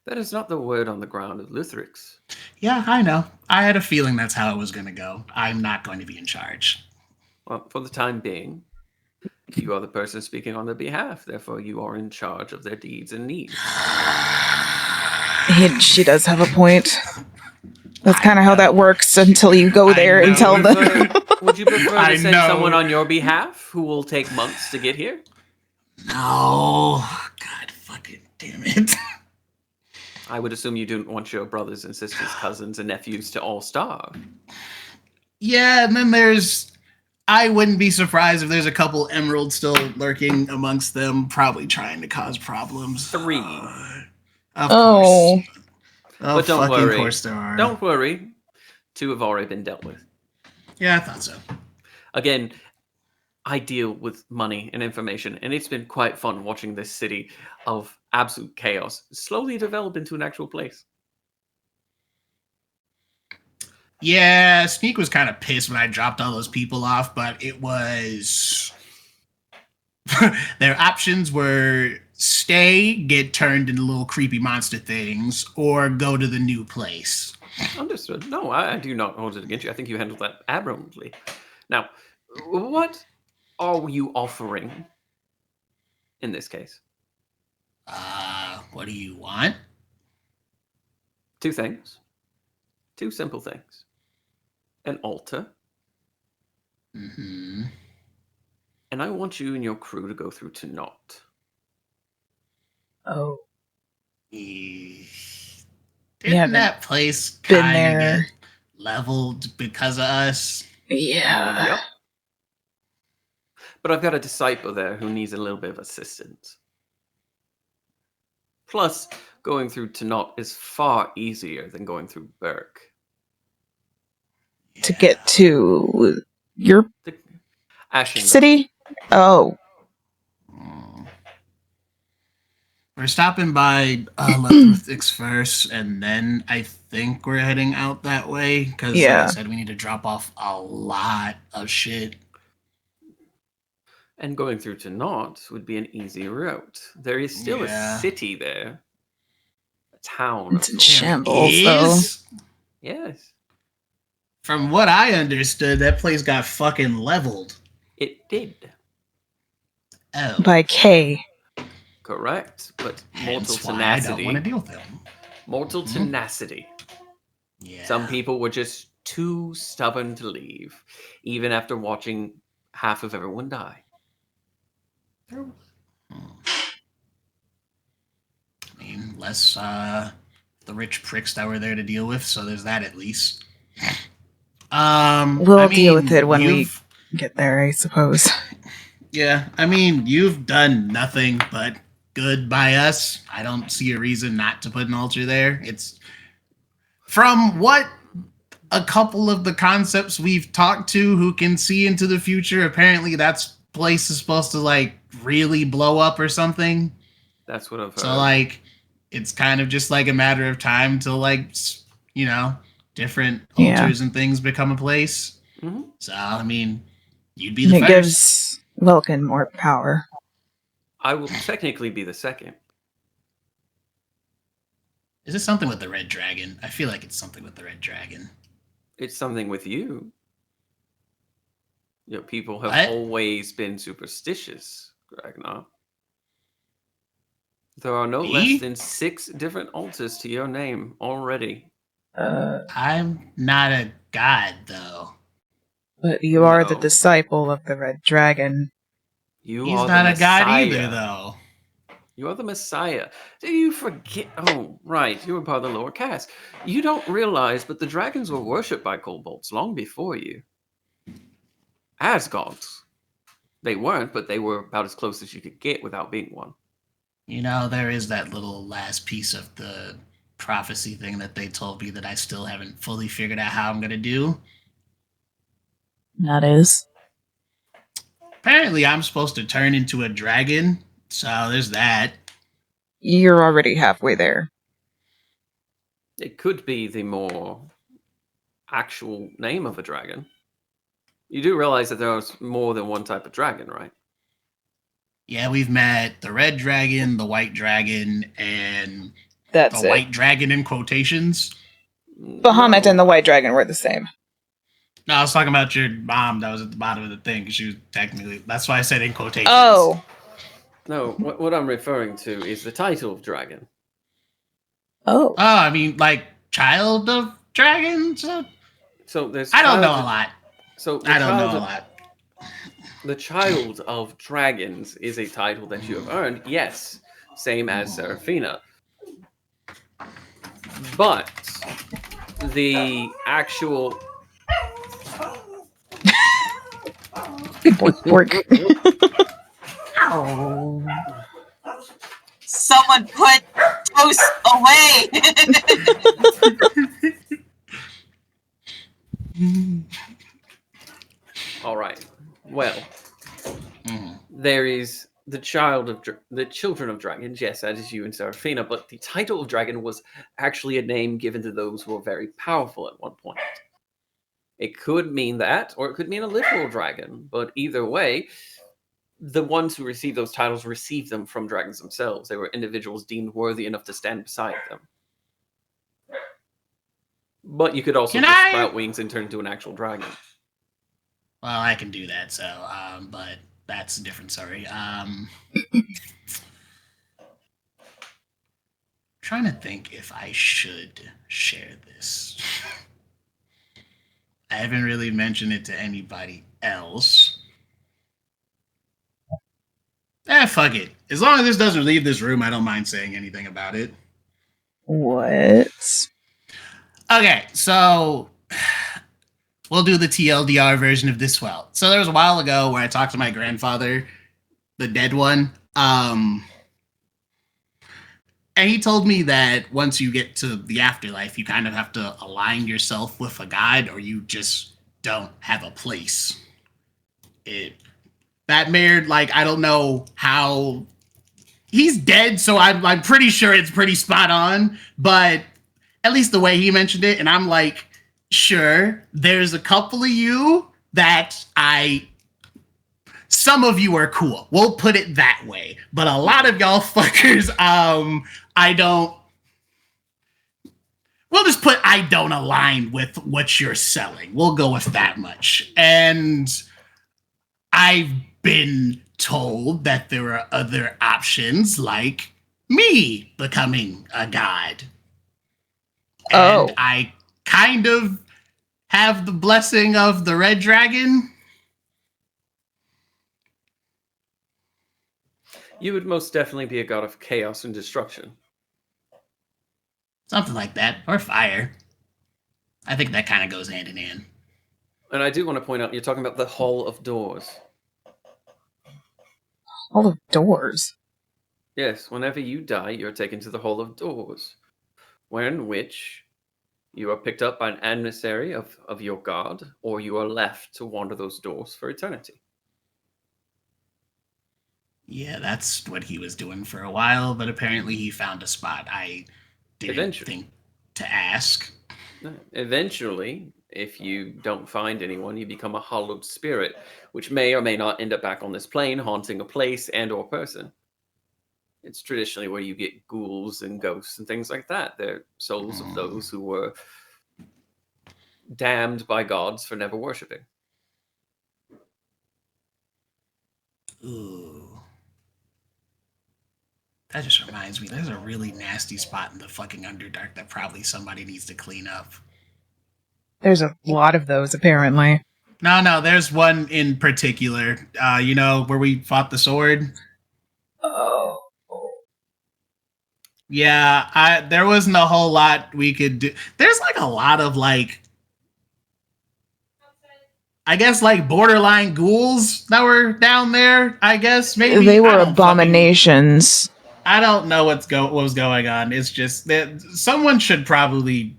That is not the word on the ground of Lutherix. Yeah, I know. I had a feeling that's how it was going to go. I'm not going to be in charge. Well, for the time being, you are the person speaking on their behalf. Therefore, you are in charge of their deeds and needs. She does have a point. That's kind of how that works until you go there and tell them. Would you prefer I to send know. someone on your behalf who will take months to get here? No. God fucking damn it. I would assume you didn't want your brothers and sisters, cousins, and nephews to all starve. Yeah, and then I wouldn't be surprised if there's a couple emeralds still lurking amongst them, probably trying to cause problems. 3. Of Oh. course. Oh, But don't fucking worry. course there are. Don't worry. 2 have already been dealt with. Yeah, I thought so. Again, I deal with money and information, and it's been quite fun watching this city of absolute chaos slowly develop into an actual place. Yeah, Sneak was kind of pissed when I dropped all those people off, but it was... Their options were stay, get turned into little creepy monster things, or go to the new place. Understood. No, I do not hold it against you. I think you handled that admirably. Now, what are you offering in this case? What do you want? 2 things. 2 simple things. An altar. Mm-hmm. And I want you and your crew to go through to Knot. Oh. Didn't that place been kind of there. get leveled because of us? Yeah. Yep. But I've got a disciple there who needs a little bit of assistance. Plus, going through to Knot is far easier than going through Burke. To get to your Ashen. city? Oh. We're stopping by Lakehill first, and then I think we're heading out that way. Because like I said, we need to drop off a lot of shit. And going through to Knot would be an easy route. There is still a city there. A town. It's in shambles, though. Yes. From what I understood, that place got fucking leveled. It did. Oh. By K. Correct, but mortal Hence why I don't tenacity. want to deal with them. Mortal Mhm. tenacity. Yeah. Some people were just too stubborn to leave, even after watching half of everyone die. Hmm. I mean, less the rich pricks that were there to deal with, so there's that at least. We'll I deal with mean, it when we you've- get there, I suppose. Yeah, I mean, you've done nothing but good by us. I don't see a reason not to put an altar there. It's from what a couple of the concepts we've talked to who can see into the future. Apparently, that place is supposed to like really blow up or something. That's what I've heard. So like, it's kind of just like a matter of time till like, you know, different Yeah. altars and things become a place. Mhm. So I mean, you'd be And the it first. gives Welkin more power. I will technically be the second. Is it something with the red dragon? I feel like it's something with the red dragon. It's something with you. You know, people have What? always been superstitious, Ragnar. There are no Me? less than 6 different altars to your name already. I'm not a god, though. But you are the No. disciple of the Red Dragon. You He's are not the a god Messiah. either, though. You are the Messiah. Do you forget? Oh, right. You were part of the lower caste. You don't realize, but the dragons were worshipped by kobolds long before you. As gods. They weren't, but they were about as close as you could get without being one. You know, there is that little last piece of the prophecy thing that they told me that I still haven't fully figured out how I'm going to do. That is. Apparently, I'm supposed to turn into a dragon, so there's that. You're already halfway there. It could be the more actual name of a dragon. You do realize that there's more than one type of dragon, right? Yeah, we've met the red dragon, the white dragon, and That's the it. white dragon in quotations. Bahamut and the White Dragon were the same. No, I was talking about your mom that was at the bottom of the thing, because she was technically... That's why I said in quotations. Oh. No, what I'm referring to is the title of dragon. Oh. Oh, I mean, like, child of dragons? So there's. I don't know child- a lot. So the I don't know child a of- lot. The Child of Dragons is a title that you have earned, yes, same as Seraphina. But the actual Bork, bork. Someone put toast away. all right. Well, Mhm. there is the the children of dragons. Yes, that is you and Seraphina. But the title of dragon was actually a name given to those who were very powerful at one point. It could mean that, or it could mean a literal dragon. But either way, the ones who received those titles received them from dragons themselves. They were individuals deemed worthy enough to stand beside them. But you could also Can just I- sprout wings and turn into an actual dragon. Well, I can do that, so, but that's a different story. Trying to think if I should share this. I haven't really mentioned it to anybody else. Fuck it. As long as this doesn't leave this room, I don't mind saying anything about it. What? Okay, so we'll do the TLDR version of this. Well, so there was a while ago where I talked to my grandfather, the dead one, and he told me that once you get to the afterlife, you kind of have to align yourself with a god, or you just don't have a place. That mayor, like, I don't know how. He's dead, so I'm pretty sure it's pretty spot on, but at least the way he mentioned it, and I'm like, sure, there's a couple of you that some of you are cool. We'll put it that way. But a lot of y'all fuckers, we'll just put I don't align with what you're selling. We'll go with that much. And I've been told that there are other options, like me becoming a god. And Oh. I kind of have the blessing of the red dragon. You would most definitely be a god of chaos and destruction. Something like that. Or fire. I think that kind of goes hand in hand. And I do want to point out, you're talking about the Hall of Doors. All of doors. Yes, whenever you die, you're taken to the Hall of Doors, wherein which you are picked up by an adversary of your god, or you are left to wander those doors for eternity. Yeah, that's what he was doing for a while, but apparently he found a spot I didn't think to ask. Eventually, if you don't find anyone, you become a hollowed spirit, which may or may not end up back on this plane, haunting a place and or person. It's traditionally where you get ghouls and ghosts and things like that. They're souls of those who were damned by gods for never worshipping. Ooh. That just reminds me, there's a really nasty spot in the fucking Underdark that probably somebody needs to clean up. There's a lot of those, apparently. No, there's one in particular. You know, where we fought the sword? Oh. Yeah, there wasn't a whole lot we could do. There's like a lot of like, I guess like borderline ghouls that were down there. I guess maybe They were abominations. I don't know what was going on. It's just that someone should probably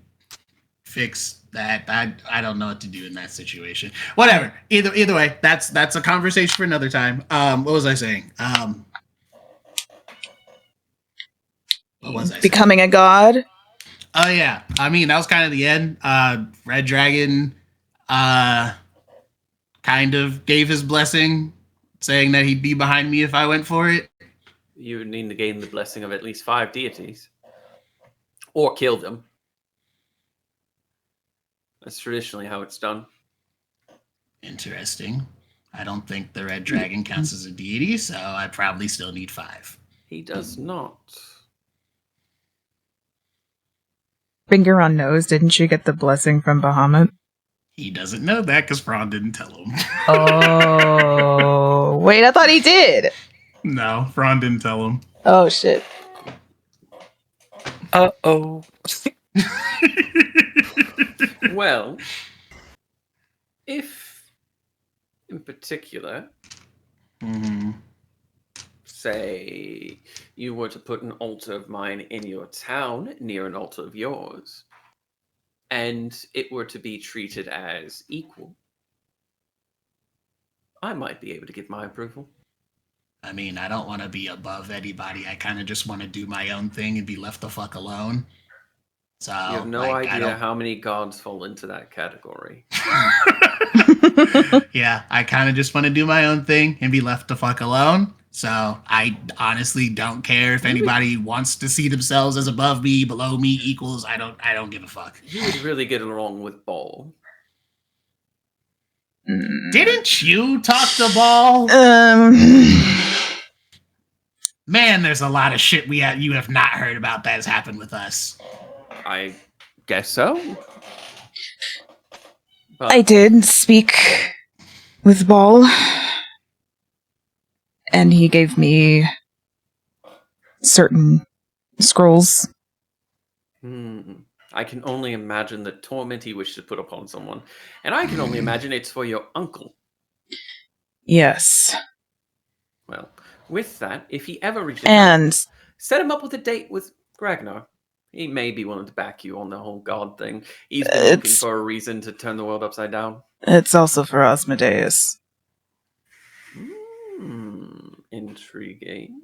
fix that. I don't know what to do in that situation. Whatever. Either way, that's a conversation for another time. What was I saying? What was I saying? Becoming a god? Oh yeah. I mean, that was kind of the end. Red Dragon kind of gave his blessing, saying that he'd be behind me if I went for it. You would need to gain the blessing of at least 5 deities. Or kill them. That's traditionally how it's done. Interesting. I don't think the Red Dragon counts as a deity, so I probably still need 5. He does not. Finger on nose, didn't you get the blessing from Bahamut? He doesn't know that because Phraan didn't tell him. Oh, wait, I thought he did. No, Phraan didn't tell him. Oh, shit. Uh-oh. Well, if in particular, say you were to put an altar of mine in your town near an altar of yours, and it were to be treated as equal, I might be able to give my approval. I mean, I don't want to be above anybody. I kind of just want to do my own thing and be left the fuck alone. So You have no idea how many gods fall into that category. Yeah, I kind of just want to do my own thing and be left the fuck alone. So I honestly don't care if anybody wants to see themselves as above me, below me, equals. I don't give a fuck. You would really get along with Ball. Didn't you talk to Ball? Man, there's a lot of shit you have not heard about that has happened with us. I guess so. But I did speak with Ball, and he gave me certain scrolls. I can only imagine the torment he wished to put upon someone. And I can only imagine it's for your uncle. Yes. Well, with that, if he ever reaches And out, set him up with a date with Ragnar. He may be willing to back you on the whole god thing. He's been looking for a reason to turn the world upside down. it's also for Asmodeus. Intriguing.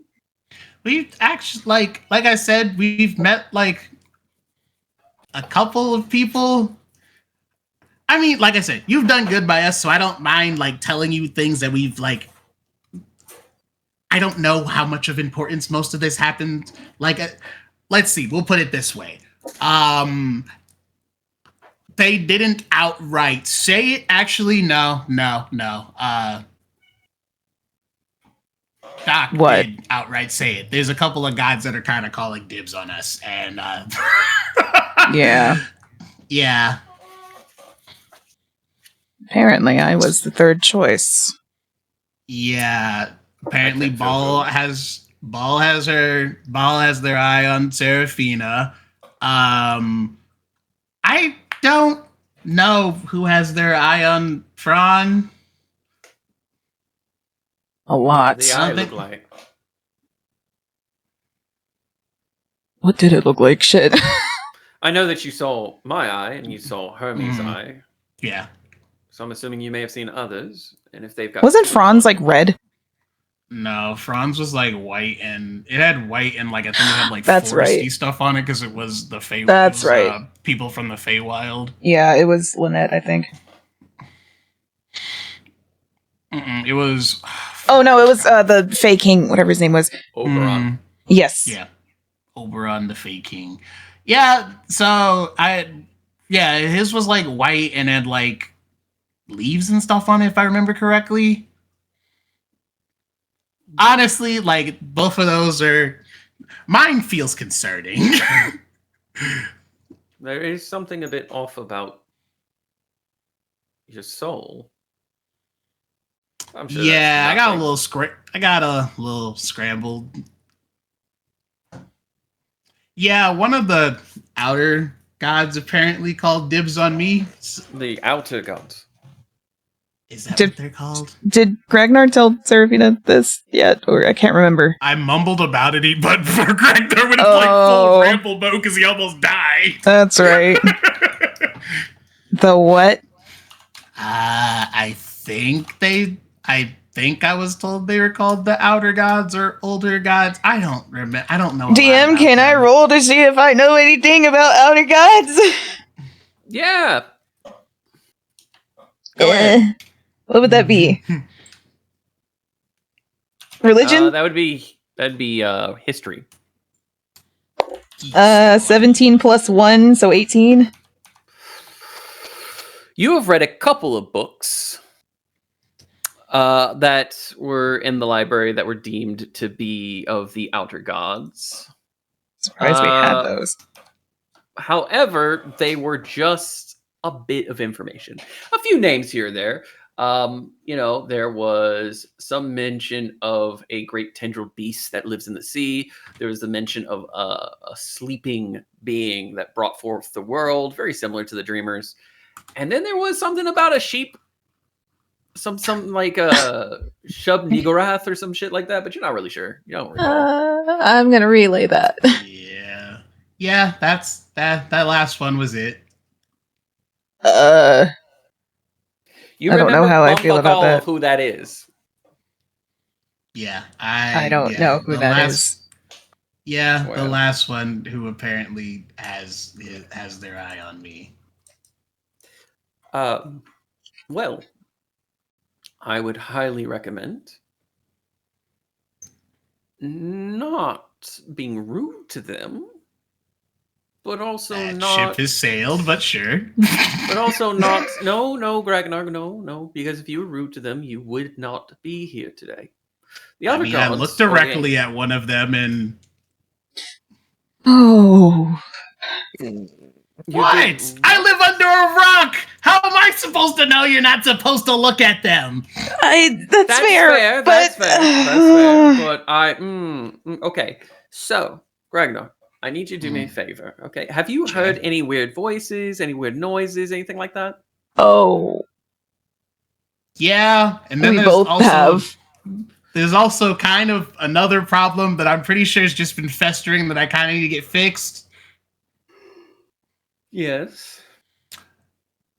We've actually, like I said, we've met like a couple of people. I mean, like I said, you've done good by us, so I don't mind like telling you things that we've like. I don't know how much of importance most of this happened. Like, let's see, we'll put it this way. They didn't outright say it. Actually, no. Doc What? did outright say it. There's a couple of gods that are kind of calling dibs on us, and Yeah. yeah. Apparently, I was the third choice. Yeah, apparently I can't feel Ball good. has their eye on Serafina. I don't know who has their eye on Phraan. A lot. The eye look like. What did it look like? Shit. I know that you saw my eye and you saw Hermes' Mhm. eye, Yeah. so I'm assuming you may have seen others. And if they've got Wasn't points Franz on like it- red? No, Franz was like white, and it had white, and like I think it had like That's foresty right. stuff on it because it was the Fey. That's right. People from the Feywild. Yeah, it was Lynette, I think. It was. Oh no, it was the Fey King, whatever his name was. Oberon. Yes. Yeah, Oberon the Fey King. Yeah, his was like white and had like leaves and stuff on it, if I remember correctly. Honestly, like both of those are. Mine feels concerning. There is something a bit off about your soul. I'm sure. Yeah, I that's got a nothing. little scrambled. Yeah, one of the outer gods apparently called dibs on me. The outer gods. Is that Did- what they're called? Did Ragnar tell Serafina this yet? Or I can't remember. I mumbled about it, but for Greg, there went Oh. like full ramble mode because he almost died. That's right. The what? I think I was told they were called the outer gods or older gods. I don't remember. I don't know. a lot DM, about can I them. roll to see if I know anything about outer gods? Yeah. Go ahead. What would that be? Religion? That'd be history. 17 plus 1, so 18. You have read a couple of books that were in the library that were deemed to be of the outer gods. Surprised we had those. However, they were just a bit of information. A few names here or there. There was some mention of a great tendril beast that lives in the sea. There was the mention of a sleeping being that brought forth the world, very similar to the Dreamers. And then there was something about a sheep, some like a Shub Nigorath or some shit like that, but you're not really sure. You don't recall. I'm gonna relay that. Yeah. That's that. That last one was it. You I don't know remember how I feel bumfuck about all that. of who that is. Yeah, I don't know who that is. Yeah, the Well. last one who apparently has their eye on me. Well, I would highly recommend not being rude to them, but also That not. ship has sailed, but sure. But also not. No, Gragnar, no. Because if you were rude to them, you would not be here today. The I other mean, I gods. looked directly at one of them and Oh. what? I live under a rock. How am I supposed to know you're not supposed to look at them? That's fair. That's but, fair. But okay. So, Ragnar, I need you to do me a favor. Okay, have you Sure. heard any weird voices, any weird noises, anything like that? Oh. Yeah, and then We there's both also have. there's also kind of another problem that I'm pretty sure has just been festering that I kind of need to get fixed. Yes.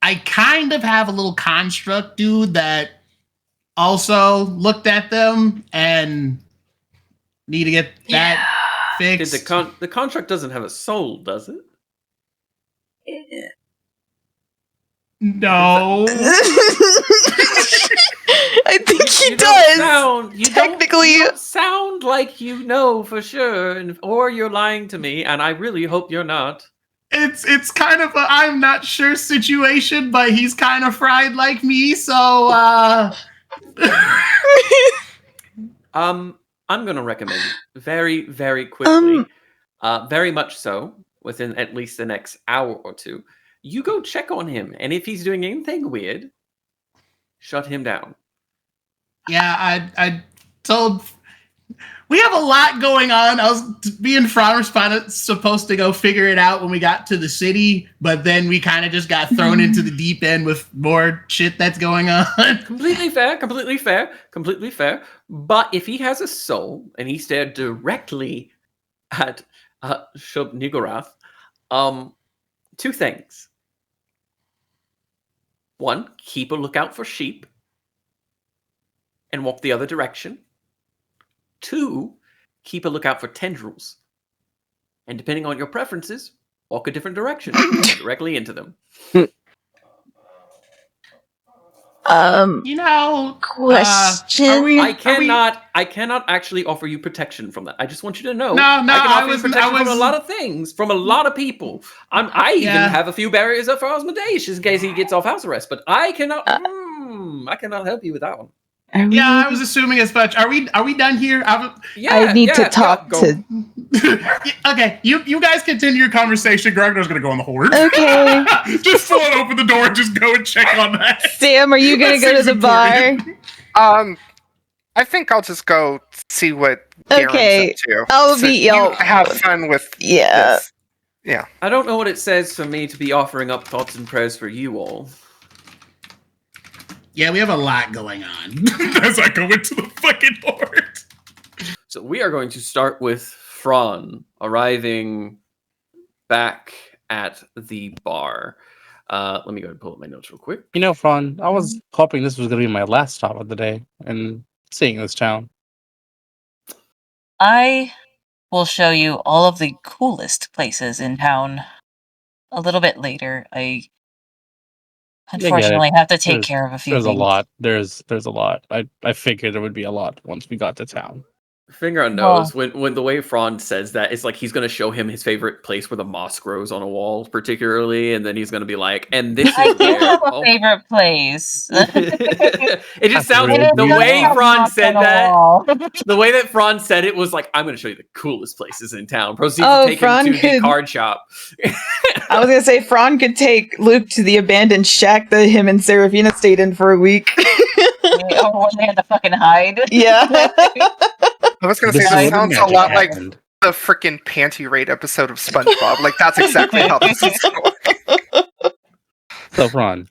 I kind of have a little construct dude that also looked at them and need to get that fixed. The contract doesn't have a soul, does it? No. I think he You does. Technically, you don't sound like you know for sure, or you're lying to me, and I really hope you're not. It's kind of a I'm not sure situation, but he's kind of fried like me, so I'm going to recommend very, very quickly, very much so, within at least the next hour or two, you go check on him. And if he's doing anything weird, shut him down. Yeah, I told. We have a lot going on. Me and Phraan were supposed to go figure it out when we got to the city, but then we kind of just got thrown into the deep end with more shit that's going on. Completely fair, completely fair, completely fair. But if he has a soul and he stared directly at Shub Nigorath, two things. One, keep a lookout for sheep and walk the other direction. Two, keep a lookout for tendrils. And depending on your preferences, walk a different direction. Run directly into them. You know, question. I cannot actually offer you protection from that. I just want you to know. No, I can offer you wasn't- protection I from a was- lot of things, from a lot of people. I even Yeah. have a few barriers up for Osmodeus just in case he gets off house arrest. But I cannot. I cannot help you with that one. Yeah, I was assuming as much. Are we done here? I need to talk go. to. Okay, you guys continue your conversation. Gregor's gonna go on the horde. Okay. Just pull it open the door and just go and check on that. Sam, are you gonna That go to seems the bar? important. I think I'll just go see what Garen's Okay, up to. I'll So meet you y'all. have fun with Yeah. this. Yeah. I don't know what it says for me to be offering up thoughts and prayers for you all. Yeah, we have a lot going on. As I go into the fucking horde. So we are going to start with Phraan arriving back at the bar. Let me go ahead and pull up my notes real quick. You know, Phraan, I was hoping this was going to be my last stop of the day and seeing this town. I will show you all of the coolest places in town a little bit later. I unfortunately have to take care of a few There's things. a lot. There's a lot. I figured there would be a lot once we got to town. Finger on Well- nose, when the way Phraan says that, it's like he's going to show him his favorite place where the moss grows on a wall, particularly, and then he's going to be like, and this I is do where... have a oh. favorite place. It just That's sounds... really The weird. way Phraan said that, Wall. the way that Phraan said it was like, I'm going to show you the coolest places in town. Proceed Oh, to take him Phraan to the could- card shop. I was gonna say Phraan could take Luke to the abandoned shack that him and Seraphina stayed in for a week. Or when they had to fucking hide. Yeah. I was gonna This say is this where the sounds a magic lot like happened. the freaking panty raid episode of SpongeBob. Like that's exactly how this is going. So, Phraan,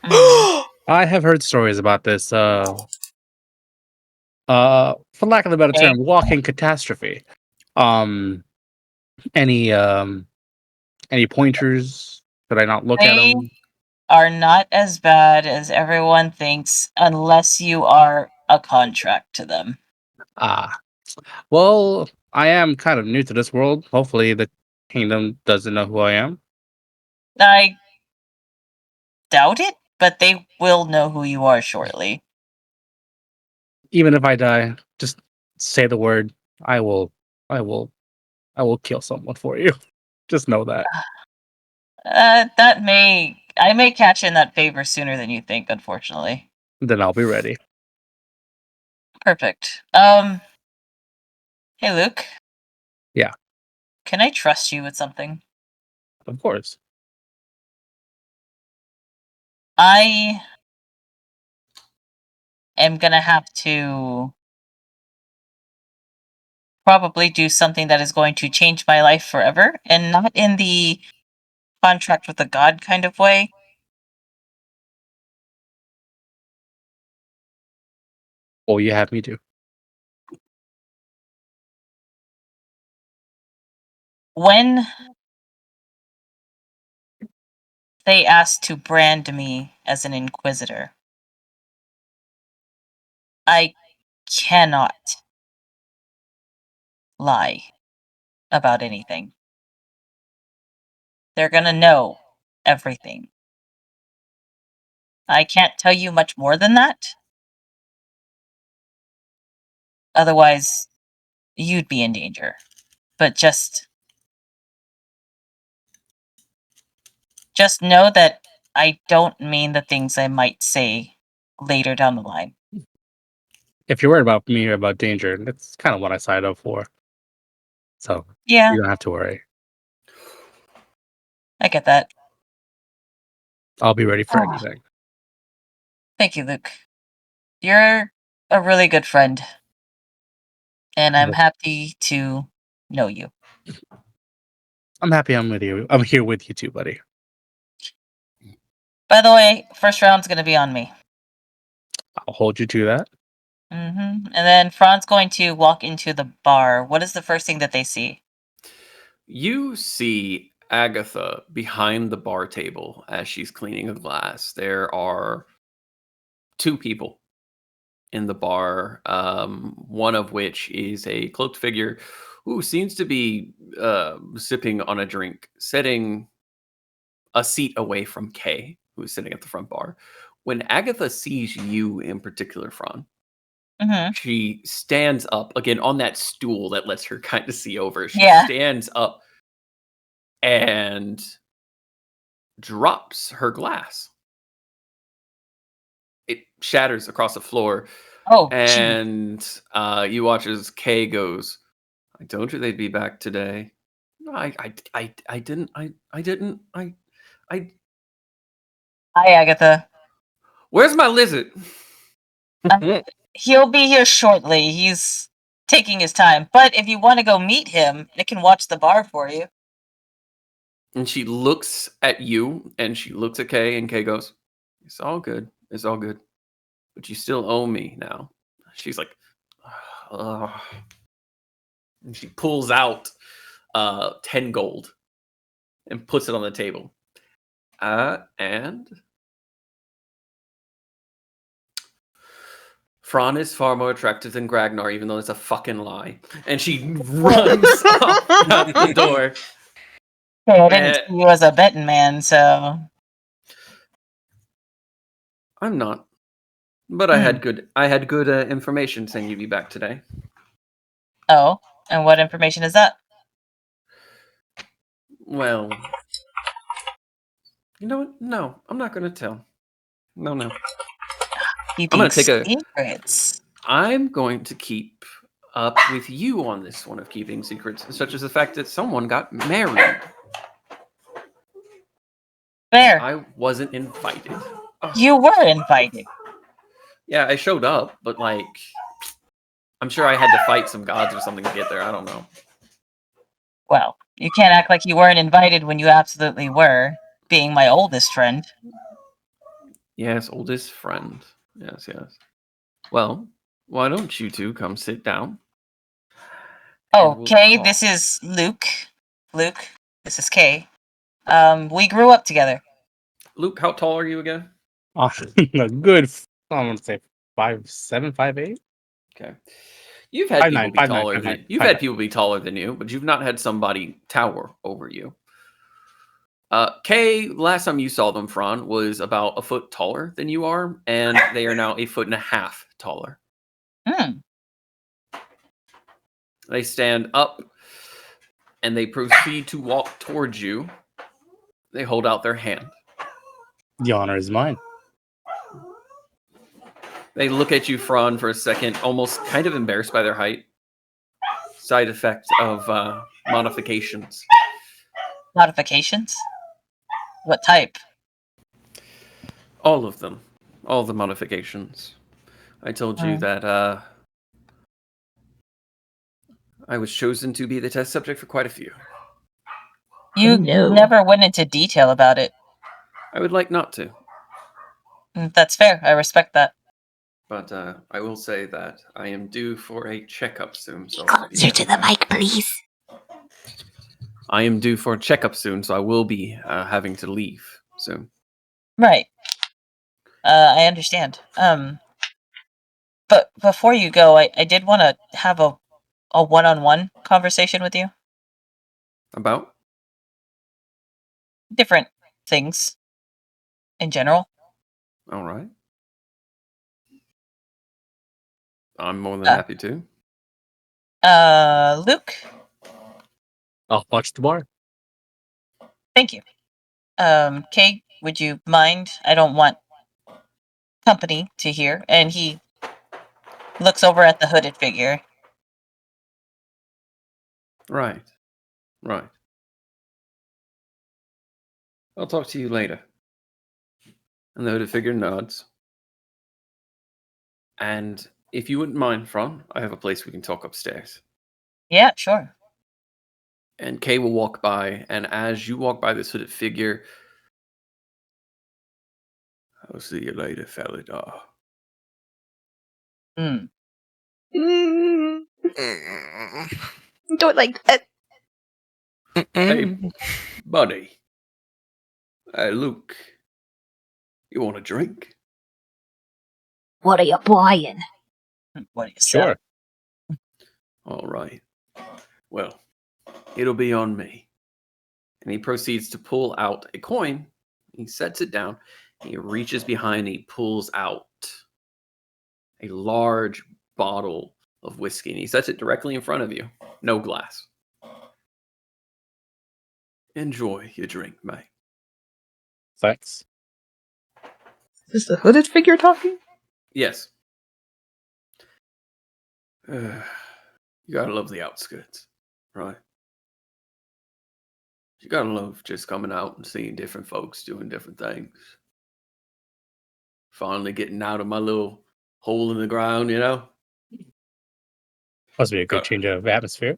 Mm. I have heard stories about this, for lack of a better Okay. term, walking catastrophe. Any pointers? Should I not look at They them? are not as bad as everyone thinks unless you are a contract to them. Well, I am kind of new to this world. Hopefully, the kingdom doesn't know who I am. I doubt it, but they will know who you are shortly. Even if I die, just say the word. I will kill someone for you. Just know that. I may catch in that favor sooner than you think, unfortunately. Then I'll be ready. Perfect. Hey Luke. Yeah. Can I trust you with something? Of course. I am gonna have to probably do something that is going to change my life forever, and not in the contract with a god kind of way. Oh, you have me too. When they asked to brand me as an inquisitor, I cannot lie about anything. They're gonna know everything. I can't tell you much more than that. Otherwise, you'd be in danger. But just know that I don't mean the things I might say later down the line. if you're worried about me about danger, that's kind of what I signed up for. So Yeah, you don't have to worry. I get that. I'll be ready for Ah. anything. Thank you, Luke. You're a really good friend, and I'm happy to know you. I'm happy I'm with you. I'm here with you too, buddy. By the way, first round's going to be on me. I'll hold you to that. And then Phraaan's going to walk into the bar. What is the first thing that they see? You see Agatha behind the bar table as she's cleaning a glass. There are two people in the bar, one of which is a cloaked figure who seems to be sipping on a drink, setting a seat away from Kay, who is sitting at the front bar. When Agatha sees you in particular, Phraan, she stands up again on that stool that lets her kind of see over. She stands up and drops her glass. It shatters across the floor. Oh, and you watch as Kay goes, "I told you they'd be back today. I didn't. Hi, Agatha. Where's my lizard?" He'll be here shortly. He's taking his time. But if you want to go meet him, I can watch the bar for you. And she looks at you, and she looks at Kay, and Kay goes, "It's all good. It's all good. But you still owe me now." She's like, "Ugh." And she pulls out 10 gold and puts it on the table. And Phraan is far more attractive than Gragnar, even though it's a fucking lie. And she runs off out the door. Okay, I didn't see you as a betting man, so I'm not. But I had good information saying you'd be back today. Oh, and what information is that? Well, you know what? No, I'm not going to tell. No. Keeping I'm going to take secrets. I'm going to keep up with you on this one of keeping secrets, such as the fact that someone got married. Where? I wasn't invited. You were invited. Yeah, I showed up, but like, I'm sure I had to fight some gods or something to get there. I don't know. Well, you can't act like you weren't invited when you absolutely were, being my oldest friend. Yes, oldest friend. Yes. Well, why don't you two come sit down? Oh, Kay, this is Luke. Luke, this is Kay. We grew up together. Luke, how tall are you again? A good, I want to say 5'7", 5'8". Okay. You've had people 5'9", be 5'9", taller than 5'9", you've had people be taller than you, but you've not had somebody tower over you. Kay, last time you saw them, Phraan, was about a foot taller than you are, and they are now 1.5 feet taller. They stand up and they proceed to walk towards you. They hold out their hand. The honor is mine. They look at you, Phraan, for a second, almost kind of embarrassed by their height. Side effect of modifications. Modifications? What type? All of them. All the modifications. I told you that I was chosen to be the test subject for quite a few. You never went into detail about it. I would like not to. That's fair. I respect that. But I will say that I am due for a checkup soon. So Closer to the mic, please. I am due for a checkup soon, so I will be having to leave soon. Right. I understand. But before you go, I did want to have a one-on-one conversation with you. About? Different things. In general. All right. I'm more than happy to. Luke? I'll watch the bar. Thank you. Kay, would you mind? I don't want company to hear. And he looks over at the hooded figure. Right. I'll talk to you later. And the hooded figure nods. And if you wouldn't mind, Phraan, I have a place we can talk upstairs. Yeah, sure. And Kay will walk by, and as you walk by this hooded figure, I'll see you later, Felidar. Mm. Do it like that. Hey, buddy. Hey, Luke. You want a drink? What are you buying? What do you say? Sure. All right. Well, it'll be on me. And he proceeds to pull out a coin. He sets it down. He reaches behind. And he pulls out a large bottle of whiskey. And he sets it directly in front of you. No glass. Enjoy your drink, mate. Thanks. Is this the hooded figure talking? Yes. You gotta love the outskirts, right? You gotta love just coming out and seeing different folks doing different things. Finally getting out of my little hole in the ground, you know? Must be a good change of atmosphere.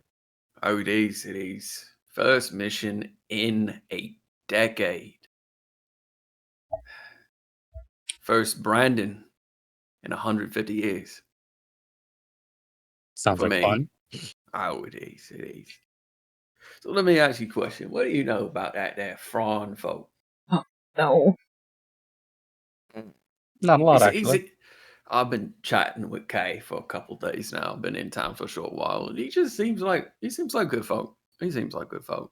Oh, it is. It is. First mission in a decade. First Brandon in 150 years. Sounds For like me. fun. Oh, it is. It is. So let me ask you a question. What do you know about that there Phraan folk? No. Not a lot, Is actually. it, I've been chatting with Kay for a couple of days now. I've been in town for a short while, and he seems like good folk. He seems like good folk.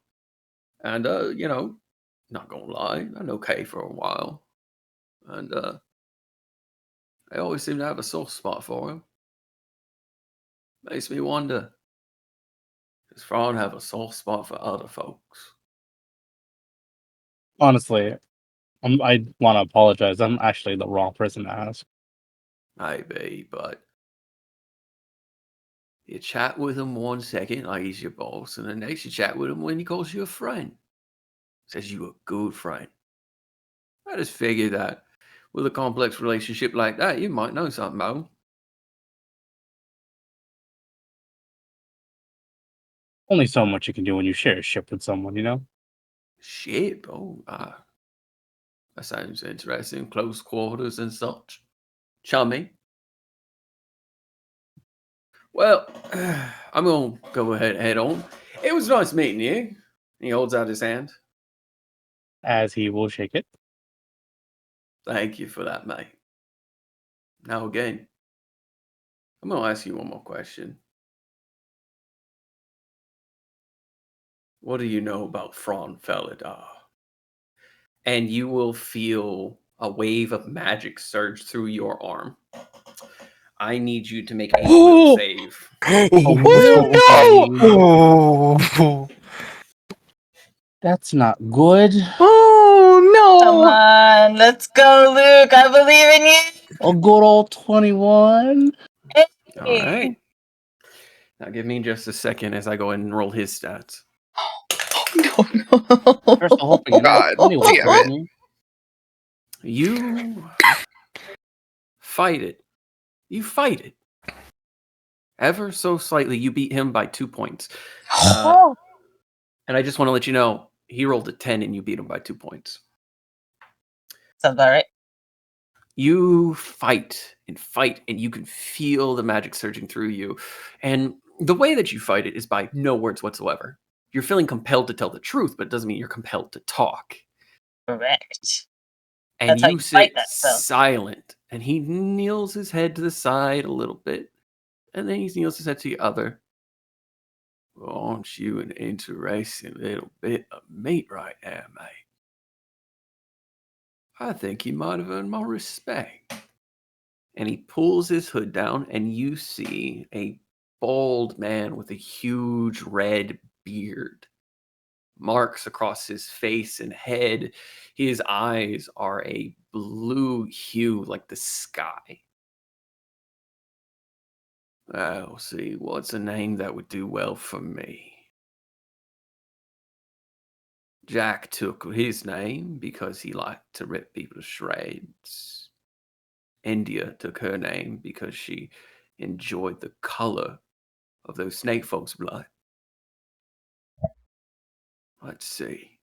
And you know, not gonna lie, I know Kay for a while. And I always seem to have a soft spot for him. Makes me wonder, does Phraan have a soft spot for other folks? Honestly, I want to apologize. I'm actually the wrong person to ask. Maybe, but you chat with him 1 second like he's your boss, and the next you chat with him when he calls you a friend. Says you a good friend. I just figured that with a complex relationship like that, you might know something about him. Only so much you can do when you share a ship with someone, you know? Ship? Oh, that sounds interesting. Close quarters and such. Chummy. Well, I'm going to go ahead and head on. It was nice meeting you. He holds out his hand. As he will shake it. Thank you for that, mate. Now again, I'm going to ask you one more question. What do you know about Phraan Felidar? And you will feel a wave of magic surge through your arm. I need you to make a will save. Oh, That's not good. Oh Come no! on, let's go, Luke. I believe in you. A good old 21. All right. Now give me just a second as I go ahead and roll his stats. No. First, I'm hoping a God 20 will damn help it. me. You fight it. You fight it. Ever so slightly, you beat him by 2 points. And I just want to let you know, he rolled a 10 and you beat him by 2 points. Sounds about right. You fight, and you can feel the magic surging through you. And the way that you fight it is by no words whatsoever. You're feeling compelled to tell the truth, but it doesn't mean you're compelled to talk. Correct. And That's how you you fight sit that stuff. silent, and he kneels his head to the side a little bit, and then he kneels his head to the other. Well, aren't you an interesting little bit of meat right there, mate? I think you might have earned my respect. And he pulls his hood down, and you see a bald man with a huge red beard. Marks across his face and head. His eyes are a blue hue like the sky. I'll see. What's a name that would do well for me? Jack took his name because he liked to rip people to shreds. India took her name because she enjoyed the color of those snake folks' blood. Let's see.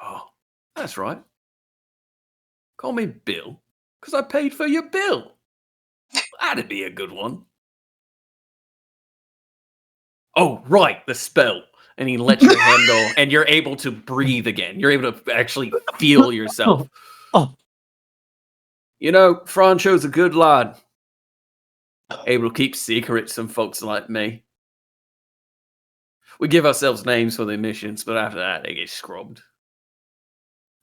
Oh, that's right. Call me Bill, because I paid for your bill. That'd be a good one. Oh, right, the spell. And he lets your hand go, and you're able to breathe again. You're able to actually feel yourself. Oh. You know, Phraan chose a good lad. Able to keep secrets from folks like me. We give ourselves names for the missions, but after that, they get scrubbed.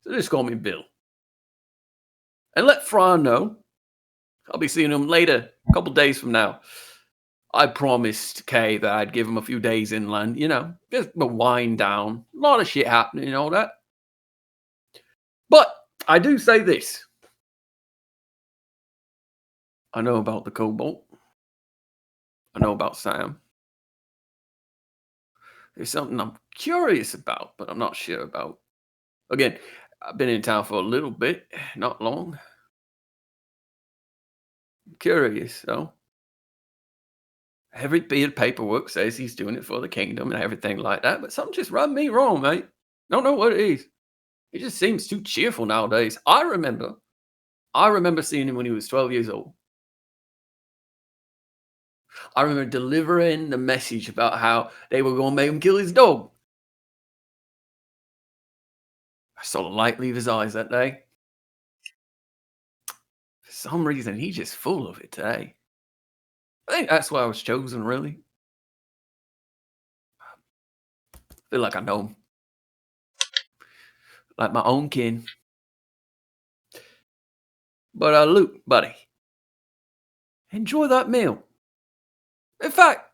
So just call me Bill. And let Phraan know. I'll be seeing him later, a couple days from now. I promised Kay that I'd give him a few days inland, you know, just a wind down. A lot of shit happening and all that. But I do say this. I know about the Cobalt. I know about Sam. There's something I'm curious about, but I'm not sure about. Again, I've been in town for a little bit, not long. Curious, though. Every bit of paperwork says he's doing it for the kingdom and everything like that, but something just rubbed me wrong, mate. Don't know what it is. He just seems too cheerful nowadays. I remember seeing him when he was 12 years old. I remember delivering the message about how they were going to make him kill his dog. I saw the light leave his eyes that day. For some reason, he's just full of it today. I think that's why I was chosen, really. I feel like I know him. Like my own kin. But Luke, buddy, enjoy that meal. In fact,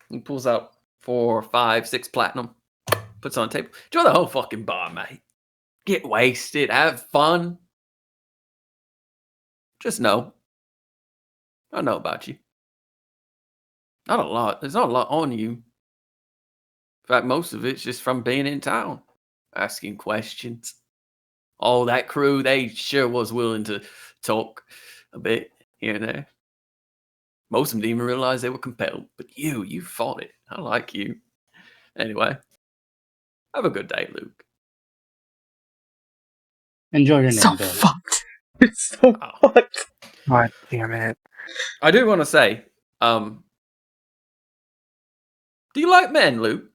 he pulls out 4, 5, 6 platinum, puts it on the table. Enjoy the whole fucking bar, mate. Get wasted, have fun. Just know, I know about you. Not a lot. There's not a lot on you. In fact, most of it's just from being in town, asking questions. Oh, that crew, they sure was willing to talk a bit here and there. Most of them didn't even realize they were compelled. But you fought it. I like you. Anyway, have a good day, Luke. Enjoy your So name, Bill. fucked. It's so fucked. God damn it. I do want to say, do you like men, Luke?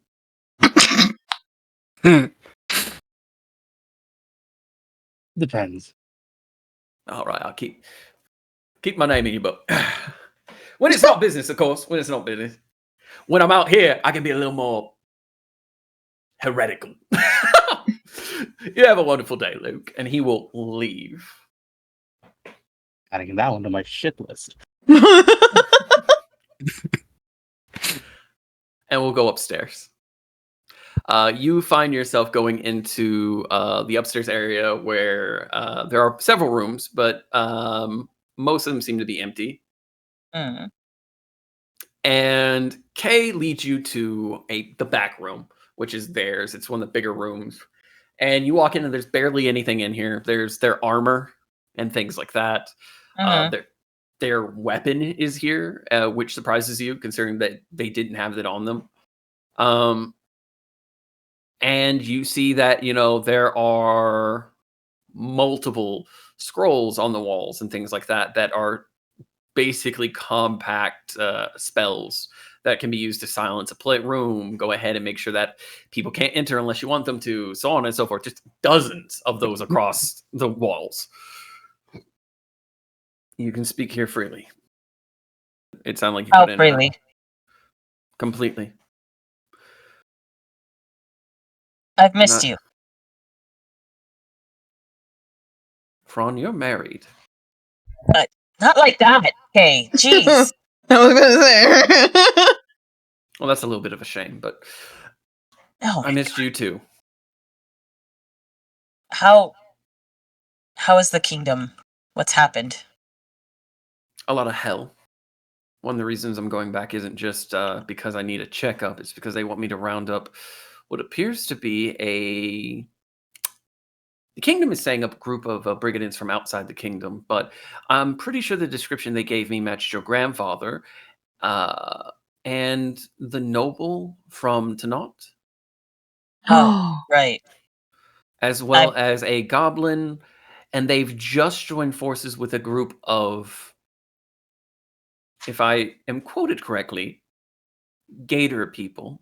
Depends. All right, I'll keep my name in your book. When it's not business, of course. When it's not business. When I'm out here, I can be a little more heretical. You have a wonderful day, Luke. And he will leave. Adding that one to my shit list. And we'll go upstairs. You find yourself going into the upstairs area where there are several rooms, but most of them seem to be empty. Mm. And Kay leads you to the back room, which is theirs. It's one of the bigger rooms. And you walk in and there's barely anything in here. There's their armor and things like that. Their weapon is here, which surprises you considering that they didn't have it on them. And you see that, you know, there are multiple scrolls on the walls and things like that that are basically compact spells that can be used to silence a room, go ahead and make sure that people can't enter unless you want them to, so on and so forth. Just dozens of those across the walls. You can speak here freely. It sounded like you How put in freely? completely. I've missed Not- you. Phraan, you're married. Not like that. Okay, jeez. I was gonna say. Well, that's a little bit of a shame, but Oh, I missed you too. how is the kingdom? What's happened? A lot of hell. one of the reasons I'm going back isn't just because I need a checkup. It's because they want me to round up what appears to be a... The kingdom is setting up a group of brigands from outside the kingdom, but I'm pretty sure the description they gave me matched your grandfather and the noble from Tanot, Oh, right. as well as a goblin, and they've just joined forces with a group of, if I am quoted correctly, gator people.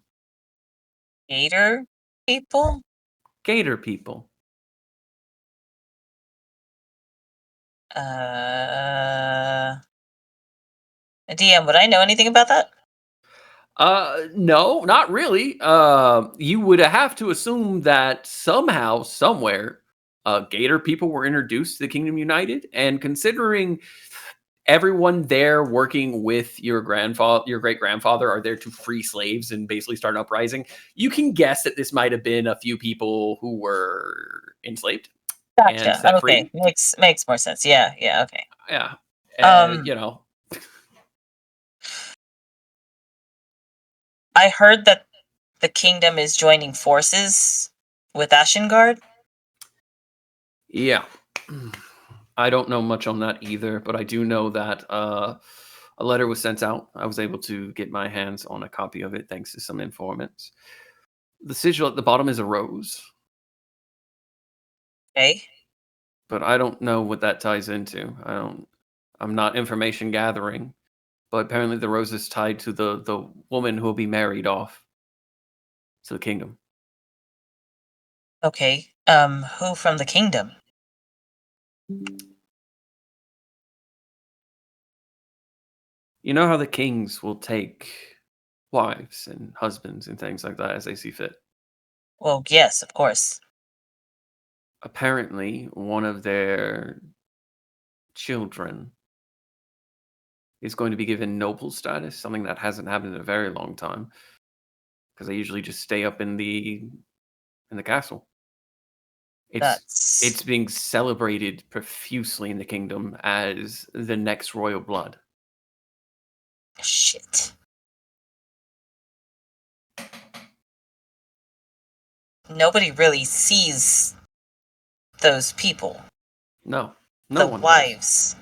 Gator people? Gator people. DM, would I know anything about that? No, not really. You would have to assume that somehow, somewhere, gator people were introduced to the Kingdom United, and considering everyone there working with your great grandfather are there to free slaves and basically start an uprising, you can guess that this might have been a few people who were enslaved and Gotcha. set free. Okay, makes more sense. Yeah, okay. Yeah, you know. I heard that the kingdom is joining forces with Ashengard. Yeah. I don't know much on that either, but I do know that a letter was sent out. I was able to get my hands on a copy of it thanks to some informants. The sigil at the bottom is a rose. Okay. But I don't know what that ties into. I'm not information gathering, but apparently the rose is tied to the woman who will be married off to the kingdom. Okay. Who from the kingdom? You know how the kings will take wives and husbands and things like that as they see fit? Well, yes, of course. Apparently, one of their children is going to be given noble status, something that hasn't happened in a very long time, because they usually just stay up in the castle. It's being celebrated profusely in the kingdom as the next royal blood. Shit. Nobody really sees those people. No the one wives. does.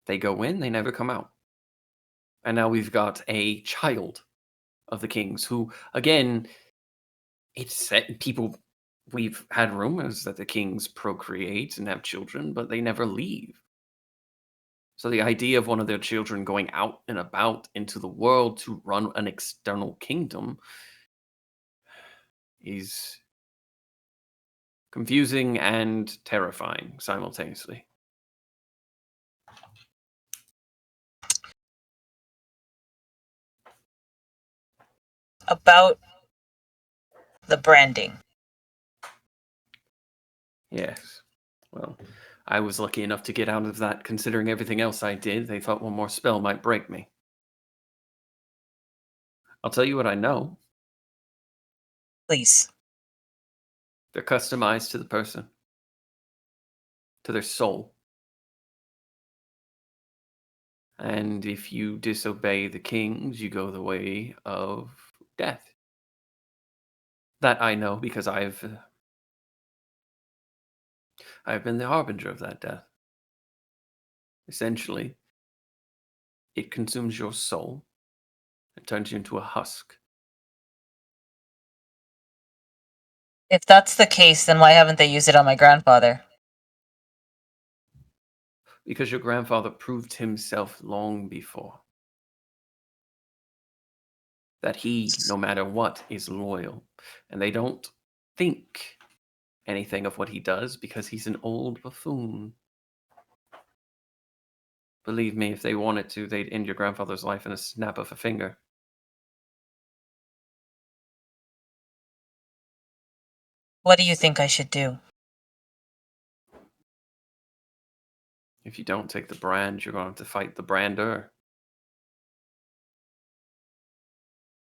They go in, they never come out. And now we've got a child of the king's who, again, we've had rumors that the kings procreate and have children, but they never leave. So the idea of one of their children going out and about into the world to run an external kingdom is confusing and terrifying simultaneously. About the branding. Yes. Well, I was lucky enough to get out of that considering everything else I did. They thought one more spell might break me. I'll tell you what I know. Please. They're customized to the person, to their soul. And if you disobey the kings, you go the way of death. That I know because I've been the harbinger of that death. Essentially, it consumes your soul and turns you into a husk. If that's the case, then why haven't they used it on my grandfather? Because your grandfather proved himself long before. That he, no matter what, is loyal. And they don't think anything of what he does because he's an old buffoon. Believe me, if they wanted to, they'd end your grandfather's life in a snap of a finger. What do you think I should do? If you don't take the brand, you're going to have to fight the brander.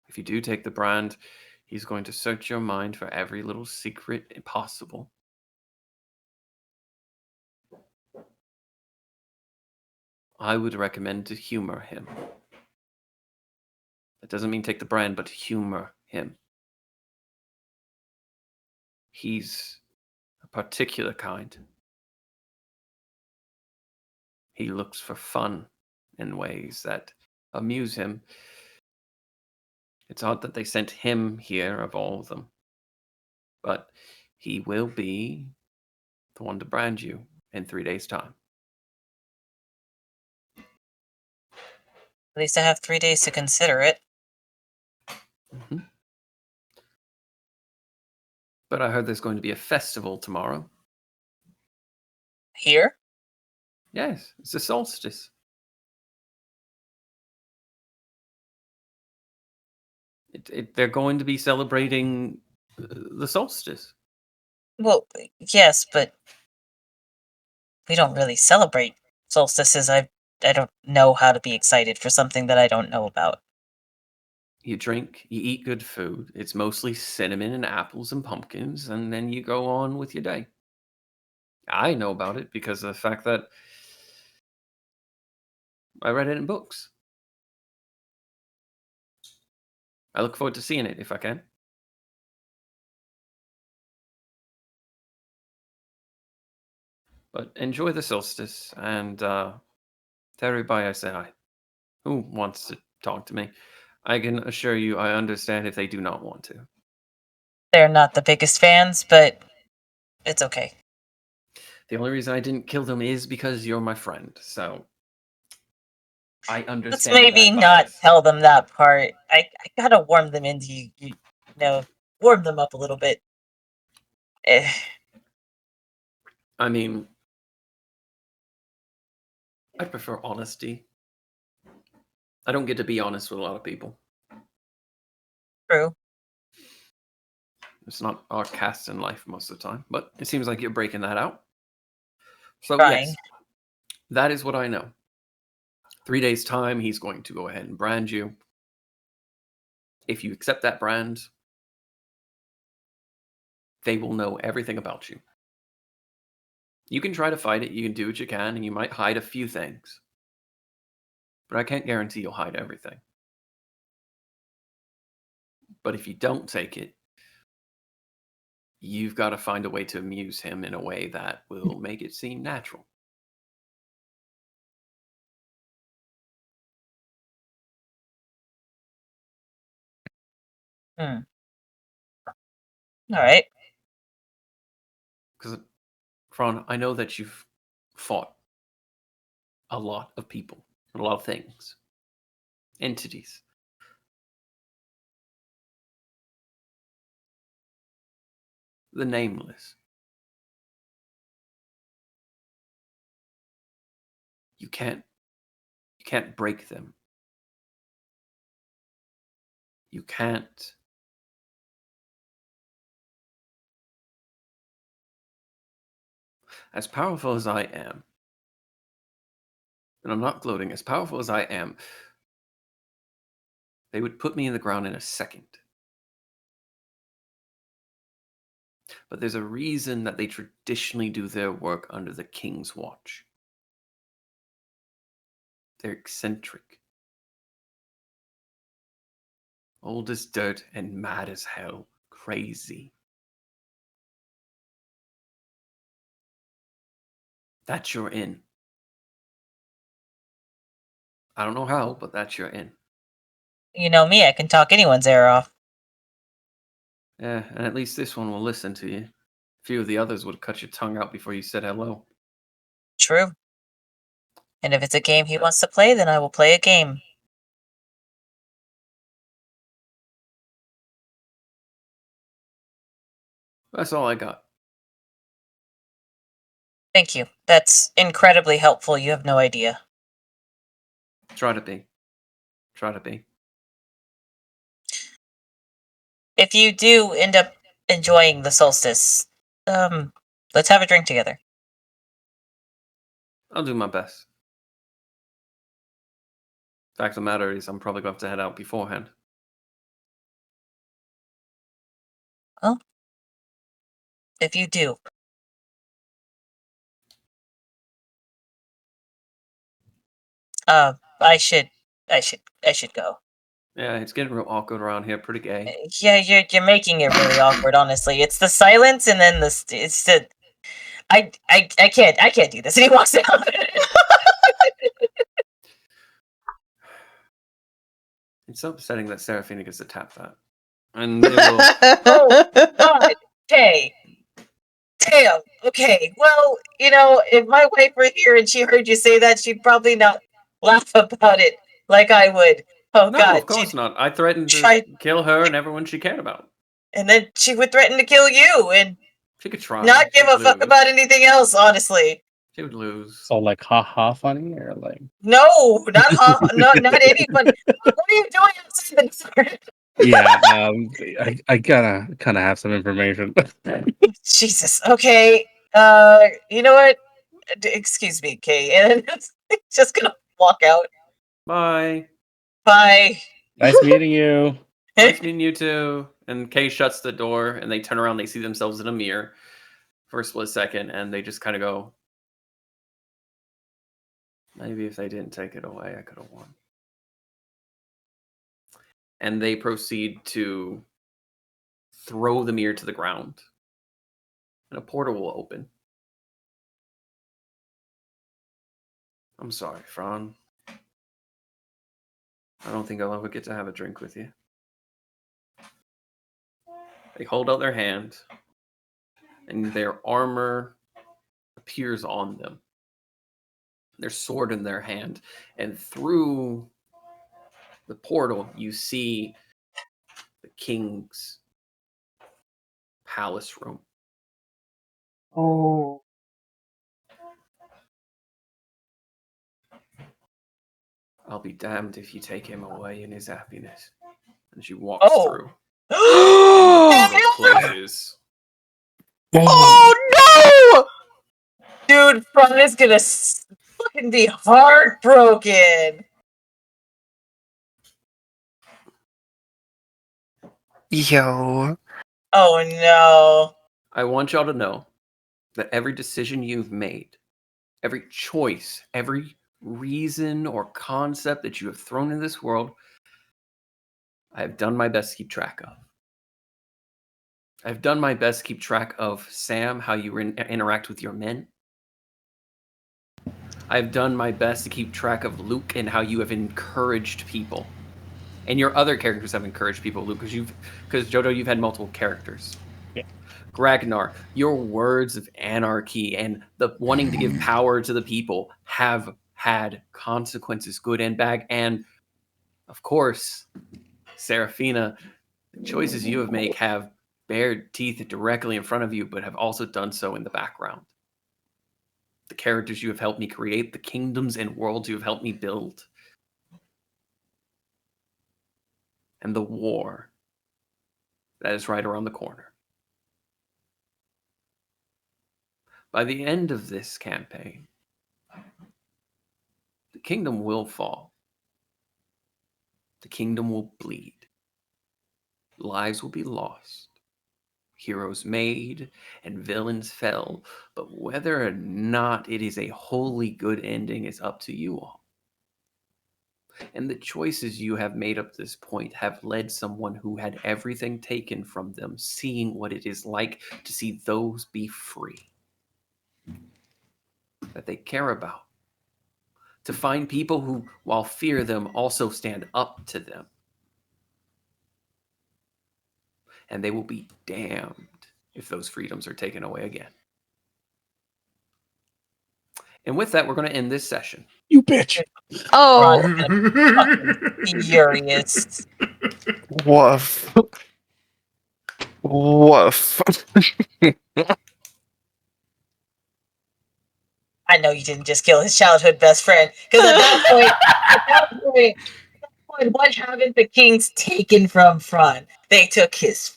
If you do take the brand, he's going to search your mind for every little secret possible. I would recommend to humor him. It doesn't mean take the brand, but humor him. He's a particular kind. He looks for fun in ways that amuse him. It's odd that they sent him here of all of them. But he will be the one to brand you in 3 days' time. At least I have 3 days to consider it. Mm-hmm. But I heard there's going to be a festival tomorrow. Here? Yes, it's the solstice. They're going to be celebrating the solstice. Well, yes, but we don't really celebrate solstices. I don't know how to be excited for something that I don't know about. You drink, you eat good food. It's mostly cinnamon and apples and pumpkins, and then you go on with your day. I know about it because of the fact that I read it in books. I look forward to seeing it if I can. But enjoy the solstice, and to everybody I say hi. Who wants to talk to me? I can assure you I understand if they do not want to. They're not the biggest fans, but it's okay. The only reason I didn't kill them is because you're my friend, so I understand. Let's maybe that not bias. tell them that part. I gotta warm them into you know, warm them up a little bit. Eh, I mean, I prefer honesty. I don't get to be honest with a lot of people. true. It's not our cast in life most of the time, but it seems like you're breaking that out. So Trying. yes, that is what I know. 3 days' time, he's going to go ahead and brand you. If you accept that brand, they will know everything about you. You can try to fight it, you can do what you can, and you might hide a few things. But I can't guarantee you'll hide everything. But if you don't take it, you've got to find a way to amuse him in a way that will make it seem natural. All right. Because, Phraan, I know that you've fought a lot of people, a lot of things, entities. The nameless. You can't break them. You can't. As powerful as I am, and I'm not gloating, as powerful as I am, they would put me in the ground in a second. But there's a reason that they traditionally do their work under the king's watch. They're eccentric. Old as dirt and mad as hell. Crazy. That's your in. I don't know how, but that's your in. You know me, I can talk anyone's ear off. Yeah, and at least this one will listen to you. A few of the others would have cut your tongue out before you said hello. True. And if it's a game he wants to play, then I will play a game. That's all I got. Thank you. That's incredibly helpful. You have no idea. Try to be. Try to be. If you do end up enjoying the solstice, let's have a drink together. I'll do my best. Fact of the matter is, I'm probably going to have to head out beforehand. Well, if you do. I should go. Yeah, it's getting real awkward around here. Pretty gay. Yeah, you're making it really awkward. Honestly, it's the silence and then it's the. I can't do this. And he walks out. It's so upsetting that Seraphina gets to tap that. And they will. Oh God! Okay. Damn. Okay. Well, if my wife were here and she heard you say that, she'd probably not laugh about it like I would. Oh No, God! of course not. I threatened to try- kill her and everyone she cared about. And then she would threaten to kill you and She could try. not give She'd a fuck lose. about anything else. Honestly, She would lose. So like, haha, funny or like? no, not anyone. What are you doing outside the door? Yeah, I gotta kind of have some information. Jesus. Okay. You know what? Excuse me, Kay. And just gonna walk out. Bye. Bye. Nice meeting you. Nice meeting you too. And Kay shuts the door and they turn around, they see themselves in a mirror for a split second, and they just kind of go, maybe if they didn't take it away, I could have won. And they proceed to throw the mirror to the ground. And a portal will open. I'm sorry, Phraan. I don't think I'll ever get to have a drink with you. They hold out their hand, and their armor appears on them. Their sword in their hand, and through the portal, you see the king's palace room. Oh. I'll be damned if you take him away in his happiness. And she walks through. Oh And the portal closes. no! Dude, Phraan is gonna fucking be heartbroken. Yo. Oh no. I want y'all to know that every decision you've made, every choice, every reason or concept that you have thrown in this world, I have done my best to keep track of. I've done my best to keep track of Sam, how you interact with your men. I've done my best to keep track of Luke and how you have encouraged people. And your other characters have encouraged people, Luke, because Jodo, you've had multiple characters. Yeah. Ragnar, your words of anarchy and the wanting to give power to the people have had consequences, good and bad. And of course, Seraphina, the choices you have made have bared teeth directly in front of you, but have also done so in the background. The characters you have helped me create, the kingdoms and worlds you have helped me build, and the war that is right around the corner. By the end of this campaign, the kingdom will fall. The kingdom will bleed. Lives will be lost. Heroes made and villains fell. But whether or not it is a wholly good ending is up to you all. And the choices you have made up to this point have led someone who had everything taken from them, seeing what it is like to see those be free that they care about. To find people who, while fear them, also stand up to them. And they will be damned if those freedoms are taken away again. And with that, we're going to end this session. You bitch. Oh, Furious. Woof. Woof. I know you didn't just kill his childhood best friend. Because at that point, what haven't the kings taken from Phraan? They took his.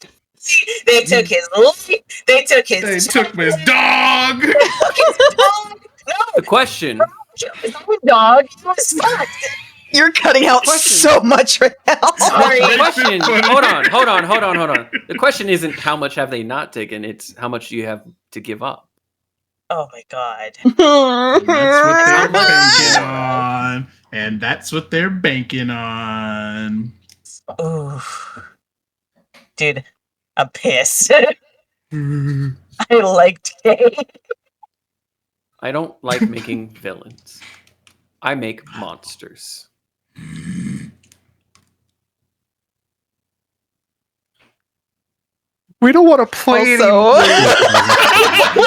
They took his life. They took his. They took his dog. They took his dog. No, The question, his own dog. He was fucked. you're cutting out Question. so much right now. Sorry. the question, hold on. The question isn't how much have they not taken, it's how much do you have to give up. Oh my god. And that's what they're banking on. Ooh. Dude, I'm pissed. I liked Kay. I don't like making villains. I make monsters. We don't want to play Also,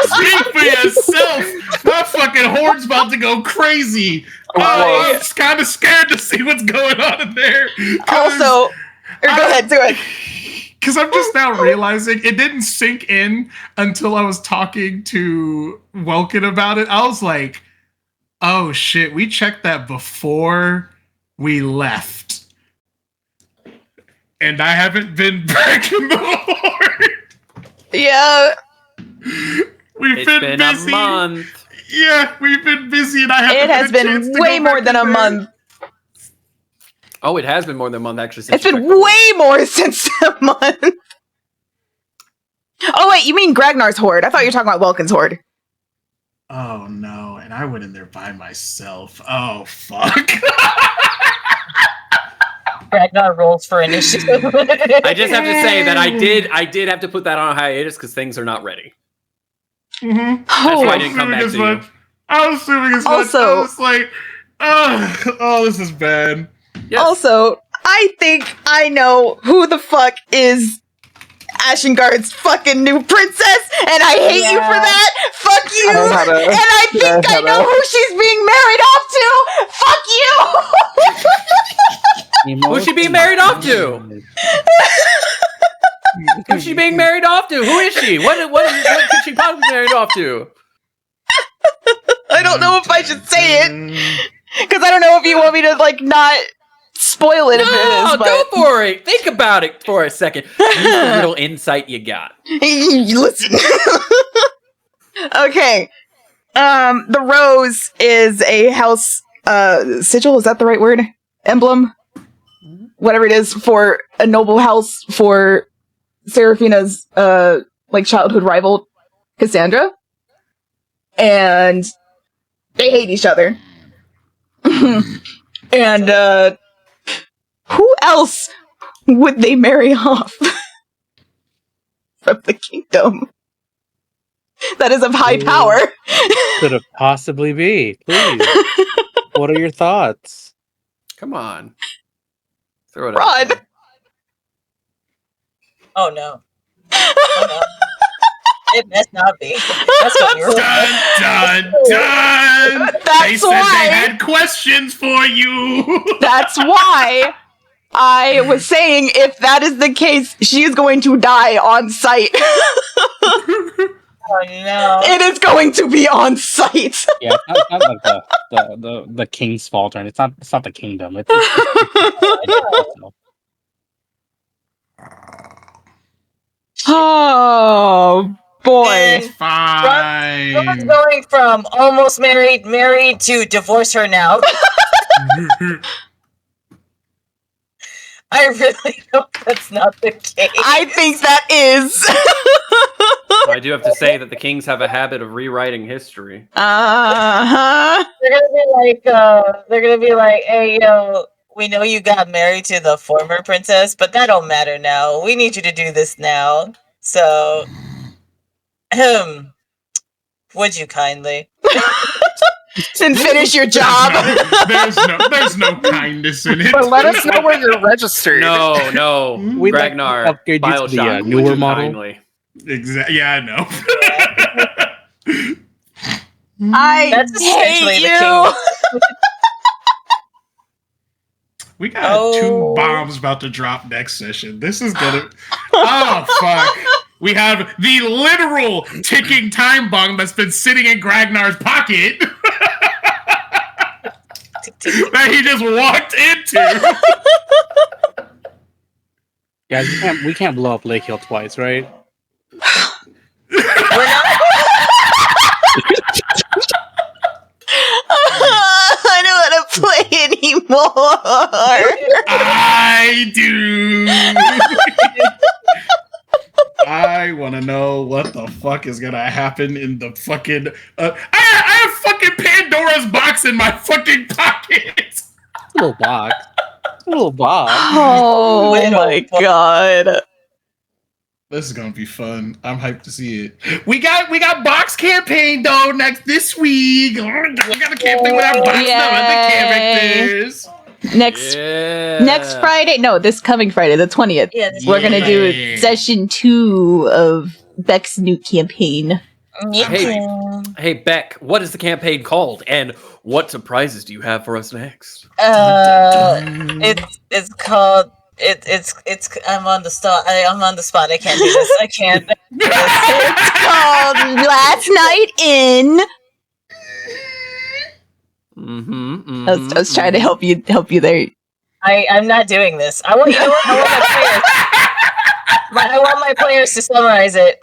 Speak for yourself. My fucking horde's about to go crazy. I'm kind of scared to see what's going on in there. go ahead, do it. Because I'm just now realizing it didn't sink in until I was talking to Welkin about it. I was like, oh shit, we checked that before we left. And I haven't been back in the horde. Yeah. We've been busy. A month. Yeah, we've been busy, and I haven't. It has been way more than a month. Oh, it has been more than a month actually. Since It's been way more since a month. Oh wait, you mean Gragnar's horde? I thought you were talking about Welkin's horde. Oh no, and I went in there by myself. Oh fuck. Ragnar rolls for initiative. I just have to say that I did have to put that on a hiatus because things are not ready. Mm-hmm. That's why I didn't come back to you. I was assuming as much. I was like, oh, this is bad. Yes. Also, I think I know who the fuck is Ashengard's fucking new princess, and I hate you for that. Fuck you. And I think I know who she's being married off to. Fuck you. Who's she being married off to? Who's she being married off to? Who is she? What could she possibly be married off to? I don't know if I should say it because I don't know if you want me to like not spoil it. No, if it is, but... go for it. Think about it for a second. Use the little insight you got. Listen. Okay. The rose is a house sigil. Is that the right word? Emblem. Whatever it is, for a noble house for Seraphina's like childhood rival Cassandra, and they hate each other. And who else would they marry off from the kingdom that is of high power? Could it possibly be? Please. What are your thoughts? Come on. Throw it Rod. out there. Oh no. Oh no. It must not be. That's what you're Dun. That's They said why. they had questions for you. That's why I was saying if that is the case, she is going to die on sight. Oh no. It is going to be on sight. Yeah, it's not like the king's fault, and it's not the kingdom. It's Oh boy. And Fine. Ron's going from almost married to divorce her now. I really hope that's not the case. I think that is. I do have to say that the Kings have a habit of rewriting history. Uh-huh. They're gonna be like, hey, yo, we know you got married to the former princess, but that don't matter now. We need you to do this now. So, would you kindly? And finish your job. There's no kindness in it. But let us know where you're registered. No. We'd like to Ragnar, upgrade you to the, Bioshock, newer would you model. kindly? Exactly. Yeah, I know. I That's essentially hate the you. We got 2 bombs about to drop next session. This is gonna. Oh fuck! We have the literal ticking time bomb that's been sitting in Gragnar's pocket that he just walked into. Guys, we can't blow up Lakehill twice, right? I don't want to play anymore. I do. I want to know what the fuck is gonna happen in the fucking. I have fucking Pandora's box in my fucking pocket. Little box. Little Bob. Oh Little my Bob. god. This is gonna be fun. I'm hyped to see it. We got box campaign though this week. We got a campaign with our box Yay. characters. Next Friday, no, this coming Friday, the 20th. Yeah, this We're gonna do Yeah. session 2 of Beck's new campaign. Hey, Beck, what is the campaign called, and what surprises do you have for us next? It's called it's I'm on the spot. I'm on the spot. I can't do this. I can't. It's called Last Night In. I was trying to help you there. I'm not doing this. I want you know what? I want my players to summarize it.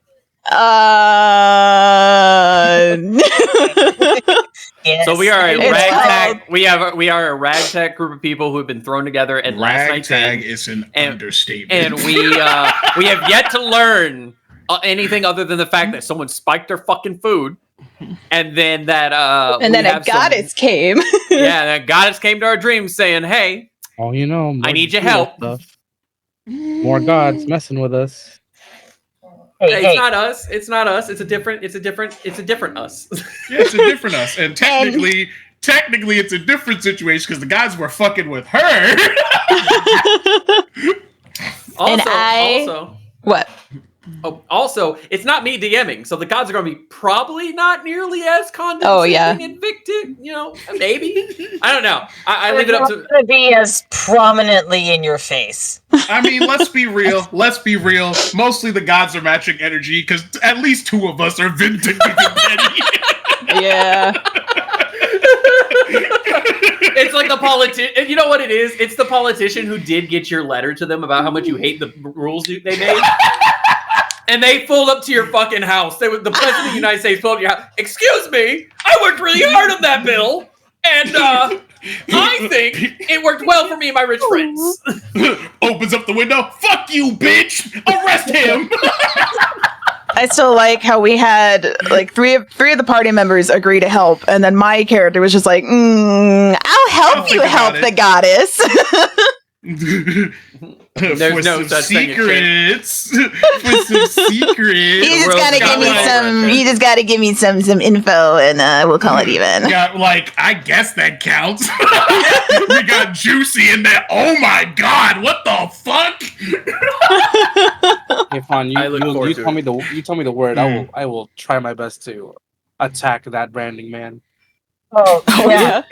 Yes, So we are a It's ragtag. We are a ragtag group of people who have been thrown together and last night's Ragtag in, is an and- understatement. and we have yet to learn anything other than the fact that someone spiked their fucking food, and then that and then a goddess came. that goddess came to our dreams saying, "Hey, Oh, you know, I need your more help." stuff. More gods messing with us. It's not us. It's not us. It's a different us. Yeah, it's a different us, and technically, it's a different situation because the guys were fucking with her. Also, it's not me DMing, so the gods are going to be probably not nearly as condescending and Victim. You know, maybe. I don't know. I leave it up to. It's going to be as prominently in your face. I mean, let's be real. Mostly the gods are matching energy because at least 2 of us are vindictive and petty. Yeah. It's like the politician. You know what it is? It's the politician who did get your letter to them about how much you hate the rules they made. And they pulled up to your fucking house. The president of the United States pulled up to your house. Excuse me, I worked really hard on that bill. And I think it worked well for me and my rich friends. Opens up the window. Fuck you, bitch! Arrest him! I still like how we had like three of the party members agree to help, and then my character was just like, "I'll help you help the goddess." There's for no some such thing as secrets. For some secrets. You just gotta give me some. You just gotta give me some info, and we'll call it even. Yeah, like I guess that counts. We got Juicy in there. Oh my god! What the fuck? Hey, Phraan, you tell me the word. I will try my best to attack that branding man. Oh yeah.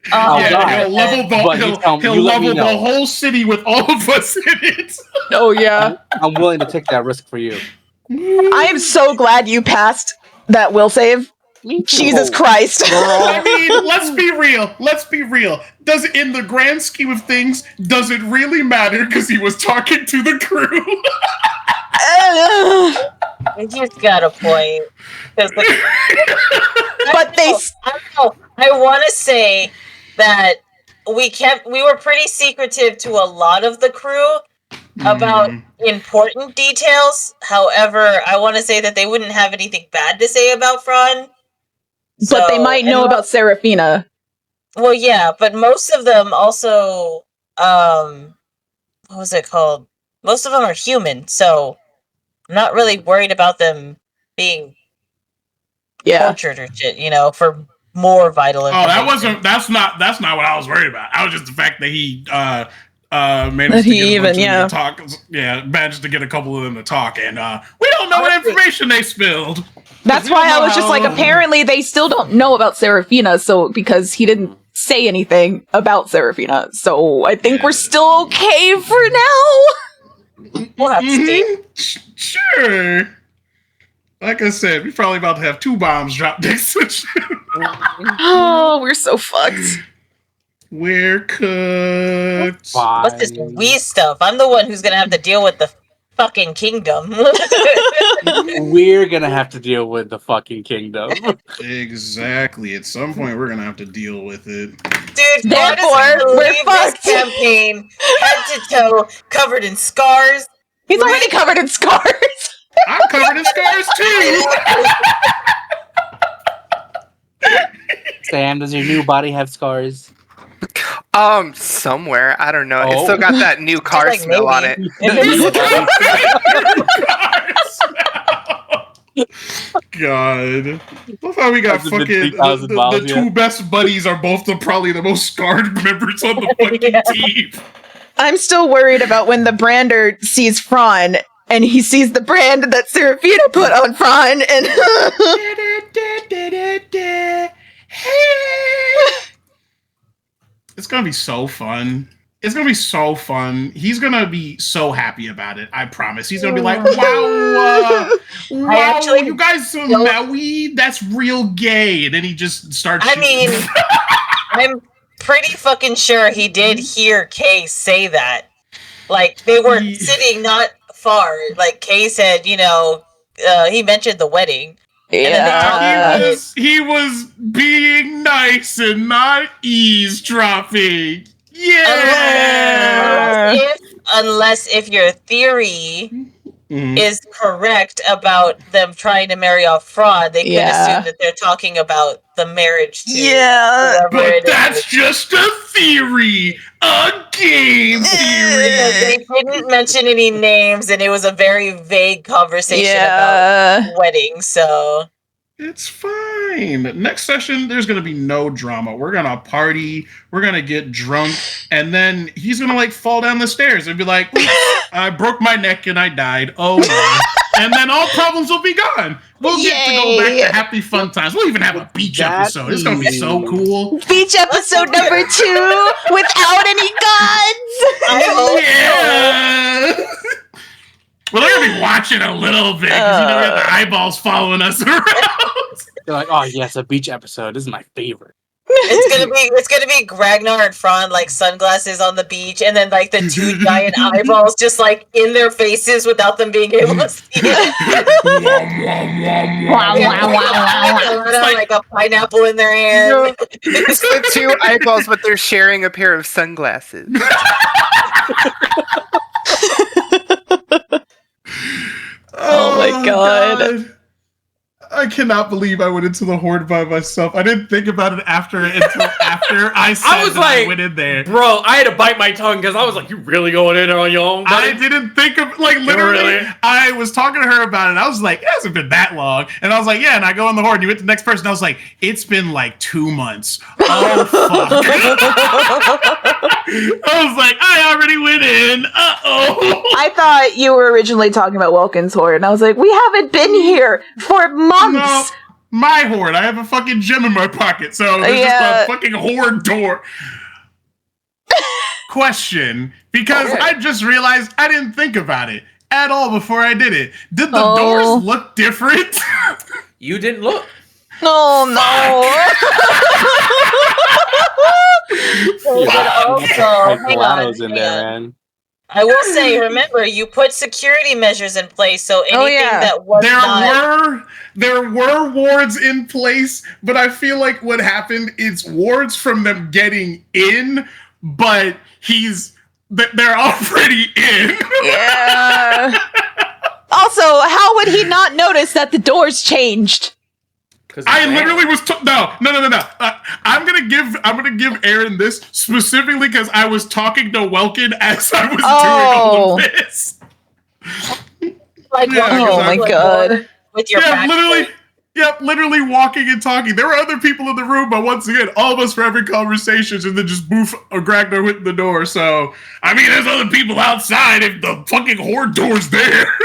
He'll level the whole city with all of us in it. Oh yeah. I'm willing to take that risk for you. I am so glad you passed that will save. Jesus Christ. I mean, let's be real. Does it, in the grand scheme of things, does it really matter? Because he was talking to the crew. He's got a point. But I want to say that we were pretty secretive to a lot of the crew about important details. However, I want to say that they wouldn't have anything bad to say about Phraan. But they might know about Seraphina. Well, yeah, but most of them also, what was it called? Most of them are human, so I'm not really worried about them being tortured or shit, for more vital information. That's not what I was worried about. I was just the fact that he managed to get a couple of them to talk, and we don't know what information they spilled. That's why I was just like, apparently they still don't know about Seraphina, so because he didn't say anything about Seraphina, so I think we're still okay for now. We'll have to see. Sure. Like I said, we're probably about to have 2 bombs dropped next to each other. Oh, we're so fucked. We're cooked. What's this we stuff? I'm the one who's gonna have to deal with the fucking kingdom. We're gonna have to deal with the fucking kingdom. Exactly. At some point, we're gonna have to deal with it. Dude, therefore, we're fucked. This campaign head to toe, covered in scars. He's already covered in scars. I'm covered in scars too. Sam, does your new body have scars? Somewhere. I don't know. Oh. It's still got that new car like smell on it. God. Love how we got Hasn't been fucking 3,000 the miles two yet. best buddies are both probably the most scarred members on the fucking Yeah. team. I'm still worried about when the brander sees Phraan and he sees the brand that Serafina put on Phraan and It's gonna be so fun. It's gonna be so fun. He's gonna be so happy about it. I promise. He's gonna be like, "Wow, wow, actually you guys smell weed? That's real gay." And then he just starts. I shooting. mean, I'm pretty fucking sure he did hear Kay say that. Like, they were sitting not far. Like, Kay said, he mentioned the wedding. yeah. He was being nice and not eavesdropping. Yeah. Unless if your theory is correct about them trying to marry off Phraan, they could assume that they're talking about the marriage to whoever But it that's is. just a theory, a game theory. They didn't mention any names, and it was a very vague conversation about weddings, so... It's fine. Next session, there's going to be no drama. We're going to party. We're going to get drunk. And then he's going to, like, fall down the stairs and be like, "Oops, I broke my neck and I died. Oh, no." And then all problems will be gone. We'll get to go back to happy fun times. We'll even have a beach episode. It's going to be so cool. Beach episode number 2 without any guns. I hope Yeah. Well, they're gonna be watching a little bit because we have the eyeballs following us around. They're like, oh yes, a beach episode. This is my favorite. It's gonna be Ragnar and Phraan, like, sunglasses on the beach, and then, like, the two giant eyeballs just, like, in their faces without them being able to see it. Like a pineapple in their hand. It's the two eyeballs, but they're sharing a pair of sunglasses. Oh my god. I cannot believe I went into the horde by myself. I didn't think about it until after I said I was that like, I went in there. Bro, I had to bite my tongue because I was like, you really going in there on your own, buddy? I didn't think of, like, literally, Really? I was talking to her about it. I was like, it hasn't been that long. And I was like, yeah, and I go in the horde, and you went to the next person. I was like, it's been like 2 months. Oh, fuck. I was like, I already went in. Uh-oh. I thought you were originally talking about Welkin's horde, and I was like, we haven't been here for months. No, my horde. I have a fucking gem in my pocket, so there's just a fucking horde door. Question, because I just realized I didn't think about it at all before I did it. Did the doors look different? You didn't look. Oh no. But also, hang on. in there, man. I will say, remember, you put security measures in place, so anything that was There were wards in place, but I feel like what happened is wards from them getting in, but they're already in. Yeah. Also, how would he not notice that the doors changed? I literally was no. I'm gonna give Aaron this specifically because I was talking to Welkin as I was doing all of this. Like, oh my god! With your back literally walking and talking. There were other people in the room, but once again, all of us were having conversations, and then just boof, Ragnar went in the door. So I mean, there's other people outside if the fucking horde door's there.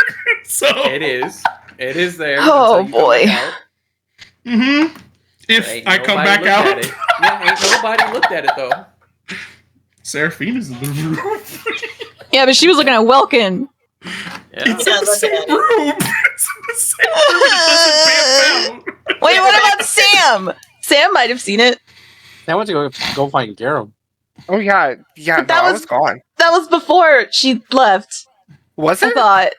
So it is there. Oh boy. Mm-hmm. If I come back out. Yeah, ain't nobody looked at it though. Seraphina's in the room. Yeah, but she was looking at Welkin. Yeah. It's in the same room. It's in the same room. It doesn't pan out. Wait, what about Sam? Sam might have seen it. I went to go find Garum. Oh yeah. But that I was gone. That was before she left. Was I it? thought.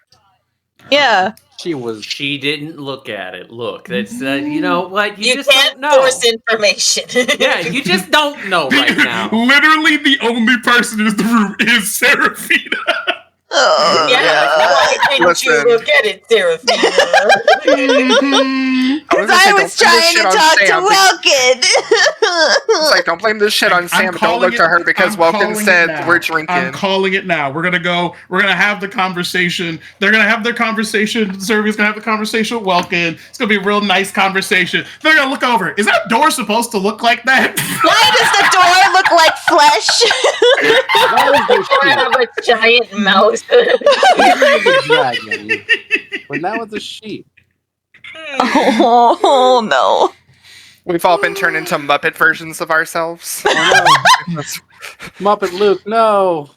Yeah. She didn't look at it. Look, that's you know what? You just can't don't know. force information. Yeah, you just don't know right now. Literally, the only person in the room is Seraphina. Why didn't you look at it, Seraphina? I was gonna say, I don't was blame this trying shit to on talk Sam. to Welkin. It's like, don't blame this shit on Sam. Don't look to her because Welkin said we're drinking. I'm calling it now. We're gonna have the conversation. They're gonna have their conversation. Zervia's gonna have the conversation with Welkin. It's gonna be a real nice conversation. They're gonna look over. Is that door supposed to look like that? Why does the door look like flesh? I have a giant mouse. Dragon. But now it's a sheep. Oh no. We've all been turned into Muppet versions of ourselves. Oh, no. Muppet Luke, no.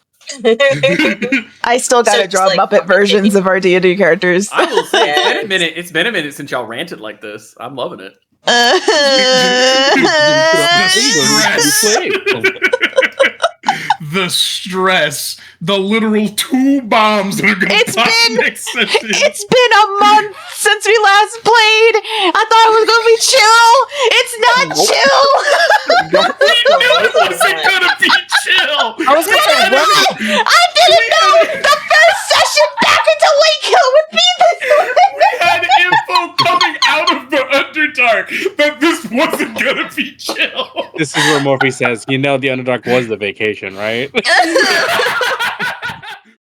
I still gotta Just draw like Muppet versions of our D&D characters. I will say it's been a minute since y'all ranted like this. I'm loving it. The stress, the literal 2 bombs that are going to pop next session. It's been a month since we last played. I thought it was gonna be chill. It's not chill. We knew it wasn't going to be chill. I didn't know the first session back into Lakehill would be this way. We had info coming out of the Underdark that this wasn't going to be chill. This is where Morphe says, the Underdark was the vacation, right?